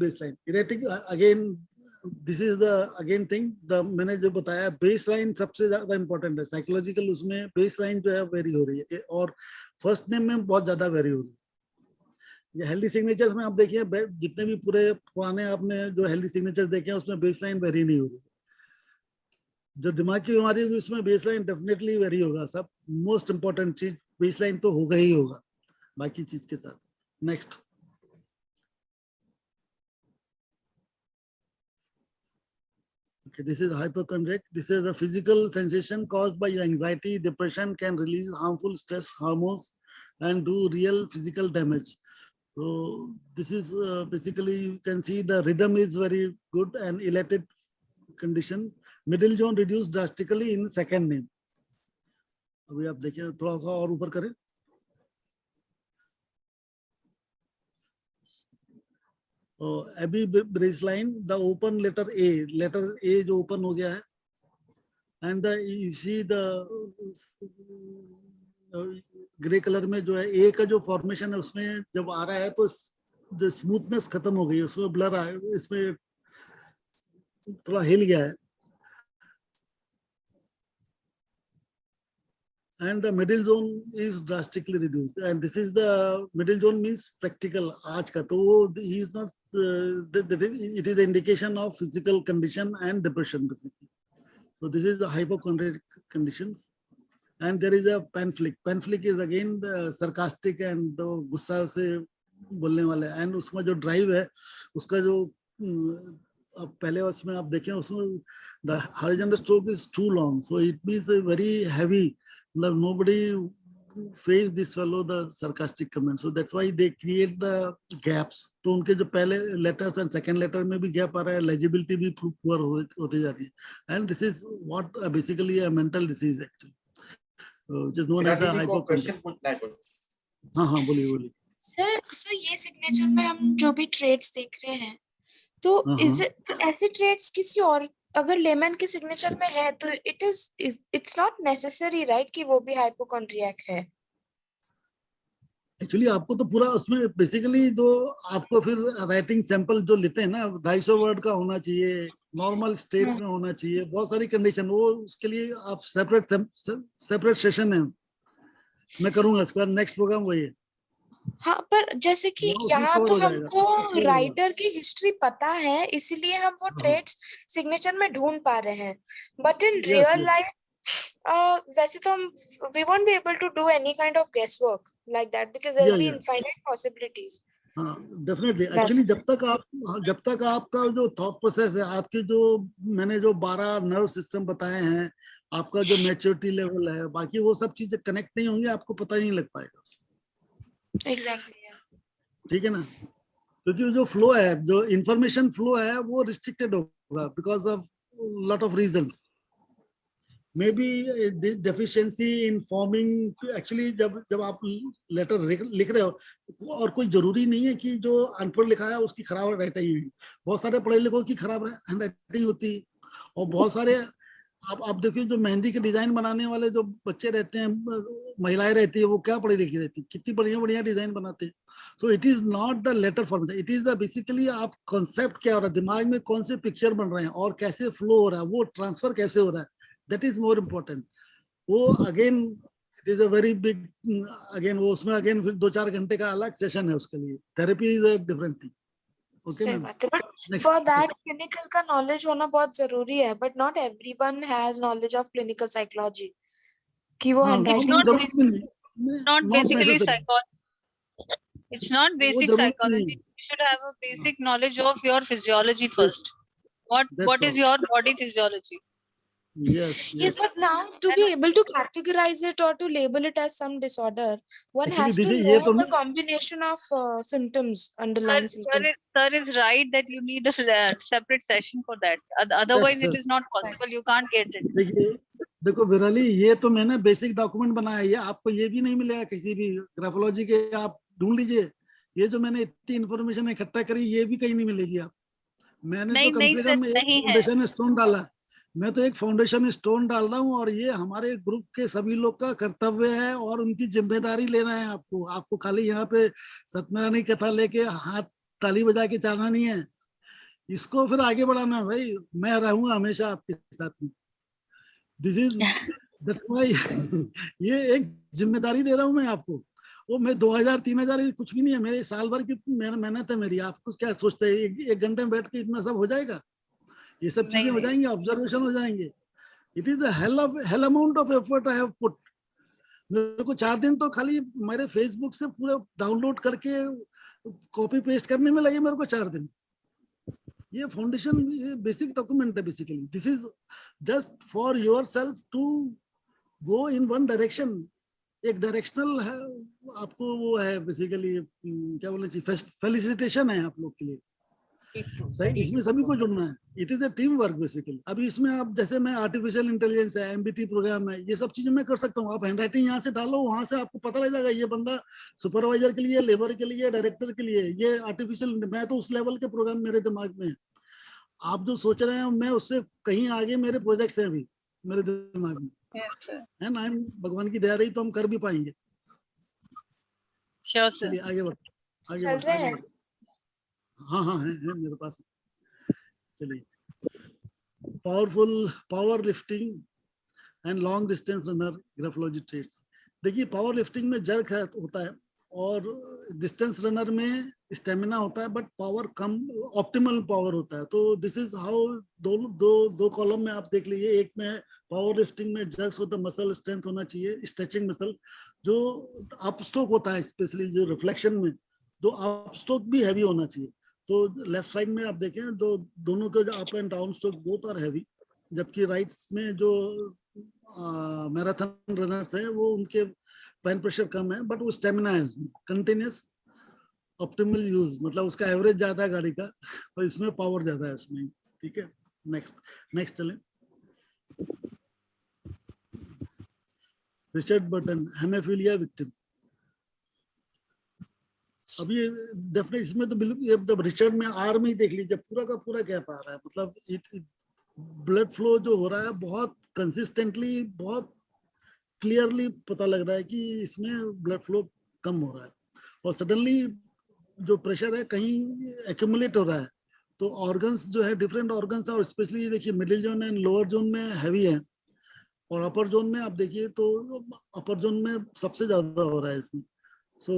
again. This is the again thing. The मैंने जो बताया baseline सबसे ज्यादा important है. Psychological उसमें baseline जो है vary हो रही है और first name में बहुत ज्यादा vary हो रही है. ये healthy signatures में आप देखिए जितने भी पूरे पुराने आपने जो healthy signatures देखे हैं उसमें baseline vary नहीं हो रही है. जो दिमाग की बीमारी है उसमें baseline definitely vary होगा. सब most important चीज baseline तो होगा ही होगा बाकी चीज के साथ. Next. Okay, this is hypochondriac. This is a physical sensation caused by anxiety. Depression can release harmful stress hormones and do real physical damage. So this is basically, you can see the rhythm is very good and elated condition. Middle zone reduced drastically in second name. अभी आप देखिए थोड़ा सा और ऊपर करें. Abby baseline, the open letter A जो open हो गया है, and you see the grey colour में जो है A का जो फॉर्मेशन है उसमें जब आ रहा है तो जो स्मूथनेस खत्म हो गई है, उसमें ब्लर आया, इसमें थोड़ा हिल गया है. And the middle zone is drastically reduced, and this is the middle zone means practical आज का. तो he is not it is an indication of physical condition and depression basically. So this is the hypochondriac conditions, and there is a panflic. Panflic is again the sarcastic and the गुस्सा से बोलने वाले, and उसमें जो drive है उसका जो अब पहले उसमें आप देखें उसमें the horizontal stroke is too long, so it means a very heavy. Nobody face this fellow the sarcastic comment, so that's why they create the gaps. तो उनके जो पहले letters and second letter में भी gap आ रहा है, legibility भी poor होते जा रही है, and this is what basically a mental disease actually, which is known as the hypochondria. हाँ हाँ बोलिए. सर ये सिग्नेचर में हम जो भी ट्रेड्स देख रहे हैं तो ऐसे ट्रेड्स किसी और अगर लेमन के सिग्नेचर में है तो इट्स नॉट नेसेसरी राइट कि वो भी हाइपोकॉन्ड्रियक है. एक्चुअली आपको तो पूरा उसमें बेसिकली जो आपको फिर राइटिंग सैंपल जो लेते हैं ना 250 वर्ड का होना चाहिए, नॉर्मल स्टेट में होना चाहिए, बहुत सारी कंडीशन, वो उसके लिए आप सेपरेट सेशन है मैं करूंगा. इसके बाद नेक्स्ट प्रोग्राम वही है. हाँ पर जैसे कि यहाँ तो हमको राइटर की हिस्ट्री पता है इसलिए हम वो ट्रेड्स सिग्नेचर में ढूंढ पा रहे हैं, बट इन रियल लाइफ वैसे तो हम we won't be able to do any kind of guesswork like that because there will be infinite possibilities. हाँ डेफिनेटली. एक्चुअली जब तक आपका जो थॉट प्रोसेस है, आपके जो मैंने जो 12 नर्व सिस्टम बताए हैं, आपका जो मैच्योरिटी लेवल है, बाकी वो सब चीजें कनेक्ट नहीं होंगी, आपको पता ही नहीं लग पाएगा. Exactly. ठीक है ना, क्योंकि जो फ्लो है, जो इंफॉर्मेशन फ्लो है वो रिस्ट्रिक्टेड होगा because of lot of reasons. May be deficiency in forming. Actually जब आप लेटर लिख रहे हो और कोई जरूरी नहीं है कि जो अनपढ़ लिखा है उसकी खराब राइटिंग है. बहुत सारे पढ़े लिखों की खराब हैंड राइटिंग होती है, और बहुत सारे आप देखिए जो मेहंदी के डिजाइन बनाने वाले जो बच्चे रहते हैं, महिलाएं रहती है, वो क्या पढ़ी लिखी रहती है, कितनी बढ़िया डिजाइन बनाते हैं. So it is not the letter form, it is the basically आप कॉन्सेप्ट क्या हो रहा है, दिमाग में कौन से पिक्चर बन रहे हैं और कैसे फ्लो हो रहा है, वो ट्रांसफर कैसे हो रहा है, दैट इज मोर इम्पोर्टेंट. वो again it is a very big, again वो उसमें अगेन फिर 2-4 घंटे का अलग सेशन है उसके लिए. Therapy is a different thing. For that clinical का knowledge होना बहुत जरूरी है, but not everyone has knowledge of clinical psychology. कि वो handwriting not basically psychology. It's not basic psychology. You should have a basic knowledge of your physiology first. What is your body physiology? Yes, but now to be able to categorize it or to label it as some disorder, one has to know the combination of symptoms, underlying symptoms. Sir is right that you need a separate session for that. Otherwise, it is not possible. You can't get it. देखो विरली, ये तो मैंने basic document बनाया है, ये आपको ये भी नहीं मिलेगा किसी भी ग्राफोलॉजी के. आप ढूंढ लीजिए, ये जो मैंने इतनी इन्फॉर्मेशन इकट्ठा करी ये भी कहीं नहीं मिलेगी. आप मैंने तो कम से कम एक फाउंडेशन स्टोन डाला, मैं तो एक फाउंडेशन स्टोन डाल रहा हूँ, और ये हमारे ग्रुप के सभी लोग का कर्तव्य है और उनकी जिम्मेदारी लेना है. आपको खाली यहाँ पे सत्यनारायण की कथा लेके हाथ ताली बजा के जाना नहीं है, इसको फिर आगे बढ़ाना है. भाई मैं रहूंगा हमेशा आपके साथ में. दिस इज दैट्स व्हाई ये एक जिम्मेदारी दे रहा हूँ मैं आपको. वो मैं 2000-3000 कुछ भी नहीं है, मेरे साल भर की मेहनत है मेरी. आप कुछ क्या सोचते हैं एक घंटे में बैठ के इतना सब हो जाएगा? ये सब चीजें हो जाएंगी, ऑब्जर्वेशन हो जाएंगे. It is the hell amount of effort I have put. मेरे को 4 दिन तो खाली मेरे फेसबुक से पूरा डाउनलोड करके कॉपी पेस्ट करने में लगे मेरे को 4 दिन. ये फाउंडेशन, ये बेसिक डॉक्यूमेंट है basically. This is just for yourself to go in one direction. एक डायरेक्शनल है आपको, वो है बेसिकली क्या बोलना चाहिए, फेलिसिटेशन है आप लोग के लिए. सही, इसमें सभी को जुड़ना है. It is a team work basically. अभी इसमें आप जैसे मैं आर्टिफिशियल इंटेलिजेंस है, एमबीटी प्रोग्राम है, ये सब चीजें मैं कर सकता हूँ. आप हैंडराइटिंग यहाँ से डालो, वहां से आपको पता लग जाएगा ये बंदा सुपरवाइजर के लिए, लेबर के लिए, डायरेक्टर के लिए. ये आर्टिफिशियल, मैं तो उस लेवल के प्रोग्राम मेरे दिमाग में है. आप जो सोच रहे हैं मैं उससे कहीं आगे मेरे प्रोजेक्ट्स हैं अभी मेरे दिमाग में. है ना, भगवान की दया रही तो हम कर भी पाएंगे. चलिए आगे बढ़ो. हाँ है मेरे पास. चलिए, power lifting and long distance runner graphology trades. देखिए पावर लिफ्टिंग में जर्क होता है और डिस्टेंस रनर में स्टेमिना होता है, बट पावर कम, ऑप्टिमल पावर होता है. तो दिस इज हाउ दो कॉलम में आप देख लीजिए. एक में पावर लिफ्टिंग में जर्क्स होता है, मसल स्ट्रेंथ होना चाहिए, स्ट्रेचिंग मसल. जो अप स्ट्रोक होता है स्पेशली जो रिफ्लेक्शन में, जो अप स्ट्रोक भी हैवी होना चाहिए. तो लेफ्ट साइड में आप देखें तो दोनों के जो up and down stroke both are heavy, जबकि राइट में जो मैराथन रनर्स है वो उनके पेन प्रेशर कम है, बट वो स्टेमिना है, कंटिन्यूस ऑप्टिमल यूज, मतलब उसका एवरेज ज्यादा है गाड़ी का और इसमें पावर ज्यादा है उसमें। ठीक है, नेक्स्ट चलें। Richard Burton, haemophilia victim. अभी डेफिनेट इसमें तो बिल्कुल जब रिचर्ड में आर में ही देख लीजिए पूरा का पूरा गैप आ रहा है, मतलब ब्लड फ्लो जो हो रहा है बहुत कंसिस्टेंटली, बहुत क्लियरली पता लग रहा है कि इसमें ब्लड फ्लो कम हो रहा है, और सडनली जो प्रेशर है कहीं एक्यूमुलेट हो रहा है। तो ऑर्गन्स जो है डिफरेंट ऑर्गन्स है, और स्पेशली देखिए middle zone and lower zone में हैवी है, और अपर जोन में आप देखिए तो अपर जोन में सबसे ज्यादा हो रहा है इसमें। सो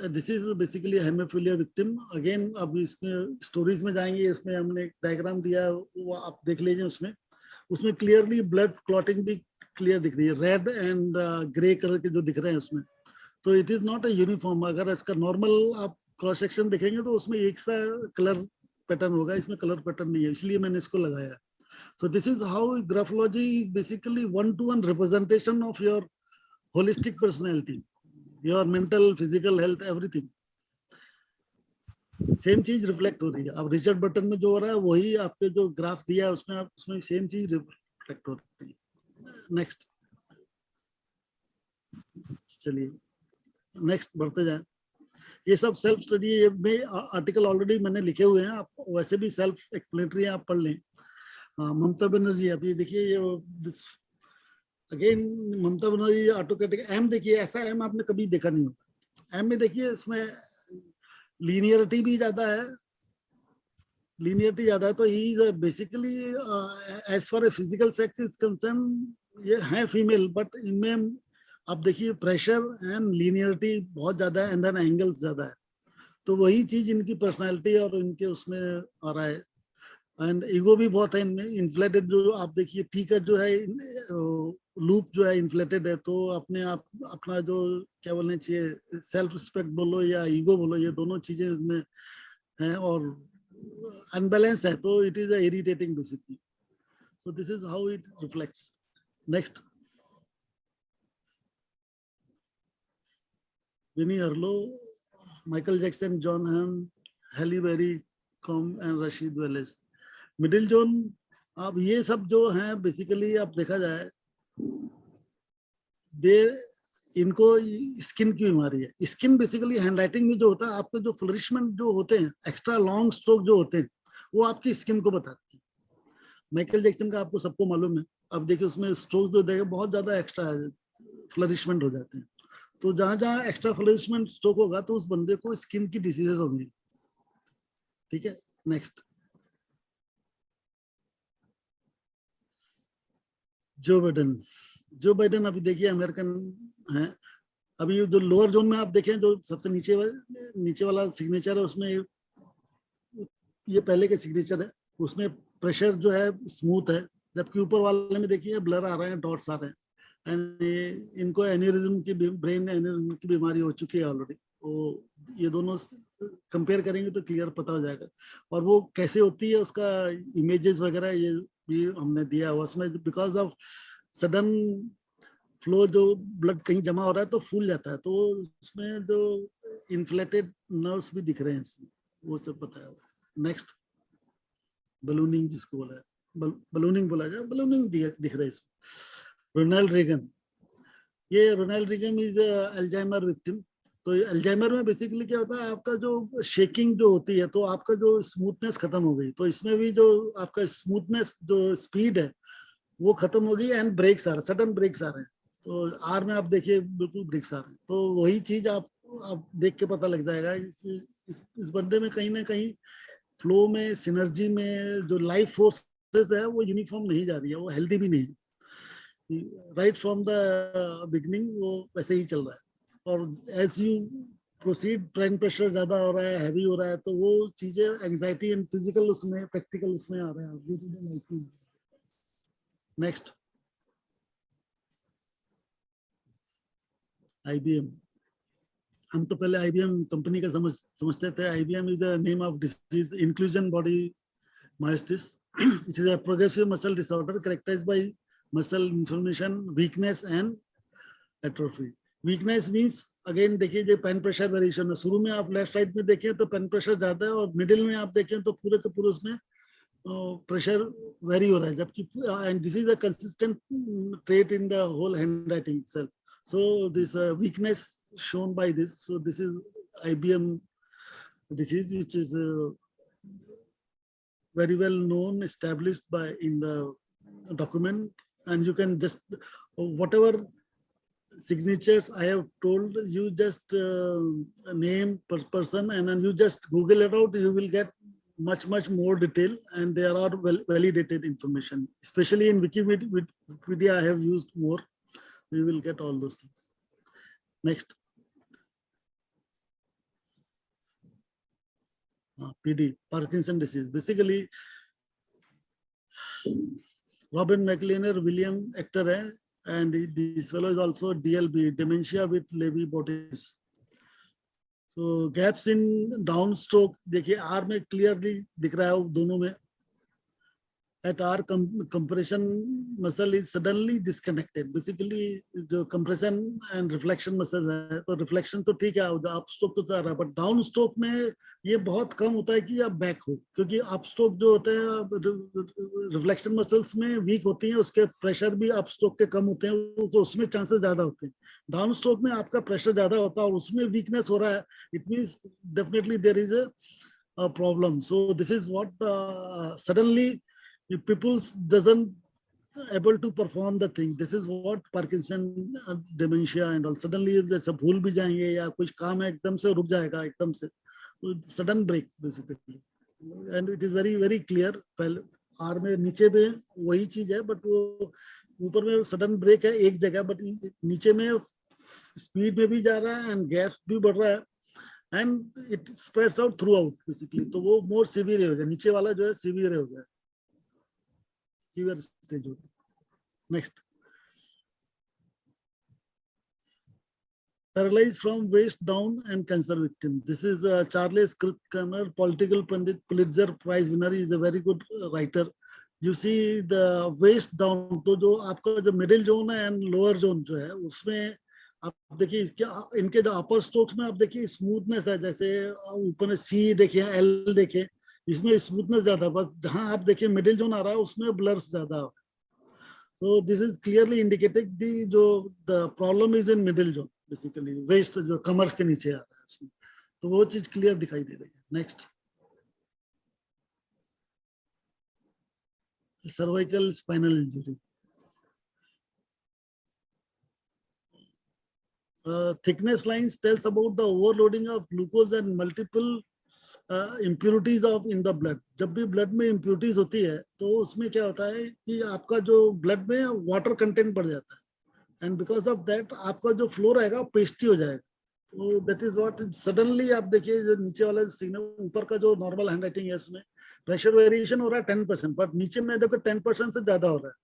this is basically haemophilia victim. Again अब इसमें स्टोरीज में जाएंगे, इसमें हमने एक डायग्राम दिया वो आप देख लीजिए, उसमें क्लियरली ब्लड क्लॉटिंग भी क्लियर दिख रही है, रेड एंड ग्रे कलर के जो दिख रहे हैं उसमें। तो it is not a uniform, अगर इसका नॉर्मल आप क्रॉस सेक्शन देखेंगे तो उसमें एक सा कलर पैटर्न होगा, इसमें कलर पैटर्न नहीं है, इसलिए मैंने इसको लगाया। So this is how graphology is basically one-to-one representation of your holistic personality, your mental, physical health, everything. Same चीज रिफ्लेक्ट हो रही है। अब रिचर्ड बर्टन में जो हो रहा है वही आपके जो ग्राफ दिया है उसमें सेम चीज रिफ्लेक्ट हो रही है। नेक्स्ट चलिए, नेक्स्ट बढ़ते जाए। ये सब सेल्फ स्टडी में आर्टिकल ऑलरेडी मैंने लिखे हुए हैं, आप वैसे भी सेल्फ एक्सप्लेनेटरी आप पढ़ लें। ममता बनर्जी, अभी देखिए ये again Mamata Banerjee autocratic M, देखिए ऐसा एम आपने कभी देखा नहीं होगा। एम में देखिए इसमें लीनियरिटी भी ज्यादा है, तो he is basically as far a physical sex is concern ये है फीमेल, बट इनमें आप देखिए प्रेशर एंड लीनियरिटी बहुत ज्यादा है, एंड देन एंगल्स ज्यादा है। तो वही चीज इनकी पर्सनालिटी और इनके उसमें आ रहा है। एंड ईगो भी बहुत है इनमें, इन्फ्लेटेड जो आप देखिए टी का जो है लूप जो है इन्फ्लेटेड है, तो अपने आप अपना जो क्या बोलना चाहिए सेल्फ रिस्पेक्ट बोलो या ईगो बोलो, ये दोनों चीजें इसमें हैं और अनबैलेंस्ड है, तो it is irritating basically. So this is how it reflects. Next, Winnie Harlow, Michael Jackson, Jon Hamm, Halle Berry कॉम and Rasheed Wallace. Middle zone, अब ये सब जो हैं बेसिकली आप देखा जाए इनको स्किन की बीमारी है। स्किन बेसिकली हैंडराइटिंग में जो होता है, आपके जो फ्लरिशमेंट जो होते हैं, एक्स्ट्रा लॉन्ग स्ट्रोक जो होते हैं, वो आपकी स्किन को बताती है। माइकल जैक्सन का आपको सबको मालूम है, अब देखिए उसमें स्ट्रोक जो देखे बहुत ज्यादा एक्स्ट्रा फ्लरिशमेंट हो जाते हैं। तो जहां जहां एक्स्ट्रा फ्लरिशमेंट स्ट्रोक होगा तो उस बंदे को स्किन की डिसीजेज होंगी। ठीक है, नेक्स्ट, जो बाइडेन अभी देखिए अमेरिकन है। अभी जो लोअर जोन में आप देखें, जो सबसे नीचे वाला सिग्नेचर है उसमें ये पहले के सिग्नेचर है, उसमें प्रेशर जो है स्मूथ है, जबकि ऊपर वाले में देखिए ब्लर आ रहे हैं, डॉट्स आ रहे हैं। एंड इनको एन्यूरिज्म की, ब्रेन एन्यूरिज्म की बीमारी हो चुकी है ऑलरेडी। तो ये दोनों कंपेयर करेंगे तो क्लियर पता हो जाएगा। और वो कैसे होती है उसका इमेजेस वगैरह ये भी हमने दिया हुआ उसमें। बिकॉज ऑफ सडन फ्लो जो ब्लड कहीं जमा हो रहा है तो फूल जाता है, तो उसमें जो इन्फ्लेटेड नर्व्स भी दिख रहे हैं उसमें, वो सब बताया हुआ है। नेक्स्ट, बलूनिंग जिसको बोला है, बलूनिंग बोला जाए, बलूनिंग दिख रहा है इसमें। रोनाल्ड रेगन, ये Ronald Reagan is Alzheimer victim. तो अल्जाइमर में बेसिकली क्या होता है, आपका जो शेकिंग जो होती है तो आपका जो स्मूथनेस खत्म हो गई, तो इसमें भी जो आपका स्मूथनेस जो स्पीड है वो खत्म हो गई, एंड ब्रेक्स आ रहे, सडन ब्रेक्स आ रहे हैं। तो आर में आप देखिए बिल्कुल ब्रेक्स आ रहे हैं। तो वही चीज आप देख के पता लग जाएगा इस बंदे में कहीं ना कहीं फ्लो में, सिनर्जी में जो लाइफ फोर्सेस है वो यूनिफॉर्म नहीं जा रही है, वो हेल्दी भी नहीं है। राइट फ्रॉम द बिगनिंग वो वैसे ही चल रहा है, और as you proceed brain pressure ज्यादा हो रहा है, हैवी हो रहा है, तो वो चीजें एंजाइटी एंड फिजिकल उसमें प्रैक्टिकल उसमें आ रहे हैं डे टू डे लाइफ में। नेक्स्ट, IBM, हम तो पहले IBM कंपनी का समझते थे. IBM is the name of disease, inclusion body myositis. It is a progressive muscle disorder characterized by muscle inflammation, weakness and atrophy. Weakness means again देखिए जो pen pressure variation है, शुरू में आप लेफ्ट साइड में देखें तो पेन प्रेशर ज्यादा है और मिडिल में आप देखें तो पूरे के पूरे उसमें प्रेशर वेरी हो रहा है, जबकि and this is a consistent trait in the whole handwriting itself. So this weakness shown by this. So this is IBM disease, which is very well known, established by in the document, and you can just whatever signatures I have told you, just name per person and then you just Google it out. You will get much more detail, and there are validated information, especially in Wikipedia. I have used more. We will get all those things. Next. PD, Parkinson disease. Basically, Robin McLeaner, William actor, and this fellow is also DLB, dementia with Lewy bodies. So gaps in downstroke, देखिए R में clearly दिख रहा है दोनों में. At R, compression muscle is suddenly disconnected. Basically, जो compression and reflection muscle है, तो reflection तो ठीक है, up stroke तो जा रहा है, but down stroke में ये बहुत कम होता है कि आप back हो, क्योंकि up stroke जो होते हैं reflection muscles में weak होती हैं, उसके pressure भी up stroke के कम होते हैं, तो उसमें chances ज़्यादा होते हैं. Down stroke में आपका pressure ज़्यादा होता है और उसमें weakness हो रहा है, it means definitely there is a problem. So this is what suddenly if people doesn't able to perform the thing, this is what Parkinson, dementia and all. Suddenly जैसे भूल भी जाएंगे या कुछ काम है एकदम से रुक जाएगा एकदम से, sudden break basically, and it is very clear. पहले R में नीचे में वही चीज है, but वो ऊपर में sudden break है एक जगह, but नीचे में speed में भी जा रहा है and gas भी बढ़ रहा है, and it spreads out throughout basically. तो वो more severe हो गया, नीचे वाला जो है severe हो गया. Severe stage. Next. Paralyzed from waist down and cancer victim. This is Charles Krutkamer, political pundit, Pulitzer Prize winner. He is a very good writer. You see the waist down, तो जो आपका जो middle zone है and lower zone जो है, उसमें आप देखिए इनके जो upper strokes में आप देखिए smoothness है, जैसे ऊपर में C देखिए, L देखिए, इसमें स्मूथनेस ज्यादा, बस जहां आप देखिए मिडिल जोन आ रहा है उसमें ब्लर्स ज्यादा. So this is clearly indicating the जो the problem is in middle zone, basically waist जो कमर के नीचे आ रहा है उसमें, तो वो चीज क्लियर दिखाई दे रही है. Next, cervical spinal injury. Thickness lines tells about the overloading of glucose and multiple impurities of in the blood. जब भी blood में impurities होती है तो उसमें क्या होता है कि आपका जो blood में water content बढ़ जाता है, and because of that आपका जो flow रहेगा pasty हो जाएगा. तो that is what suddenly आप देखिए जो नीचे वाला सिग्नल, ऊपर का जो normal handwriting है उसमें pressure variation हो रहा है 10%, but नीचे में देखो 10% से ज्यादा हो रहा है.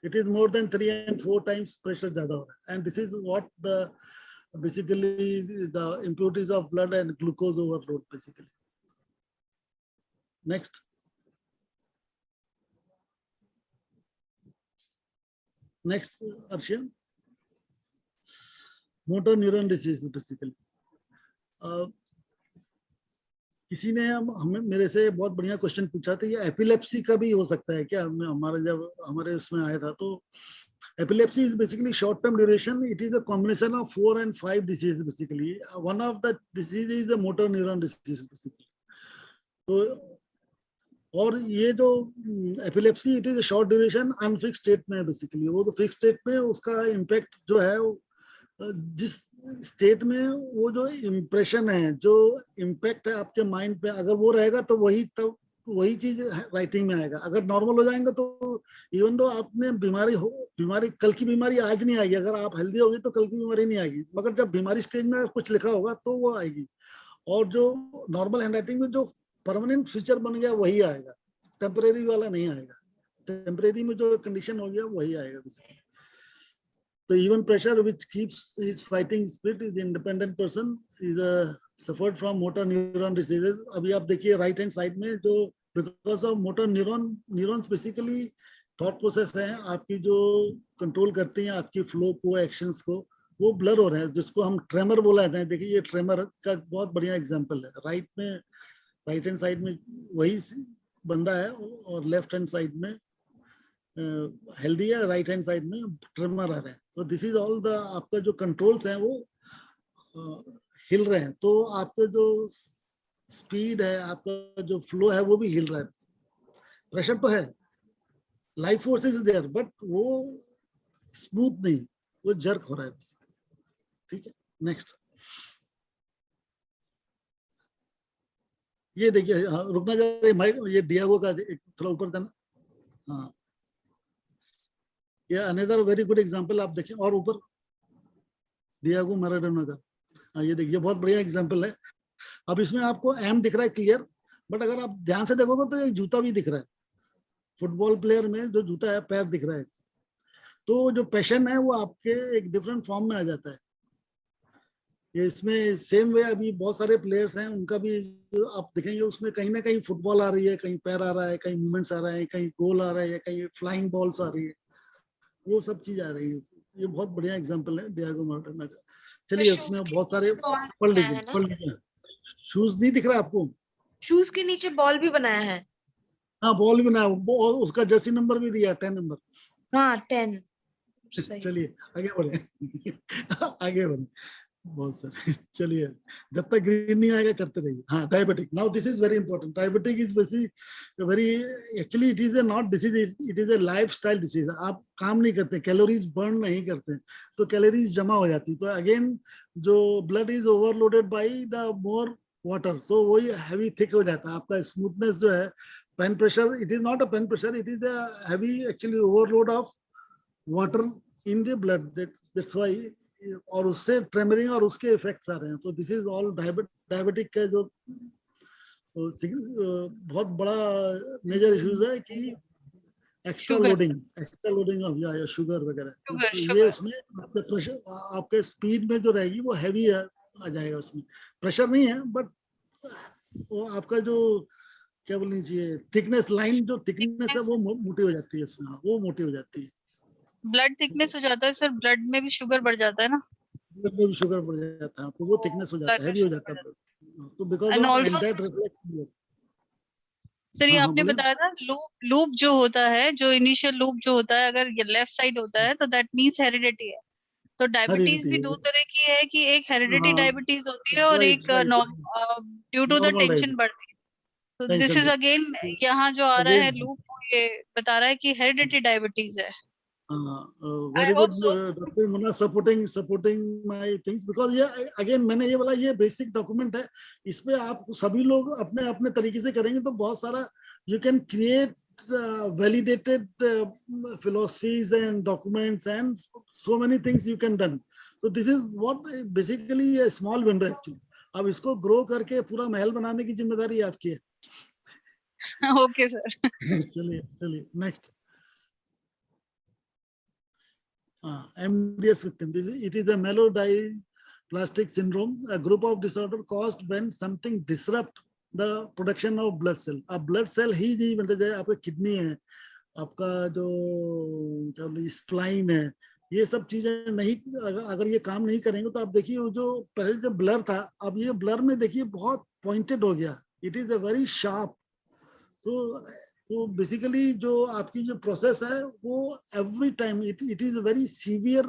It is more than 3 and 4 times pressure ज्यादा हो रहा है, and this is what the basically the impurities of blood and glucose overload basically. Next. Next, Arshia. Motor neuron disease basically. किसी ने हमें मेरे से बहुत बढ़िया क्वेश्चन पूछा था, ये एपिलेप्सी का भी हो सकता है क्या? हमारे जब हमारे उसमें आया था तो epilepsy is basically short term duration. It is a combination of 4 and 5 diseases basically. One of the diseases is a motor neuron disease basically. तो और ये जो epilepsy, it is a short duration unfix state में basically. वो तो fix state में उसका impact जो है, जिस स्टेट में वो जो इम्प्रेशन है, जो इम्पैक्ट है आपके माइंड पे, अगर वो रहेगा तो वही चीज राइटिंग में आएगा. अगर नॉर्मल हो जाएंगे तो इवन दो आपने बीमारी कल की बीमारी आज नहीं आएगी, अगर आप हेल्दी होगी तो कल की बीमारी नहीं आएगी, मगर जब बीमारी स्टेज में कुछ लिखा होगा तो वो आएगी. और जो नॉर्मल हैंडराइटिंग में जो परमानेंट फीचर बन गया वही आएगा, टेम्परेरी वाला नहीं आएगा. टेम्परेरी में जो कंडीशन हो गया वही आएगा. So even pressure which keeps his fighting spirit is the independent person is suffered from motor neuron diseases. अभी आप देखिए right hand side में जो because of motor neurons basically thought process है, आपकी जो control करती हैं आपकी flow को, actions को, वो blur हो रहा है, जिसको हम tremor बोला जाता है. देखिए ये tremor का बहुत बढ़िया example है. right hand side में वही बंदा है और left hand side में हेल्दी है, राइट हैंड साइड में ट्रेमर आ रहे हैं. तो दिस इज ऑल द आपका जो कंट्रोल्स हैं वो हिल रहे हैं. तो आपका जो स्पीड है, आपका जो फ्लो है वो भी हिल रहा है. प्रेशर तो है, life force is there, but वो स्मूथ नहीं, वो जर्क हो रहा है. ठीक है, नेक्स्ट. ये देखिए, रुकना जरा, ये डियागो का थोड़ा ऊपर देना. हाँ, ये अनदर वेरी गुड एग्जांपल आप देखिए, और ऊपर डियागो मैराडोना का. हाँ, ये देखिए बहुत बढ़िया एग्जांपल है. अब इसमें आपको एम दिख रहा है क्लियर, बट अगर आप ध्यान से देखोगे तो एक जूता भी दिख रहा है. फुटबॉल प्लेयर में जो जूता है, पैर दिख रहा है. तो जो पैशन है वो आपके एक डिफरेंट फॉर्म में आ जाता है. ये इसमें सेम वे अभी बहुत सारे प्लेयर्स हैं, उनका भी आप देखेंगे उसमें कहीं ना कहीं फुटबॉल आ रही है, कहीं पैर आ रहा है, कहीं मूवमेंट्स आ रहे हैं, कहीं गोल आ रहा है, कहीं फ्लाइंग बॉल्स आ रही है, वो सब चीज आ रही है. ये बहुत बढ़िया एग्जांपल है डियागो मैराडोना का. चलिए, उसमें बहुत सारे पढ़ लीजिए. शूज नहीं दिख रहा आपको? शूज के नीचे बॉल भी बनाया है. हाँ, बॉल भी बनाया, उसका जर्सी नंबर भी दिया, 10 नंबर. हाँ, 10. चलिए आगे बढ़े. आगे बढ़े, बहुत सारे. चलिए, जब तक ग्रीन नहीं आएगा करते रहिए. हाँ, diabetic. Now this is very important. Diabetic is very actually it is a not disease, it is a lifestyle disease. आप काम नहीं करते, कैलोरीज बर्न नहीं करते, तो कैलोरीज जमा हो जाती. तो अगेन जो blood is overloaded by the more water, तो वही हैवी थिक हो जाता है. आपका स्मूथनेस जो है, pen pressure, it is not a pen pressure, it is a heavy actually overload of water in the blood. That's why, और उससे ट्रेमरिंग और उसके इफेक्ट्स आ रहे हैं. तो दिस इज ऑल डायबिटिक का जो बहुत बड़ा मेजर इश्यूज है कि एक्स्ट्रा लोडिंग ऑफ या शुगर वगैरह. तो ये उसमें आपका प्रेशर, आपके स्पीड में जो रहेगी वो हैवी आ जाएगा. उसमें प्रेशर नहीं है, बट वो आपका जो क्या बोलनी चाहिए, थिकनेस, लाइन जो थिकनेस है वो मोटी हो जाती है उसमें. वो मोटी हो जाती है. ब्लड थिकनेस हो जाता है सर, ब्लड में भी शुगर बढ़ जाता है ना. ब्लड में भी शुगर बढ़ जाता है, तो वो थिकनेस हो जाता है, हैवी हो जाता है. तो because of that reflect. Sir, ये आपने बताया था लूप जो होता है, जो इनिशियल लूप जो होता है, अगर ये लेफ्ट साइड होता है तो दैट मींस हेरिडिटी है. तो डायबिटीज भी दो तरह की है, कि एक हेरिडिटी डायबिटीज होती है और एक ड्यू टू द टेंशन बढ़ती है. तो दिस इज अगेन, यहाँ जो आ रहा है लूप, ये बता रहा है कि हेरिडिटी डायबिटीज है. Very good doctor Munna, supporting my things, because ये अगेन मैंने ये बोला, ये बेसिक डॉक्यूमेंट है. इसमें आप सभी लोग अपने अपने तरीके से करेंगे तो बहुत सारा you can create validated philosophies and documents and so many things you can done. So this is what basically a small window actually. अब इसको ग्रो करके पूरा महल बनाने की जिम्मेदारी आपकी है. Okay sir. चलिए next. MDS victim. It is a myelodysplastic syndrome, a group of disorder caused when something disrupt the production of blood cell. अब blood cell ही नहीं बनते, जाए आपका किडनी है, आपका जो क्या बोलते स्प्लाइन है, ये सब चीजें नहीं, अगर ये काम नहीं करेंगे तो आप देखिए वो जो पहले जो ब्लर था, अब ये ब्लर में देखिए बहुत पॉइंटेड हो गया. It is a very sharp. तो बेसिकली जो आपकी जो प्रोसेस है वो every time it is very severe,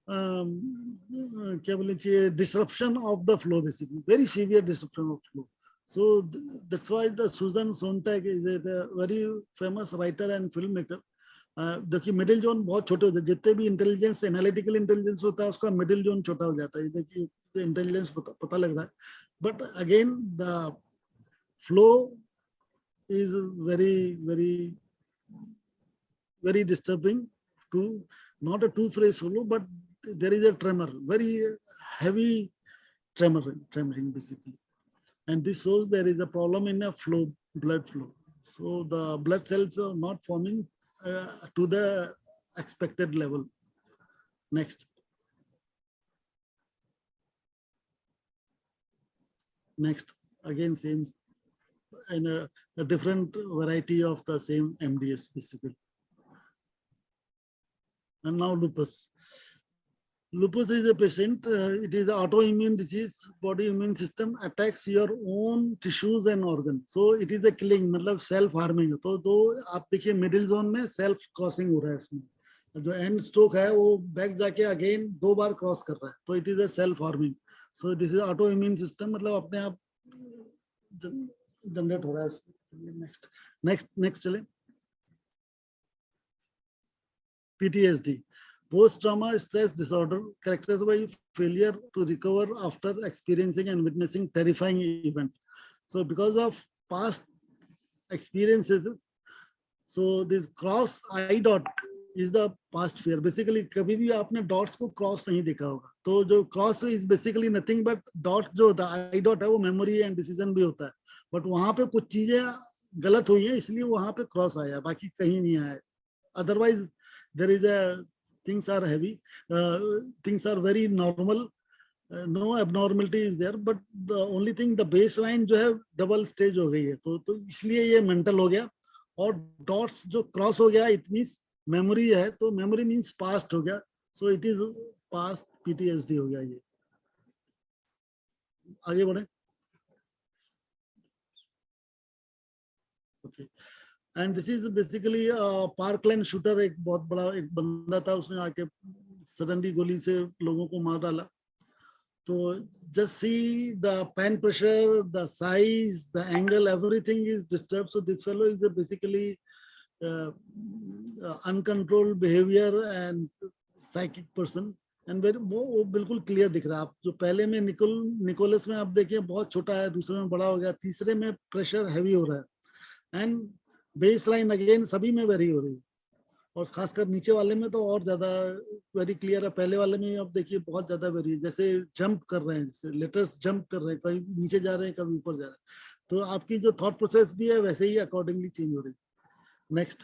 क्या बोलना चाहिए, disruption of the flow, basically very severe disruption of flow. So that's why the Susan Sontag is a very famous writer and filmmaker. देखिए middle zone बहुत छोटे होते हैं, जितने भी इंटेलिजेंस, एनालिटिकल इंटेलिजेंस होता है उसका मिडिल जोन छोटा हो जाता है. देखिए इंटेलिजेंस पता लग रहा है, but again the flow is very disturbing, to not a two-phase solo, but there is a tremor, very heavy tremoring basically, and this shows there is a problem in a blood flow. So the blood cells are not forming to the expected level. Next. Next, again same, in a different variety of the same MDS basically. And now lupus. Lupus is a patient, it is an autoimmune disease, body immune system attacks your own tissues and organs. So it is a killing, मतलब self harming. तो आप देखिए middle zone में self crossing हो रहा है इसमें. जो end stroke है वो back जाके again 2 बार cross कर रहा है. तो it is a self harming. So this is autoimmune system, मतलब अपने आप जनरेट हो रहा है. Next चले. PTSD. Post-trauma stress disorder characterized by failure to recover after experiencing and witnessing terrifying event. So because of past experiences, so this cross I dot is the past fear. Basically, कभी भी आपने dots को cross नहीं देखा होगा. तो जो cross is basically nothing but dot जो होता है I dot है वो memory and decision भी होता है. But वहाँ पे कुछ चीजें गलत हुई हैं इसलिए वहाँ पे cross आया, बाकी कहीं नहीं आया. Otherwise, there is a things are heavy, things are very normal, no abnormality is there, but the only thing the baseline जो है double stage हो गई है, तो इसलिए ये mental हो गया. और dots जो cross हो गया it means memory है, तो memory means past हो गया, so it is past PTSD हो गया ये. आगे बढ़े. Okay. And this is basically Parkland shooter. एक बहुत बड़ा एक बंदा था, उसने आके सडनली गोली से लोगों को मार डाला. तो just see the pen pressure, the size, the angle, everything is disturbed. So this fellow is a basically uncontrolled behavior and psychic person. And very वो बिल्कुल क्लियर दिख रहा है. आप जो पहले में निकोलस में आप देखिए बहुत छोटा है, दूसरे में बड़ा हो गया, तीसरे में प्रेशर हैवी हो रहा है. एंड बेस लाइन अगेन सभी में वेरी हो रही है, और खासकर नीचे वाले में तो और ज्यादा वेरी क्लियर है. पहले वाले में आप देखिए बहुत ज्यादा वेरी है, जैसे जंप कर रहे हैं, जैसे लेटर्स जंप कर रहे हैं, कभी नीचे जा रहे हैं कभी ऊपर जा रहे हैं. तो आपकी जो थॉट प्रोसेस भी है वैसे ही अकॉर्डिंगली चेंज हो रही है. नेक्स्ट.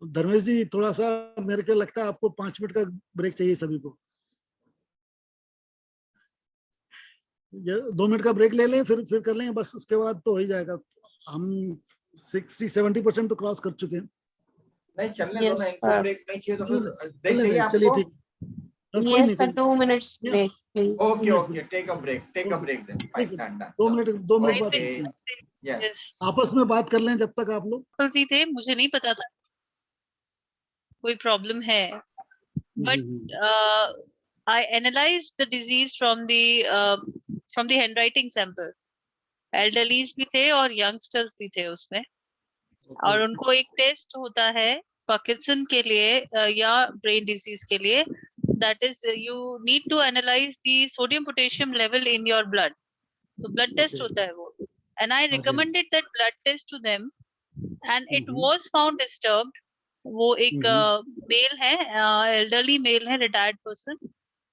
धर्मेश जी, थोड़ा सा मेरे को लगता है आपको 5 मिनट का ब्रेक चाहिए सभी को. 2 मिनट का ब्रेक ले लें, फिर कर लेंगे, बस उसके बाद तो हो ही जाएगा. हम 60-70% तो क्रॉस कर चुके हैं. नहीं चलने दो ना, इनको ब्रेक नहीं चाहिए तो फिर ब्रेक चाहिए आपको. चलिए ठीक. कोई नहीं, 2 minutes break, please. Okay take a break then. 2 minute बात करते हैं. यस, आपस में बात कर लें जब तक आप लोग. थे, मुझे नहीं पता था कोई प्रॉब्लम है, but I analyzed the disease from the handwriting sample. Elderlies भी थे और youngsters भी थे उसमें. और उनको एक टेस्ट होता है पार्किंसन के लिए या ब्रेन डिजीज के लिए, that is you need to analyze the sodium potassium level in your blood. तो blood test होता है वो, and I recommended that blood test to them and it was found disturbed. वो एक मेल है, elderly mail है, retired person.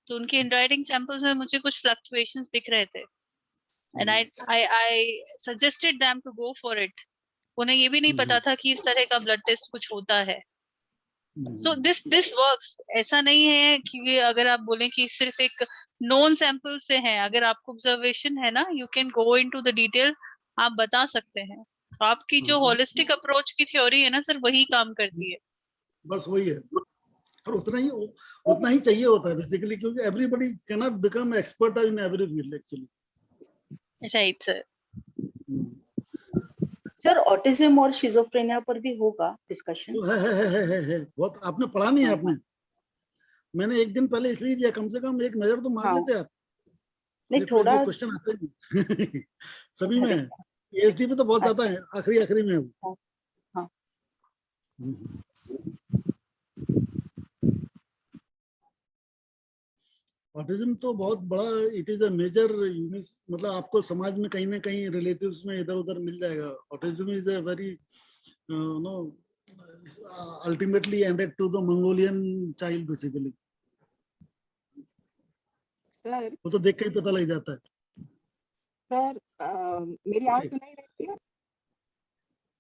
तो उनके handwriting samples में मुझे कुछ fluctuations दिख रहे थे, and I suggested them to go for it. उन्हें ये भी नहीं पता था कि इस तरह का ब्लड टेस्ट कुछ होता है. So this works. ऐसा नहीं है कि अगर आप बोलें कि सिर्फ एक नोन सैंपल से है, अगर आपको ऑब्जर्वेशन है ना, you can go into the detail, आप बता सकते हैं. आपकी जो होलिस्टिक अप्रोच की थ्योरी है ना सर, वही काम करती है. बस वही है, और उतना ही चाहिए होता है बेसिकली, क्योंकि everybody can not become expert in every field actually. Right sir. Sir autism और शिजोफ्रेनिया पर भी होगा डिस्कशन? है बहुत. आपने पढ़ा नहीं है? आपने, मैंने एक दिन पहले इसलिए दिया, कम से कम एक नजर तो मार लेते आप. नहीं थोड़ा क्वेश्चन आते हैं सभी में है, पीएचडी में तो बहुत ज्यादा है, आखिरी में है. हाँ. ऑटिज्म तो बहुत बड़ा, इट इज अ मेजर, मतलब आपको समाज में कहीं ना कहीं रिलेटिव्स में इधर उधर मिल जाएगा. Autism is a very no ultimately ended to the Mongolian child basically. वो तो देख के ही पता लग जाता है. सर मेरी आवाज सुनाई देती है?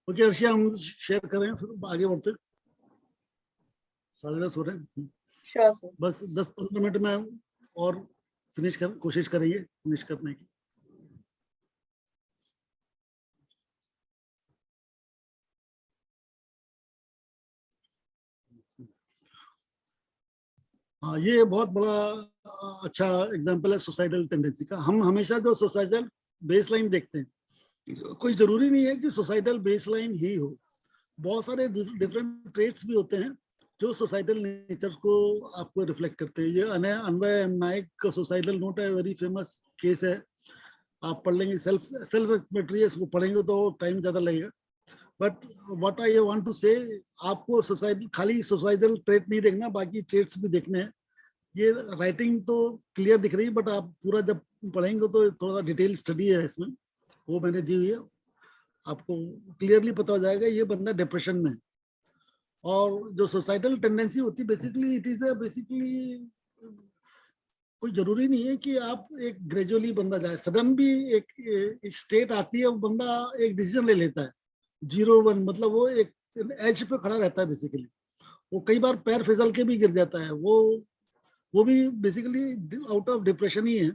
ओके अर्शिया, हम शेयर करें फिर आगे बढ़ते. 10:30 हो रहे हैं। Sure sir. बस 10-15 मिनट में और कोशिश करेंगे फिनिश करने की। हाँ, ये बहुत बड़ा अच्छा एग्जाम्पल है सोसाइटल टेंडेंसी का। हम हमेशा जो सोसाइटल बेसलाइन देखते हैं, कोई जरूरी नहीं है कि सोसाइटल बेसलाइन ही हो, बहुत सारे डिफरेंट ट्रेट्स भी होते हैं जो सोसाइटल नेचर को आपको रिफ्लेक्ट करते हैं। ये अन्वय एम नायक का सोसाइटल नोट है, वेरी फेमस केस है, आप पढ़ लेंगे, सेल्फ एक्सप्लेनेटरी है, उसको पढ़ेंगे तो टाइम ज्यादा लगेगा। But what I want to say, आपको सोसाइटी खाली सोसाइटल ट्रेट नहीं देखना, बाकी ट्रेट्स भी देखने हैं। ये राइटिंग तो क्लियर दिख रही है, बट आप पूरा जब पढ़ेंगे तो थोड़ा डिटेल स्टडी है इसमें, वो मैंने दी हुई है, आपको क्लियरली पता हो जाएगा ये बंदा डिप्रेशन में है। और जो सोसाइटल टेंडेंसी होती है बेसिकली इट इज बेसिकली कोई जरूरी नहीं है कि आप एक ग्रेजुअली बंदा जाए, सडन भी एक स्टेट आती है, वो बंदा एक डिसीजन ले लेता है 0-1, मतलब वो एक एज पे खड़ा रहता है बेसिकली, वो कई बार पैर फिसल के भी गिर जाता है, वो भी बेसिकली आउट ऑफ डिप्रेशन ही है,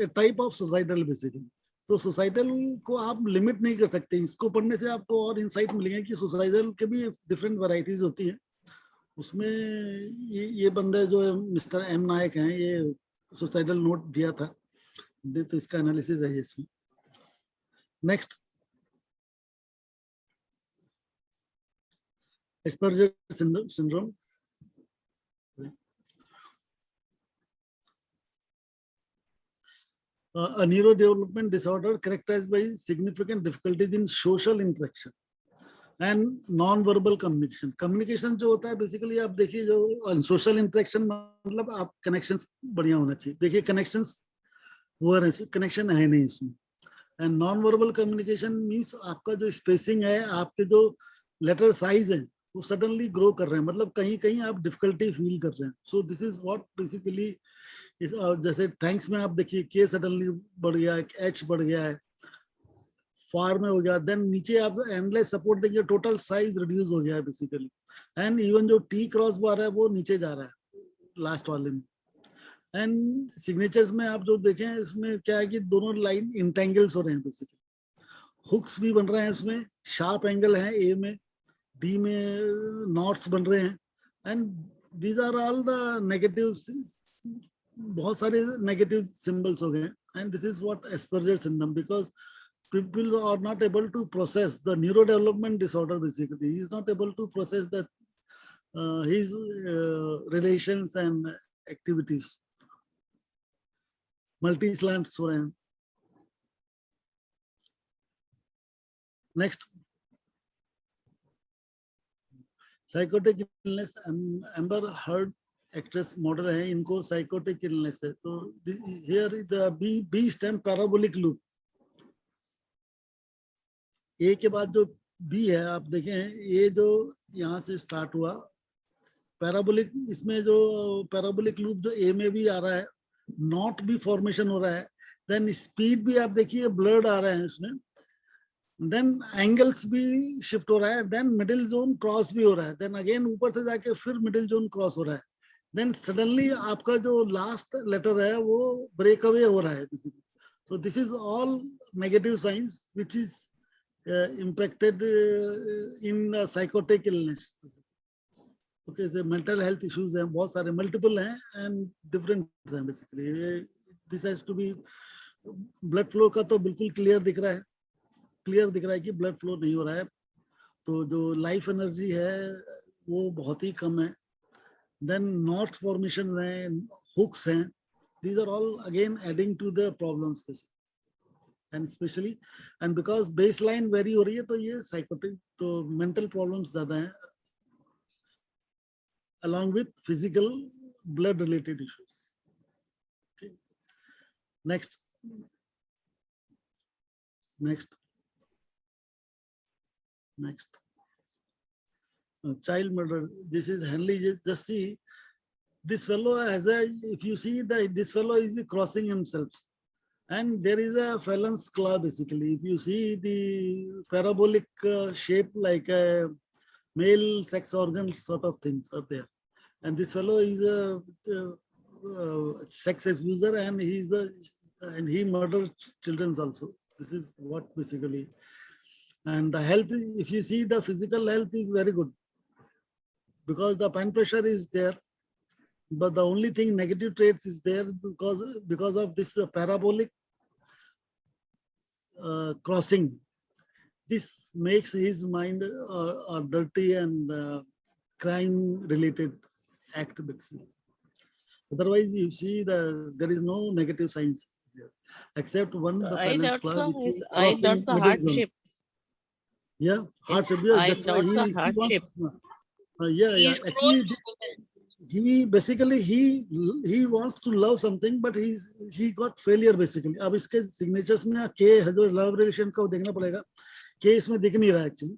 टाइप ऑफ सोसाइटल बेसिकली। तो सोसाइटल को आप लिमिट नहीं कर सकते, इसको पढ़ने से आपको और इंसाइट मिलेंगे कि सोसाइटल के भी डिफरेंट वैरायटीज होती हैं। उसमें ये बंदे जो है मिस्टर एम नायक हैं, ये सोसाइटल नोट दिया था, तो इसका एनालिसिस है इसमें। Next, Asperger syndrome. A neurodevelopment disorder characterized by significant difficulties in social interaction and non-verbal communication. Communication जो होता है बेसिकली आप देखिए, जो सोशल इंटरेक्शन मतलब आप कनेक्शंस बढ़िया होना चाहिए, देखिए कनेक्शंस वो है, कनेक्शन है नहीं इसमें। And non verbal communication means आपका जो स्पेसिंग है, आपके जो लेटर साइज है वो सडनली ग्रो कर रहे हैं, मतलब कहीं कहीं आप डिफिकल्टी फील कर रहे हैं। सो दिस इज व्हाट बेसिकली, जैसे थैंक्स में आप देखिए के सडनली बढ़ गया है, एच बढ़ गया है, फार में हो गया, देन नीचे आप एंडलेस सपोर्ट देंगे, टोटल साइज रिड्यूस हो गया है बेसिकली। एंड इवन जो टी क्रॉस बार है वो नीचे जा रहा है लास्ट वाले में। एंड सिग्नेचर्स में आप जो देखें, इसमें क्या है कि दोनों लाइन इंटेंगल्स हो रहे हैं बेसिकली, हुक्स भी बन रहे हैं, इसमें शार्प एंगल है ए में, डी में नॉट्स बन रहे हैं, and these are all the negative, बहुत सारे नेगेटिव सिंबल्स हो गए। And this is what Asperger syndrome, because people are not able to process the neurodevelopment disorder. Basically, he is not able to process that his relations and activities. Multi-slants हो रहे हैं। Next, psychotic illness. Amber Heard actress model है, इनको psychotic illness है। तो here the B stem parabolic loop, ए के बाद जो बी है आप देखें, ये जो यहाँ से स्टार्ट हुआ पैराबोलिक, इसमें जो पैराबोलिक लूप जो ए में भी आ रहा है, नॉट भी फॉर्मेशन हो रहा है, देन स्पीड भी आप देखिए ब्लर्ड आ रहा है इसमें, देन एंगल्स भी शिफ्ट हो रहा है, देन मिडिल जोन क्रॉस भी हो रहा है, देन अगेन ऊपर से जाके फिर मिडिल जोन क्रॉस हो रहा है, देन सडनली आपका जो लास्ट लेटर है वो ब्रेक अवे हो रहा है। So this is all negative science which is impacted in psychotic illness. Okay, so mental health issues हैं, बहुत सारे multiple हैं and different हैं basically. This has to be, blood flow का तो बिल्कुल clear दिख रहा है कि blood flow नहीं हो रहा है, तो जो life energy है वो बहुत ही कम है, then knot formation हैं, hooks हैं, these are all again adding to the problems basically. And especially, and because baseline vary हो रही है, तो ये psychotic, तो mental problems ज़्यादा हैं, along with physical blood related issues. Okay. Next. Child murder. This is Henley. Just see, this fellow has a, if you see that this fellow is crossing himself. And there is a felon's claw basically. If you see the parabolic shape like a male sex organ sort of things are there. And this fellow is a sex abuser, and he murders children also. This is what basically. And the health, if you see, the physical health is very good because the pen pressure is there. But the only thing negative traits is there because of this parabolic crossing. This makes his mind dirty and crime related act. Otherwise, you see there is no negative signs here, except one, the I finance doubt class, so. which is I crossing doubt the middle zone. hardship. Yeah, hardship. Yes, I that's why doubt the he wants. hardship. Yeah. Actually, he basically he wants to love something, but he got failure basically. अब इसके signatures में K है जो love relation का वो देखना पड़ेगा. K इसमें दिख नहीं रहा actually.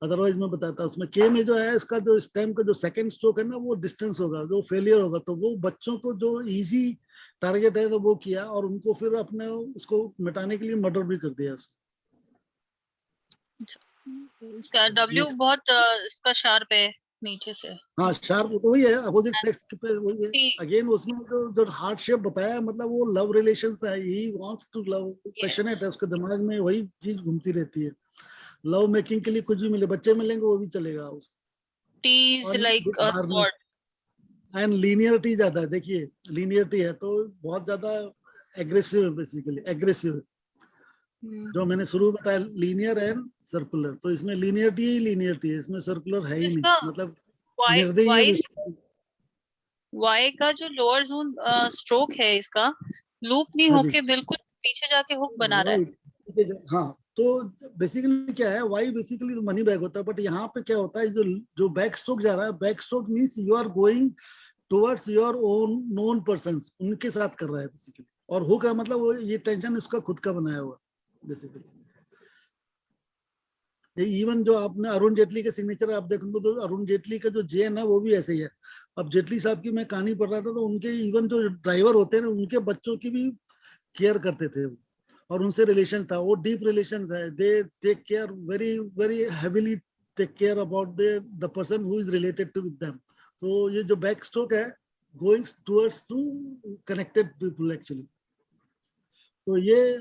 अदरवाइज मैं बताता हूँ उसमें K में जो है इसका जो स्टेम का जो सेकंड स्ट्रोक है ना वो डिस्टेंस होगा, जो फेलियर होगा, तो वो बच्चों को जो इजी टारगेट है तो वो किया और उनको फिर अपने उसको मिटाने के लिए मर्डर भी कर दिया उसको. इसका W बहुत इसका शार्प है नीचे से. हाँ शार्प वही है, अपोजिट सेक्स पे वही है. अगेन उसमें जो हार्ट शेप बताया मतलब वो लव रिलेशंस है. He wants to love, passionate है, उसके दिमाग में वही चीज घूमती रहती है. लव मेकिंग के लिए कुछ भी मिले, बच्चे मिलेंगे वो भी चलेगा उसको. T is like a sword. And linearity ज्यादा है. देखिए लीनियरिटी है तो बहुत ज्यादा एग्रेसिव है, बेसिकली एग्रेसिव. जो मैंने शुरू में बताया लीनियर एंड सर्कुलर, तो इसमें लीनियरिटी है, इसमें सर्कुलर है ही नहीं. मतलब Y का जो लोअर जोन स्ट्रोक है इसका लूप नहीं होके बिल्कुल पीछे जाके हुक बना रहा है. हाँ तो बेसिकली क्या है, वाई बेसिकली मनी बैग होता है, बट यहाँ पे क्या होता है, जो बैक स्ट्रोक जा रहा है, back stroke means you are going towards your own known persons, उनके साथ कर रहा है बेसिकली. और हुक है मतलब वो ये टेंशन इसका खुद का बनाया हुआ बेसिकली. इवन जो आपने अरुण जेटली के सिग्नेचर आप देखो तो अरुण जेटली का जो जेन है वो भी ऐसे ही है. अब जेटली साहब की मैं कहानी पढ़ रहा था तो उनके इवन जो ड्राइवर होते हैं उनके बच्चों की भी केयर करते थे वो, और उनसे रिलेशन था, वो डीप रिलेशन है. They take care very very heavily, take care about the person who is related to with them. तो ये जो बैक स्ट्रोक है going towards to connected people actually. तो ये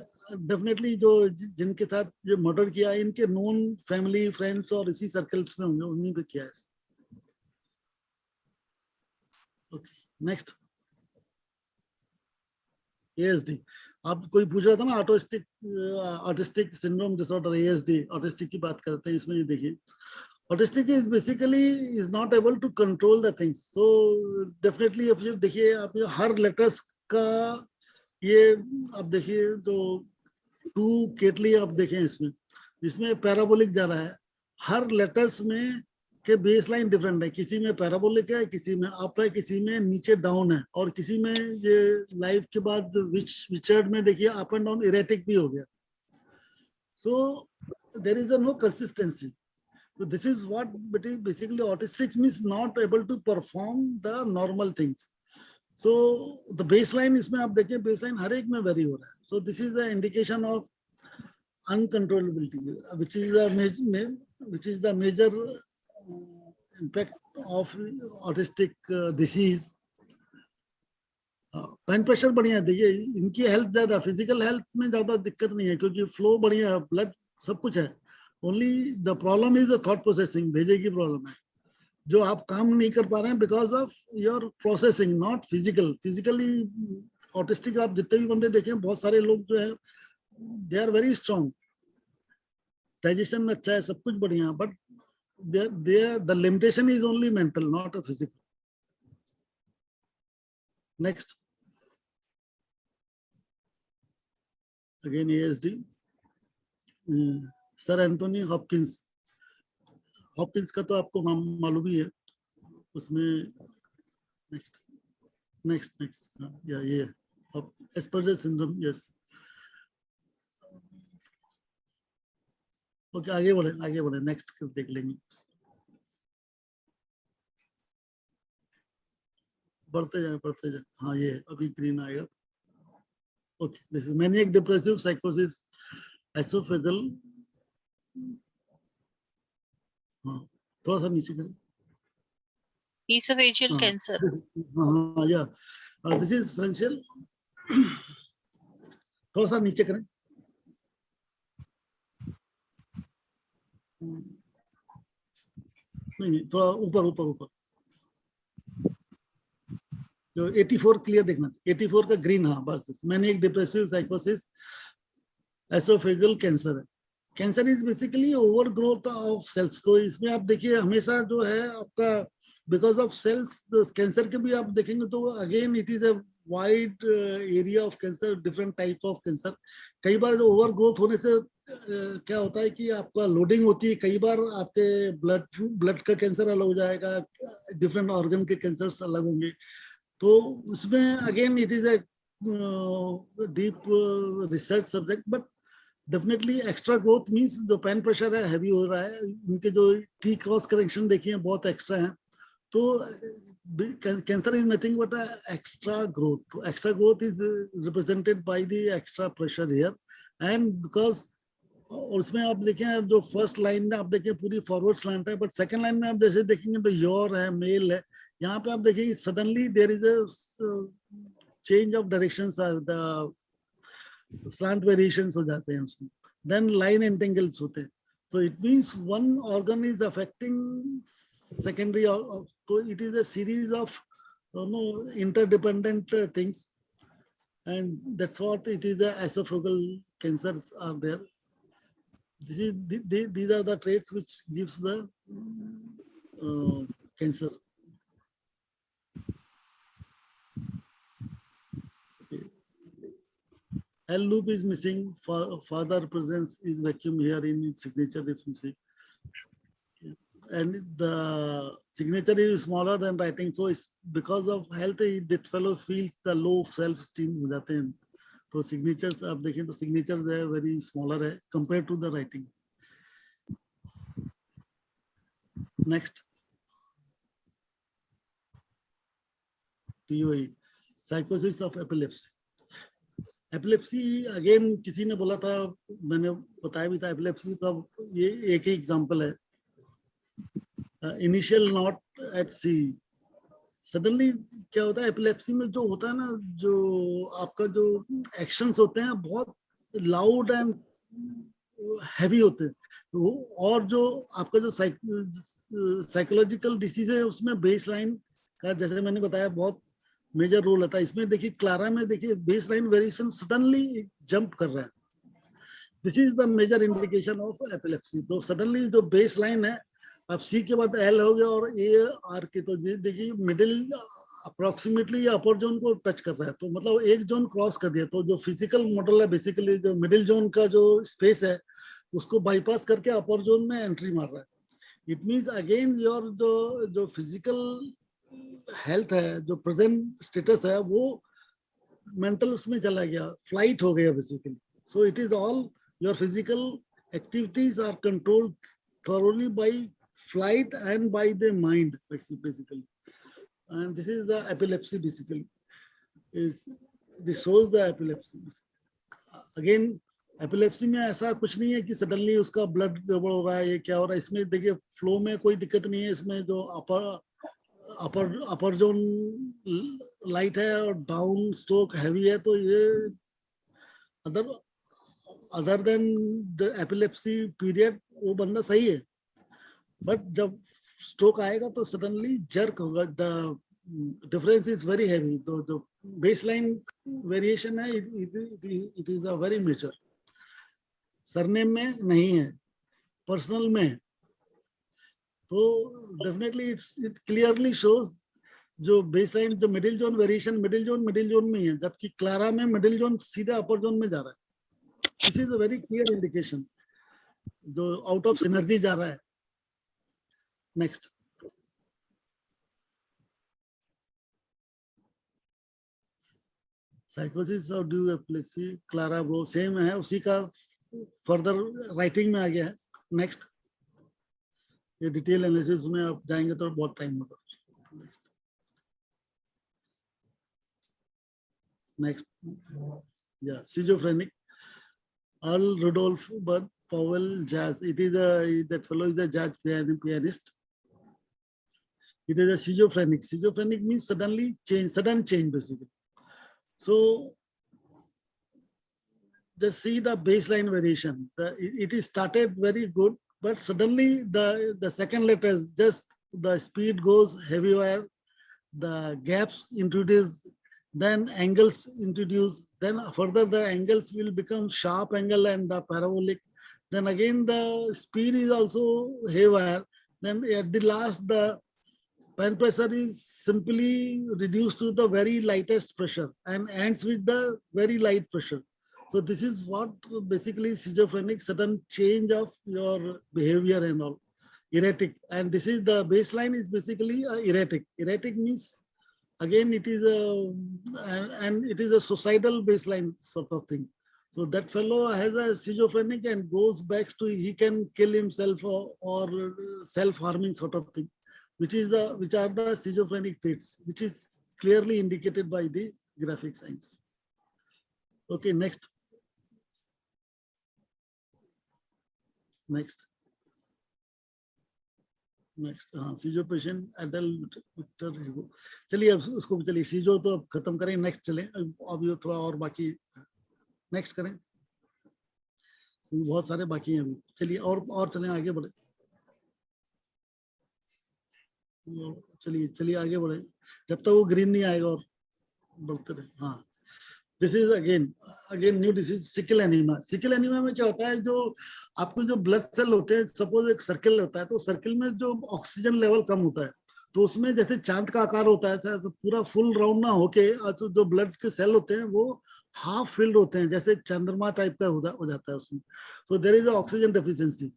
डेफिनेटली जो जिनके साथ ये मर्डर किया इनके नोन फैमिली फ्रेंड्स और इसी सर्कल्स में होंगे, उन्हीं पे किया है. Okay next ASD. आप कोई पूछ रहा था ना autistic syndrome disorder, ASD autistic की बात करते हैं. इसमें ये देखिए autistic is basically is not able to control the things. So definitely if you देखिए आप हर लेटर्स का ये आप देखिए जो 2 केटली आप देखें इसमें पैराबोलिक जा रहा है. हर लेटर्स में के बेस लाइन डिफरेंट है, किसी में पैराबोलिक है, किसी में अप है, किसी में नीचे डाउन है, और किसी में ये लाइफ के बाद विचर्ड में देखिए अप एंड डाउन इरेटिक भी हो गया. So there is no consistency. So this is what basically autistic means not able to perform the normal things. So the baseline इसमें आप देखिए baseline हर एक में vary हो रहा है. So this is the indication of uncontrollability, which is the major impact of autistic disease. Pen pressure बढ़िया है. देखिए इनकी हेल्थ ज्यादा, फिजिकल हेल्थ में ज्यादा दिक्कत नहीं है क्योंकि फ्लो बढ़िया है, ब्लड सब कुछ है. Only the problem is the thought processing, भेजे की प्रॉब्लम है, जो आप काम नहीं कर पा रहे हैं because of your processing, not physical. Physically autistic आप जितने भी बंदे देखें, बहुत सारे लोग जो है they are very strong, digestion में अच्छा है, सब कुछ बढ़िया, but the limitation is only mental, not a physical. Next again ASD. Sir Anthony Hopkins का तो आपको मालूम ही है. उसमें नेक्स्ट या ये एस्पर्जर सिंड्रोम. यस ओके आगे बढ़े नेक्स्ट देख लेंगे. बढ़ते जाए. हाँ ये अभी ग्रीन आएगा. Okay this is maniac depressive साइकोसिस esophageal. थोड़ा सा नीचे करें. Esophageal cancer. Yeah. This is differential. थोड़ा सा नीचे करें. नहीं, थोड़ा ऊपर. जो 84 क्लियर देखना. 84 का ग्रीन. हाँ बस. मैंने एक डिप्रेसिव साइकोसिस एसोफेगल कैंसर है. Cancer is basically overgrowth of cells. तो इसमें आप देखिए हमेशा जो है आपका बिकॉज ऑफ सेल्स कैंसर के भी आप देखेंगे तो again it is a wide area of cancer, different type of cancer. कई बार जो ओवर ग्रोथ होने से क्या होता है कि आपका लोडिंग होती है. कई बार आपके ब्लड का कैंसर अलग हो जाएगा, डिफरेंट ऑर्गन के कैंसर अलग होंगे. तो उसमें again it is a deep research subject. But definitely extra growth means जो पेन प्रेशर है हैवी हो रहा है. इनके जो टी क्रॉस करेक्शन देखिए बहुत एक्स्ट्रा है. तो cancer is nothing but extra growth. तो extra growth is represented by the extra pressure here. And because और उसमें आप देखें जो फर्स्ट लाइन में आप देखें पूरी फॉरवर्ड स्लैंट है. बट सेकंड लाइन में आप जैसे देखेंगे तो योर है, मेल है. यहाँ पे आप देखिए suddenly there is a change of directions, the slant variations हो जाते हैं उसमें. Then line entangles होते हैं. So it means one organ is affecting secondary. So it is a series of interdependent things, and that's what it is. The esophageal cancers are there. These are the traits which gives the cancer. L loop is missing. Father presence is vacuum here in its signature, if you see. And the signature is smaller than writing. So it's because of health, this fellow feels the low self-esteem हो जाते हैं. तो signatures आप देखें तो signature है very smaller है compared to the writing. Next. POE, psychosis of epilepsy. Epilepsy again किसी ने बोला था, मैंने बताया भी था. एपिलेप्सी का ये एक ही एग्जांपल है. Initial not at C. Suddenly क्या होता है एपिलेप्सी में, जो होता है ना, जो आपका जो एक्शंस होते हैं बहुत लाउड एंड हैवी होते हैं. तो और जो आपका जो साइकोलॉजिकल डिसीज है उसमें बेस लाइन का, जैसे मैंने बताया, बहुत मेजर रोल होता है. इसमें देखिए क्लारा में देखिए base line variation suddenly jump कर रहा है. This is the major indication of epilepsy. तो सडनली जो बेस लाइन है, अब सी के बाद एल हो गया और ए आर के, तो देखिए मिडिल अप्रोक्सीमेटली अपर जोन को टच कर रहा है. तो मतलब एक जोन क्रॉस कर दिया. तो जो फिजिकल मॉडल है बेसिकली जो मिडिल जोन का जो स्पेस है उसको बाईपास करके अपर जोन में एंट्री मार रहा है. इट मीन्स अगेन योर जो फिजिकल हेल्थ है, जो प्रेजेंट स्टेटस है, वो मेंटल उसमें चला गया, फ्लाइट हो गया basically. So it is all your physical activities are controlled thoroughly by flight and by the mind basically. And this is the epilepsy basically. This shows the epilepsy. Again epilepsy में ऐसा कुछ नहीं है कि suddenly उसका blood गड़बड़ हो रहा है, ये क्या हो रहा है. इसमें देखिए फ्लो में कोई दिक्कत नहीं है. इसमें जो अपर जोन लाइट है और डाउन स्ट्रोक हैवी है. तो ये other then the epilepsy period वो बंदा सही है. बट जब स्ट्रोक आएगा तो सडनली जर्क होगा. The difference is very heavy. तो जो बेसलाइन वेरिएशन है it is a very major. Surname में नहीं है, पर्सनल में. तो डेफिनेटली इट क्लियरली शोज जो बेसलाइन, जो middle zone variation middle zone में ही है, जबकि क्लारा में मिडिल जोन सीधा अपर जोन में जा रहा है. This is a very clear indication. जो आउट ऑफ सिनर्जी जा रहा है. नेक्स्ट. साइकोसिस of due epilepsy, Clara Bow same है, उसी का फर्दर राइटिंग में आ गया है. नेक्स्ट. ये डिटेल एनालिसिस में आप जाएंगे तो बहुत टाइम होगा. नेक्स्ट. या schizophrenic. Earl Rudolph Powell jazz. It is that fellow is a jazz pianist. It is a schizophrenic. Schizophrenic means sudden change basically. So just see the baseline variation. It is started very good, but suddenly the second letter, just the speed goes heavier, the gaps introduce, then angles introduce, then further the angles will become sharp angle and the parabolic. Then again the speed is also haywire. Then at the last the pen pressure is simply reduced to the very lightest pressure and ends with the very light pressure. So this is what basically schizophrenic, sudden change of your behavior and all, erratic. And this is the baseline is basically erratic. Erratic means again it is and it is a suicidal baseline sort of thing. So that fellow has a schizophrenic and goes back to he can kill himself or self-harming sort of thing, which are the schizophrenic traits, which is clearly indicated by the graphic signs. Okay, next. हाँ सीजो patient adult Victor Hugo. चलिए अब उसको चलिए सीजो तो अब खत्म करें, next चलें. अब ये थोड़ा और बाकी नेक्स्ट करें, बहुत सारे बाकी हैं अभी. चलिए और चलें, आगे बढ़े. चलिए आगे बढ़े जब तक वो ग्रीन नहीं आएगा और बढ़ते रहे. हाँ, this is again new disease, sickle anaemia. Sickle anaemia में क्या होता है, जो आपको जो ब्लड सेल होते हैं, सपोज एक सर्किल होता है, तो सर्किल में जो ऑक्सीजन लेवल कम होता है, तो उसमें जैसे चांद का आकार होता है, तो पूरा फुल राउंड ना होके तो जो ब्लड के सेल होते हैं वो हाफ फिल्ड होते हैं, जैसे चंद्रमा टाइप का हो जाता है उसमें. So there is oxygen deficiency.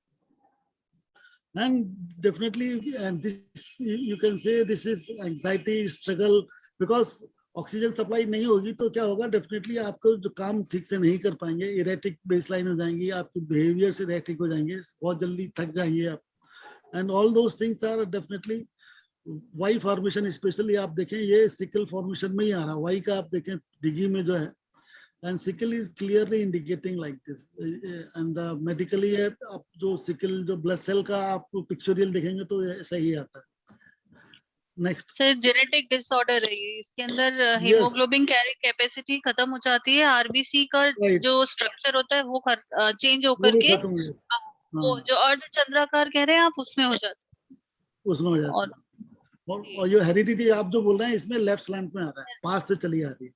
And definitely, and this you can say this is anxiety, struggle, because oxygen supply नहीं होगी तो क्या होगा, डेफिनेटली आपको जो काम ठीक से नहीं कर पाएंगे, इरेटिक बेसलाइन हो जाएंगी, आपके बिहेवियर इरेटिक हो जाएंगे, बहुत जल्दी थक जाएंगे आप. And all those things are definitely Y formation. Specially आप देखें ये सिकल फॉर्मेशन में ही आ रहा है. वाई का आप देखें डिगी में जो है, and sickle is clearly indicating like this. And medically आप जो sickle जो blood cell का आप pictorial देखेंगे तो ऐसा ही आता है. नेक्स्ट सर जेनेटिक डिसऑर्डर है ये, इसके अंदर हीमोग्लोबिन कैरी कैपेसिटी खत्म हो जाती है, आरबीसी का जो स्ट्रक्चर होता है वो चेंज होकर के वो जो अर्धचंद्राकार कह रहे हैं आप उसमें हो जाता है, उसमें हो जाता है. और ये हेरिडिटी आप जो बोल रहे हैं इसमें लेफ्ट स्लैंट में आ रहा है, पास से चली आ रही है.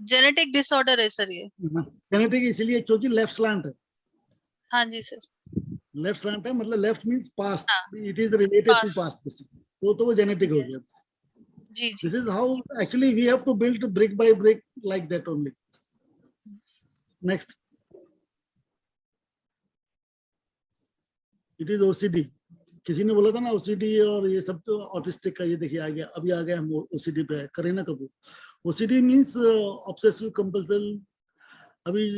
जेनेटिक डिसऑर्डर है सर ये. जेनेटिक इसलिए क्योंकि लेफ्ट स्लैंट है. हाँ जी सर, लेफ्ट स्लैंट है, मतलब left means past, it is related to past basically. तो वो जेनेटिक हो गया. जी. This is how actually we have to build brick by brick like that only. Next, it is OCD. किसी ने बोला था ना ओसीडी और ये सब तो ऑटिस्टिक का, ये देखिए आ गया, अभी आ गया हम ओसीडी पे. Kareena Kapoor. OCD means obsessive compulsive. अभी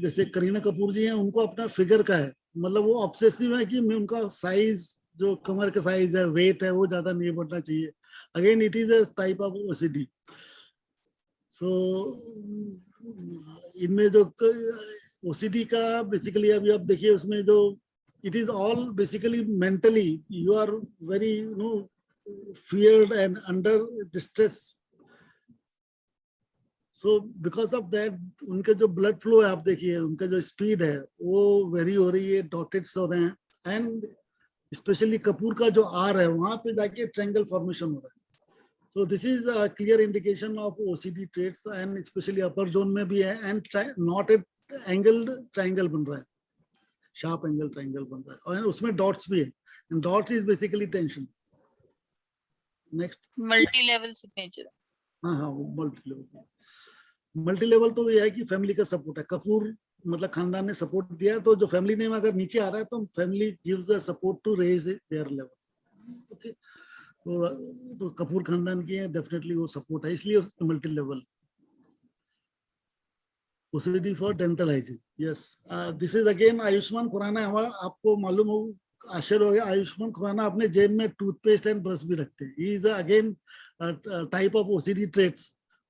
जैसे करीना कपूर जी हैं, उनको अपना फिगर का है, मतलब वो ऑब्सेसिव है कि उनका साइज, जो कमर का साइज है, वेट है, वो ज्यादा नहीं बढ़ना चाहिए. Again it is a type of OCD. So इनमें जो ओसीडी का बेसिकली अभी आप देखिए उसमें जो it is all basically mentally you are very feared and under distress. So because of that उनके जो blood flow है आप देखिए, उनका जो speed है वो vary हो रही है, डॉटेड्स हो रहे हैं. and especially कपूर का जो R है वहां पे जाके triangle formation हो रहा है. so this is a clear indication of OCD traits, and especially upper zone में भी है, and not a angled triangle बन रहा है, शार्प एंगल ट्रायंगल बन रहा है, और उसमें डॉट्स भी है. And dot is basically tension. Next, multi level signature. हाँ मल्टी लेवल तो ये है कि फैमिली का सपोर्ट है. कपूर मतलब खानदान ने सपोर्ट दिया, तो जो फैमिली नेम अगर नीचे आ रहा है तो family gives a support to raise their level. Okay, तो कपूर खानदान की है, डेफिनेटली वो सपोर्ट है, इसलिए multi level. OCD for dental hygiene. Yes, this is again Ayushmann Khurrana. आपको मालूम हो, आश्चर्य हो गया, आयुष्मान खुराना अपने जेब में टूथपेस्ट एंड ब्रश भी रखते हैं. He is again type of OCD traits.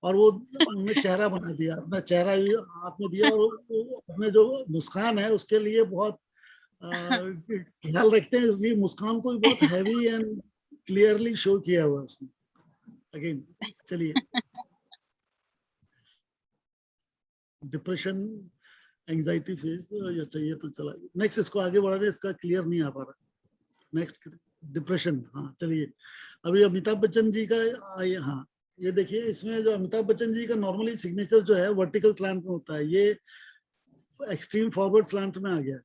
और वो उन्होंने चेहरा बना दिया, अपना चेहरा हाथ में दिया, और अपने जो मुस्कान है उसके लिए बहुत ख्याल रखते हैं, इसलिए मुस्कान को भी बहुत हैवी एंड क्लियरली शो किया हुआ उसमें। अगेन चलिए, डिप्रेशन, एंजाइटी फेज या चाहिए तो चला। नेक्स्ट इसको आगे बढ़ा दे, इसका क्लियर नहीं आ पा रहा। Next depression. हाँ चलिए, अभी अमिताभ बच्चन जी का हाँ ये देखिए, इसमें जो अमिताभ बच्चन जी का नॉर्मली सिग्नेचर जो है वर्टिकल स्लैंट में होता है, ये एक्सट्रीम फॉरवर्ड स्लैंट में आ गया।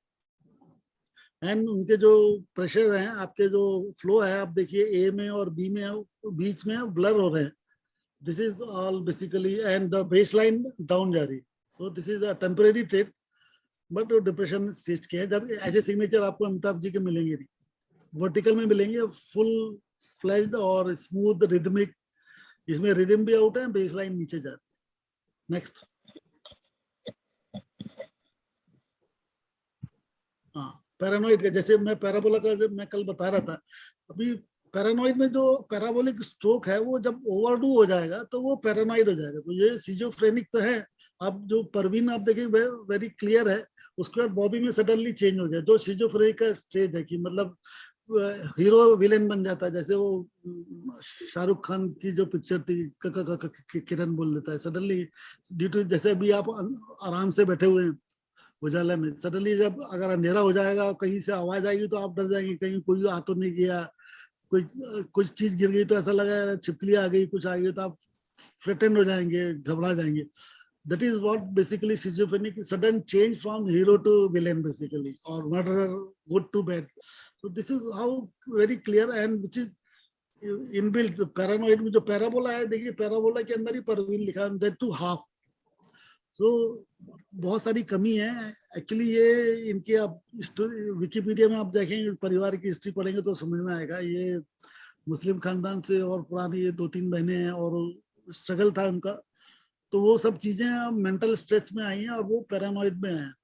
एंड उनके जो प्रेशर हैं, आपके जो फ्लो है, आप देखिए ए में और बी में बीच में ब्लर हो रहे हैं। This is all basically, and the base line down जा रही है। So this is a temporary trait, but depression stage के हैं। जब ऐसे सिग्नेचर आपको अमिताभ जी के मिलेंगे नहीं, वर्टिकल में मिलेंगे, फुल फ्लैश्ड और स्मूथ रिदमिक। इसमें रिदम भी आउट है, बेस लाइन नीचे जा रही है। नेक्स्ट। हाँ, पैरानॉइड का, जैसे मैं पैराबोला का जब मैं कल बता रहा था, अभी पैरानॉइड में जो पैराबोलिक स्ट्रोक है, वो जब ओवरडू हो जाएगा तो वो पैरानॉइड हो जाएगा। तो ये सिजोफ्रेनिक तो है। अब जो परवीन आप देखेंगे वेरी क्लियर है, उसके बाद बॉबी में सडनली चेंज हो गया, जो सिजोफ्रेनिक का स्टेज है कि मतलब हीरो विलेन बन जाता है। जैसे वो शाहरुख खान की जो पिक्चर थी किरण बोल देता है सडनली, ड्यू टू, जैसे अभी आप आराम से बैठे हुए हैं उजाला में, सडनली जब अगर अंधेरा हो जाएगा, कहीं से आवाज आएगी तो आप डर जाएंगे, कहीं कोई आ तो नहीं गया, कोई कुछ चीज गिर गई तो ऐसा लगा छिपकली आ गई, कुछ आ गई, तो आप फ्रेटेंड हो जाएंगे, घबरा जाएंगे। That is what basically schizophrenic, sudden change from hero to villain basically, or murderer, good to bad. So this is how very clear, and which is inbuilt paranoid में जो पैराबोला है, देखिए पैराबोला के अंदर ही परवीन लिखा है, that to half. So बहुत सारी कमी है एक्चुअली। ये इनके आप विकिपीडिया में आप देखेंगे, परिवार की हिस्ट्री पढ़ेंगे तो समझ में आएगा। ये मुस्लिम खानदान से और पुरानी, ये 2-3 बहनें हैं और स्ट्रगल था उनका, तो वो सब चीजें मेंटल स्ट्रेस में आई हैं और वो पैरानॉइड में हैं।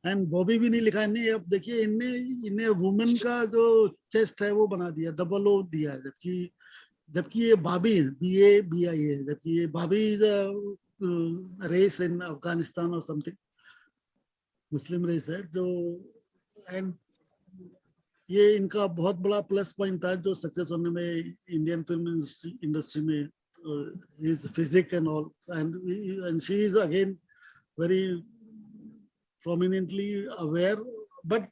एंड बॉबी भी नहीं लिखा इन्हें। अब देखिए इन्हें वुमेन का जो चेस्ट है वो बना दिया, डबल ओ दिया है, जबकि ये बाबी है, BABI है, जबकि ये बाबी इज रेस इन अफगानिस्तान और समथिंग, मुस्लिम रेस है जो। एंड ये इनका बहुत बड़ा प्लस पॉइंट था जो सक्सेस होने में इंडियन फिल्म इंडस्ट्री में, his physique and all, and she is again very prominently aware, but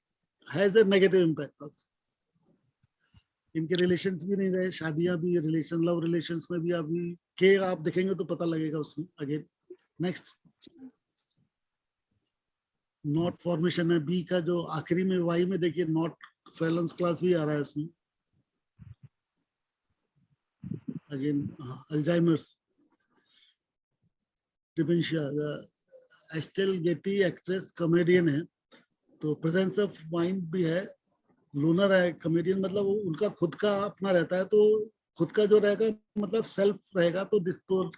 has a negative impact also. इनके रिलेशन भी नहीं रहे, शादियां भी, रिलेशन, लव रिलेशंस में भी अभी के आप देखेंगे तो पता लगेगा उसमें। अगेन नेक्स्ट, नॉट फॉर्मेशन है बी का, जो आखिरी में वाई में देखिए नॉट फैलेंस क्लास भी आ रहा है उसमें। Again Alzheimer's, dementia, Estelle Getty actress comedian है, तो प्रेजेंस ऑफ माइंड भी है, लूनर है। कॉमेडियन मतलब उनका खुद का अपना रहता है, तो खुद का जो रहेगा मतलब सेल्फ रहेगा, तो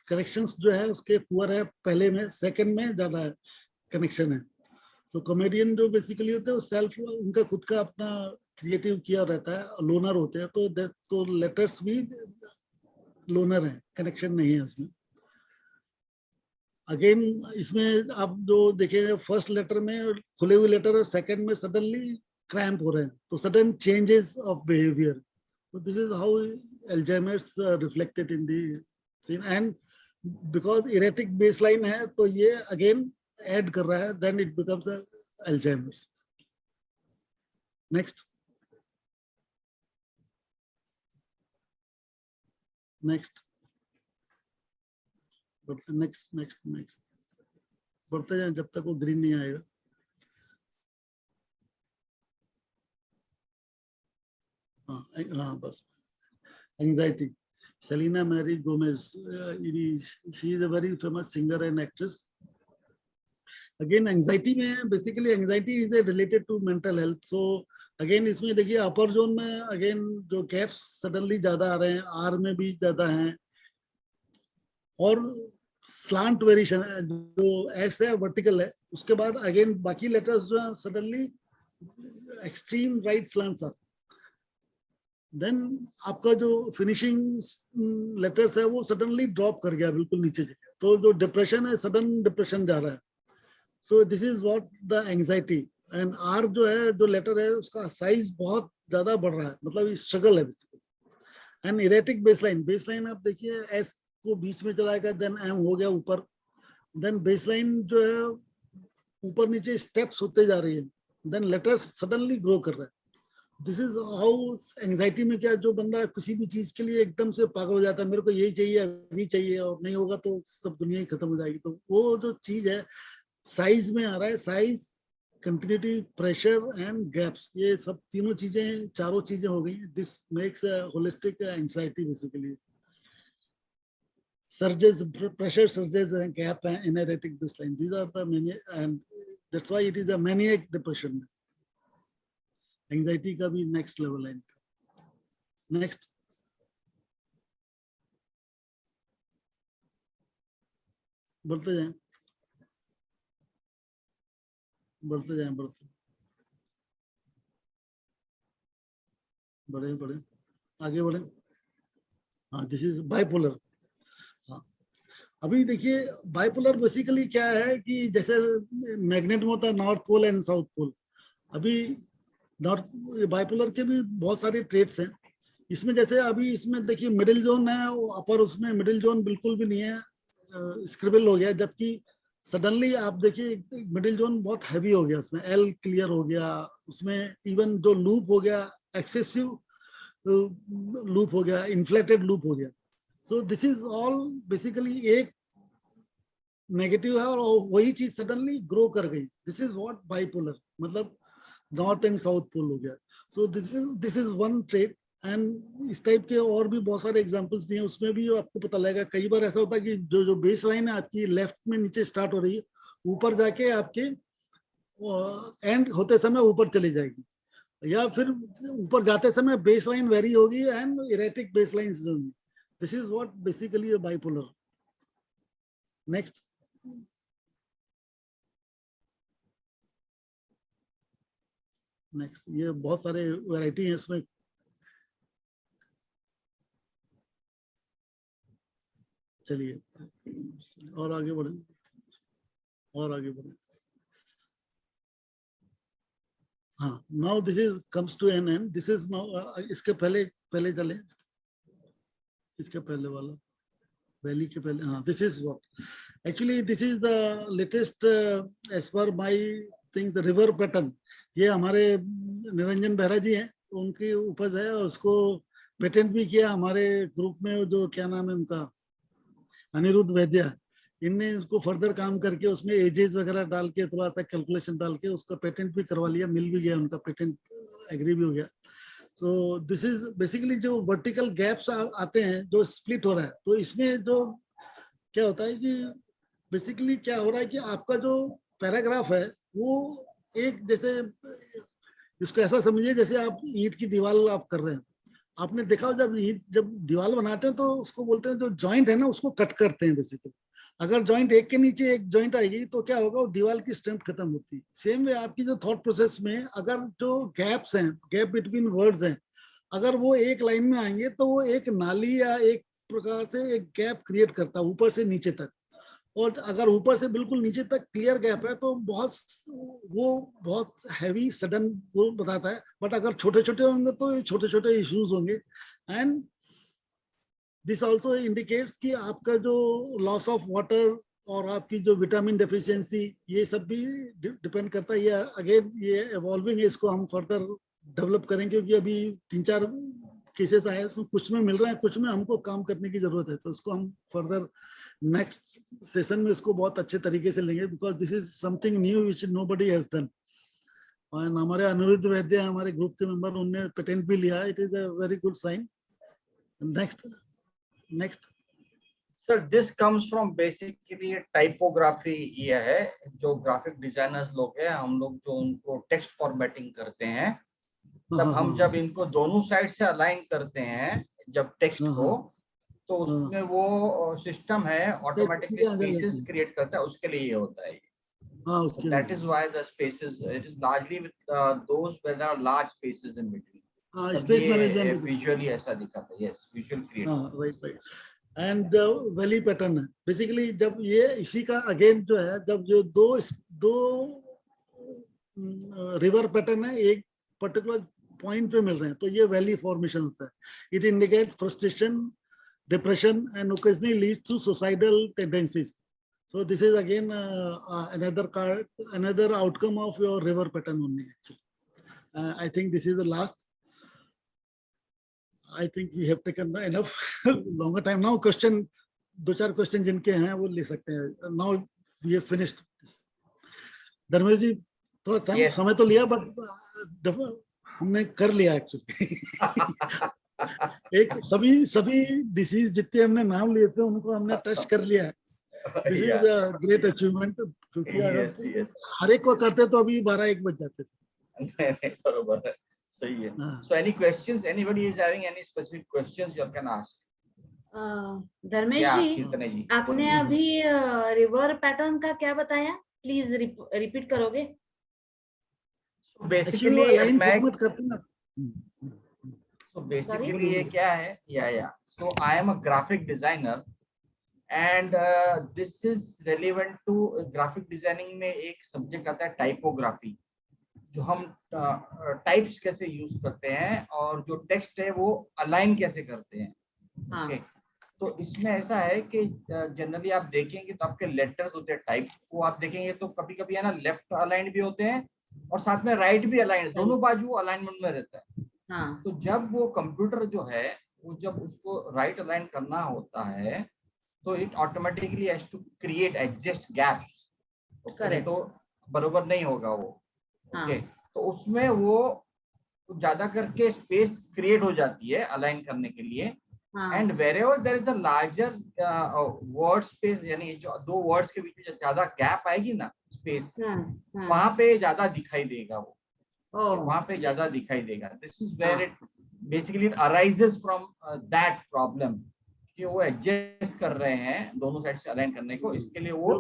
कनेक्शंस जो है उसके पुअर है, पहले में, सेकंड में ज्यादा है कनेक्शन है। तो कॉमेडियन जो बेसिकली होते हैं वो सेल्फ, उनका खुद का अपना क्रिएटिव किया रहता है, लोनर होते हैं। तो लेटर्स भी लोनर है, कनेक्शन नहीं है उसमें। अगेन इसमें आप जो देखेंगे फर्स्ट लेटर में खुले हुए लेटर है, सेकंड में सडनली क्रैम्प हो रहे हैं, तो सडन चेंजेस ऑफ बिहेवियर। तो this is how Alzheimer's reflected in the scene, and because erratic baseline है तो ये अगेन ऐड कर रहा है, then it becomes Alzheimer's. Next next next next next बढ़ते जाए जब तक वो ग्रीन नहीं आएगा। हाँ बस, anxiety, Selena Marie Gomez, she is a very famous singer and actress. Again anxiety में basically anxiety is related to mental health. So again इसमें देखिए अपर जोन में अगेन जो गैप्स सडनली ज्यादा आ रहे हैं, आर में भी ज्यादा हैं, और स्लांट वेरिएशन है, जो एस है वर्टिकल है, उसके बाद अगेन बाकी लेटर्स जो है suddenly extreme right slants are, then आपका जो फिनिशिंग लेटर्स है वो सडनली ड्रॉप कर गया बिल्कुल नीचे जा गया, तो जो डिप्रेशन है सडन डिप्रेशन जा रहा है। So this is what the anxiety. And are जो है, जो लेटर है उसका साइज बहुत ज्यादा बढ़ रहा है, मतलब स्ट्रगल है basically, and erratic baseline, baseline आप देखिए एस को बीच में चलाएगा, देन एम हो गया ऊपर, देन बेसलाइन जो है ऊपर नीचे स्टेप्स होते जा रही है, देन लेटर्स सडनली ग्रो कर रहा है। दिस इज हाउ एंजाइटी में क्या, जो बंदा किसी भी चीज के लिए एकदम से पागल हो जाता है, मेरे को यही चाहिए अभी चाहिए और नहीं होगा तो सब दुनिया ही खत्म हो जाएगी, तो वो जो चीज है साइज में आ रहा है, size, continuity, pressure and gaps, ये सब तीनों चीजें, चारों चीजें हो गई। This makes a holistic anxiety basically. surges, pressure surges and gap and energetic baseline, these are the many, and that's why it is a maniac depression. Anxiety का भी नेक्स्ट लेवल है इनका। नेक्स्ट, बढ़ते जाएं, बढ़ते जाएं, बढ़ते बढ़े बढ़े आगे बढ़े। हाँ, दिस इज बाइपोलर। हाँ, अभी देखिए बाइपोलर बेसिकली क्या है कि जैसे मैग्नेट में होता है north pole and south pole, अभी नॉर्थ बाइपोलर के भी बहुत सारे ट्रेट्स हैं इसमें। जैसे अभी इसमें देखिए मिडिल जोन है वो अपर, उसमें मिडिल जोन बिल्कुल भी नहीं है, स्क्रिबल हो गया, जबकि सडनली आप देखिए मिडिल जोन बहुत हैवी हो गया, उसमें एल क्लियर हो गया, उसमें इवन जो लूप हो गया एक्सेसिव लूप हो गया, इन्फ्लेटेड लूप हो गया। सो दिस इज ऑल बेसिकली एक नेगेटिव है और वही चीज सडनली ग्रो कर गई। दिस इज व्हाट बाइपोलर, मतलब नॉर्थ एंड साउथ पोल हो गया। सो this is one trait, and इस टाइप के और भी बहुत सारे एग्जांपल्स दिए, उसमें भी आपको पता लगेगा। कई बार ऐसा होता है कि जो बेस लाइन है आपकी लेफ्ट में नीचे स्टार्ट हो रही है, ऊपर जाके आपके एंड होते समय ऊपर चली जाएगी, या फिर ऊपर जाते समय बेस लाइन वेरी होगी एंड इरेटिक बेस लाइन होगी। This is what basically bipolar. Next, next, ये बहुत सारे वैरायटी हैं इसमें। चलिए और आगे बढ़े, और आगे बढ़े। हाँ, now this is comes to an end, this is now, इसके पहले चले, इसके पहले वाला वैली के पहले। हाँ, this is what actually, this is the latest as per my think, the river pattern. ये हमारे निरंजन बेहरा जी हैं, उनकी उपज है, और उसको पेटेंट भी किया हमारे ग्रुप में, जो क्या नाम है उनका, अनिरुद्ध वैद्य, इनने उसको फर्दर काम करके उसमें एजेस वगैरह डाल के, थोड़ा सा कैलकुलेशन डाल के उसका पेटेंट भी करवा लिया, मिल भी गया, उनका पेटेंट एग्री भी हो गया। तो दिस इज बेसिकली जो वर्टिकल गैप्स आते हैं, जो स्प्लिट हो रहा है, तो इसमें जो क्या होता है कि बेसिकली क्या हो रहा है कि आपका जो पैराग्राफ है वो एक, जैसे इसको ऐसा समझिए जैसे आप ईंट की दीवार आप कर रहे हैं। आपने देखा जब दीवार बनाते हैं तो उसको बोलते हैं, जो जॉइंट है ना उसको कट करते हैं बेसिकली। अगर जॉइंट एक के नीचे एक जॉइंट आएगी तो क्या होगा, वो दीवार की स्ट्रेंथ खत्म होती है। सेम वे आपकी जो थॉट प्रोसेस में अगर जो गैप्स हैं, गैप बिटवीन वर्ड्स हैं, अगर वो एक लाइन में आएंगे तो वो एक नाली या एक प्रकार से एक गैप क्रिएट करता है ऊपर से नीचे तक। और अगर ऊपर से बिल्कुल नीचे तक क्लियर गैप है तो बहुत हैवी सडन वो बताता है। बट अगर छोटे छोटे होंगे तो ये छोटे छोटे इश्यूज होंगे। एंड दिस ऑल्सो इंडिकेट्स कि आपका जो लॉस ऑफ वाटर और आपकी जो विटामिन डेफिशिएंसी, ये सब भी डिपेंड करता है। ये अगेन ये इवॉल्विंग है, इसको हम फर्दर डेवलप करेंगे, क्योंकि अभी 3-4 केसेस आए, उसमें कुछ में मिल रहे हैं, कुछ में हमको काम करने की जरूरत है। तो इसको हम फर्दर नेक्स्ट सेशन में इसको बहुत अच्छे तरीके से लेंगे, because this is something new which nobody has done. और हमारे अनिरुद्ध वैद्य हमारे ग्रुप के मेंबर, उनने पेटेंट भी लिया। It is a very good sign. Next sir, this comes from basically typography. ये है जो ग्राफिक डिजाइनर्स लोग हैं, हम लोग जो उनको टेक्स्ट फॉर्मेटिंग करते हैं, तब हम जब इनको दोनों साइड से अलाइन करते हैं जब टेक्स्ट को, तो उसमें वो सिस्टम है ऑटोमेटिकली स्पेसेस क्रिएट करता है, उसके लिए ये होता है। That is why the spaces, it is largely with those where there are large spaces in between. Space management visually ऐसा दिखाता है। Yes, visual create. Right. And valley pattern है बेसिकली, जब ये इसी का अगेन जो है, जब जो दो रिवर पैटर्न है, एक पर्टिकुलर पॉइंट पे मिल रहे हैं, तो ये वैली फॉर्मेशन होता है. It indicates frustration, depression, and occasionally leads to suicidal tendencies. So this is again another outcome of your river pattern only. Actually, I think this is the last. I think we have taken enough longer time now. Question, 2-4 question जिनके हैं वो ले सकते हैं. Now we have finished this. Dharmesh जी थोड़ा समय तो लिया, but हमने कर लिया एक्चुअली. एक सभी डिसीज जितने हमने नाम लिए थे उनको हमने टच कर लिया है. This is a great achievement, क्योंकि अगर हर एक को करते तो अभी 12-1 बज जाते थे. बरोबर है, सही है. So any questions? Anybody is having any specific questions you can ask? Dharmesh जी, आपने अभी रिवर पैटर्न का क्या बताया, प्लीज रिपीट करोगे? So basically ये क्या है? So I am a graphic designer and this is relevant to graphic designing में एक subject आता है typography, जो हम types कैसे use करते हैं और जो text है वो align कैसे करते हैं. Okay. तो इसमें ऐसा है कि जनरली आप देखेंगे तो आपके लेटर्स होते हैं टाइप को आप देखेंगे तो कभी कभी है ना लेफ्ट अलाइंड भी होते हैं और साथ में राइट भी अलाइंड, दोनों बाजू अलाइनमेंट में रहता है. तो जब वो कंप्यूटर जो है वो जब उसको राइट अलाइन करना होता है तो it automatically has to create adjust gaps. तो बरोबर नहीं होगा वो. ओके. तो उसमें वो ज्यादा करके स्पेस क्रिएट हो जाती है अलाइन करने के लिए. And wherever there is a larger word space, यानी जो दो वर्ड्स के बीच में ज्यादा गैप आएगी ना स्पेस, वहां पे ज्यादा दिखाई देगा वो. वहां पे ज्यादा दिखाई देगा. This is where it basically arises from that problem कि वो एडजस्ट कर रहे हैं दोनों साइड से अलाइन करने को, इसके लिए वो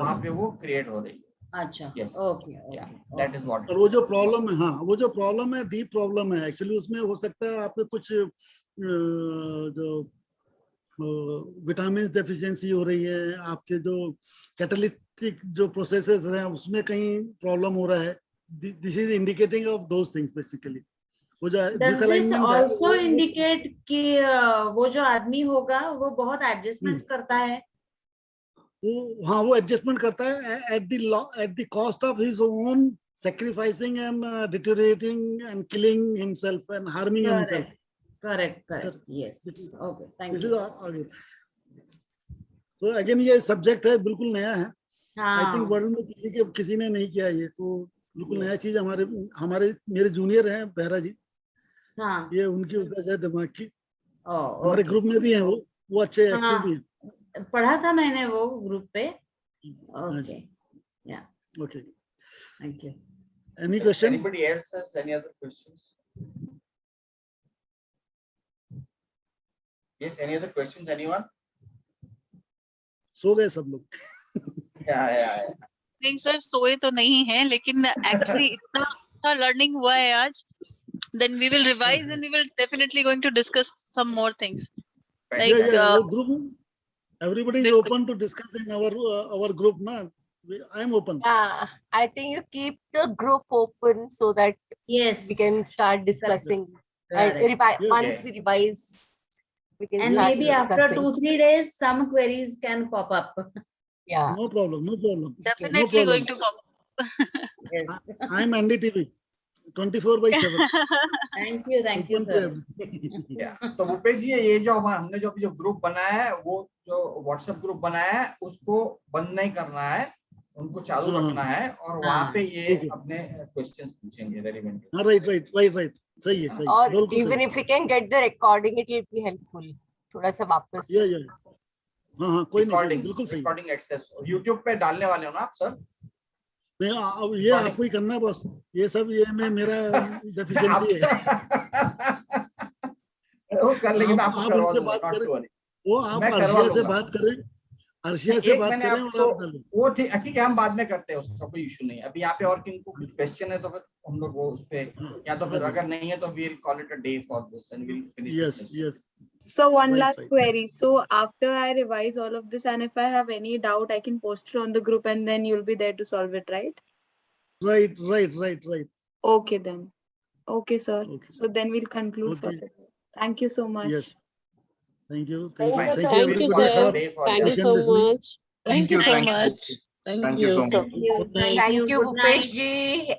वहां पे वो क्रिएट हो रही है. अच्छा, ओके, दैट इज व्हाट. और वो जो प्रॉब्लम है, वो जो प्रॉब्लम है डीप प्रॉब्लम है एक्चुअली. उसमें हो सकता है आपके कुछ जो विटामिन डेफिशिएंसी हो रही है, आपके जो कैटालिटिक जो प्रोसेसेस हैं उसमें कहीं प्रॉब्लम हो रहा है. This is indicating of those things basically. वो जो डिसअलाइनमेंट आल्सो इंडिकेट कि वो जो आदमी होगा वो बहुत एडजस्टमेंट्स करता है. वो एडजस्टमेंट करता है at the cost of his own sacrificing and deteriorating and killing himself and harming himself. Correct. Yes. Okay. Thank you. This is so again ये सब्जेक्ट है, बिल्कुल नया है. I think वर्ल्ड में किसी ने नहीं किया ये, तो बिल्कुल नया चीज. हमारे मेरे जूनियर हैं बहरा जी, ये उनकी वजह से दिमाग की. हमारे ग्रुप में भी हैं वो अच्छे एक्टिव भी हैं. पढ़ा था मैंने वो ग्रुप पे. ओके, या okay, thank you. Any question? Anybody else has any other questions? Yes, any other questions? Anyone? सो गए सब लोग? नहीं सर, सोए तो नहीं है, लेकिन एक्चुअली इतना लर्निंग हुआ है आज. Then we will revise and we will definitely going to discuss some more things. Like group. Everybody is open to discuss in our group, na? I am open. I think you keep the group open so that we can start discussing. Once we revise, we can and start maybe discussing. after 2-3 days some queries can pop up. Yeah. No problem. Definitely going to pop up. Yes. I am NDTV. 24/7. Thank you sir. तो भूपेश जी, ये जो हमने जो group बनाया है, वो जो WhatsApp group बनाया है उसको बंद नहीं करना है, उनको चालू रखना है और वहाँ पे ये अपने क्वेश्चंस पूछेंगे रेलेवेंट. राइट. सही है. और even if we can get the recording, it will be helpful. थोड़ा सा वापस. हाँ, कोई नहीं, बिल्कुल सही. रिकॉर्डिंग एक्सेस YouTube पे डालने वाले हो ना आप सर? नहीं, अब ये आपको ही करना है बस. ये सब ये में मेरा डेफिशिएंसी है. वो कर लेकिन आप उनसे बात करें, वो आप अर्शिया से बात करें और आप वो ठीक है, हम बाद में करते हैं, उसका कोई इशू नहीं. अभी यहाँ पे और किनको कुछ क्वेश्चन है तो फिर हम लोग वो उस पे, या तो फिर अगर नहीं है तो we'll call it a day for this and we'll finish. Yes. So one last query. So after I revise all of this and if I have any doubt, I can post it on the group and then you'll be there to solve it, right? Right. Okay then. Okay, sir. Okay. So then we'll conclude for Okay. today. Thank you so much. Yes. Thank you. Thank you, Thank you Thank you, everybody sir. for Thank you patient so listening. much. Thank you so much. Thank Thank you you. so much. Thank you. Thank you, Good night. Bhupesh ji.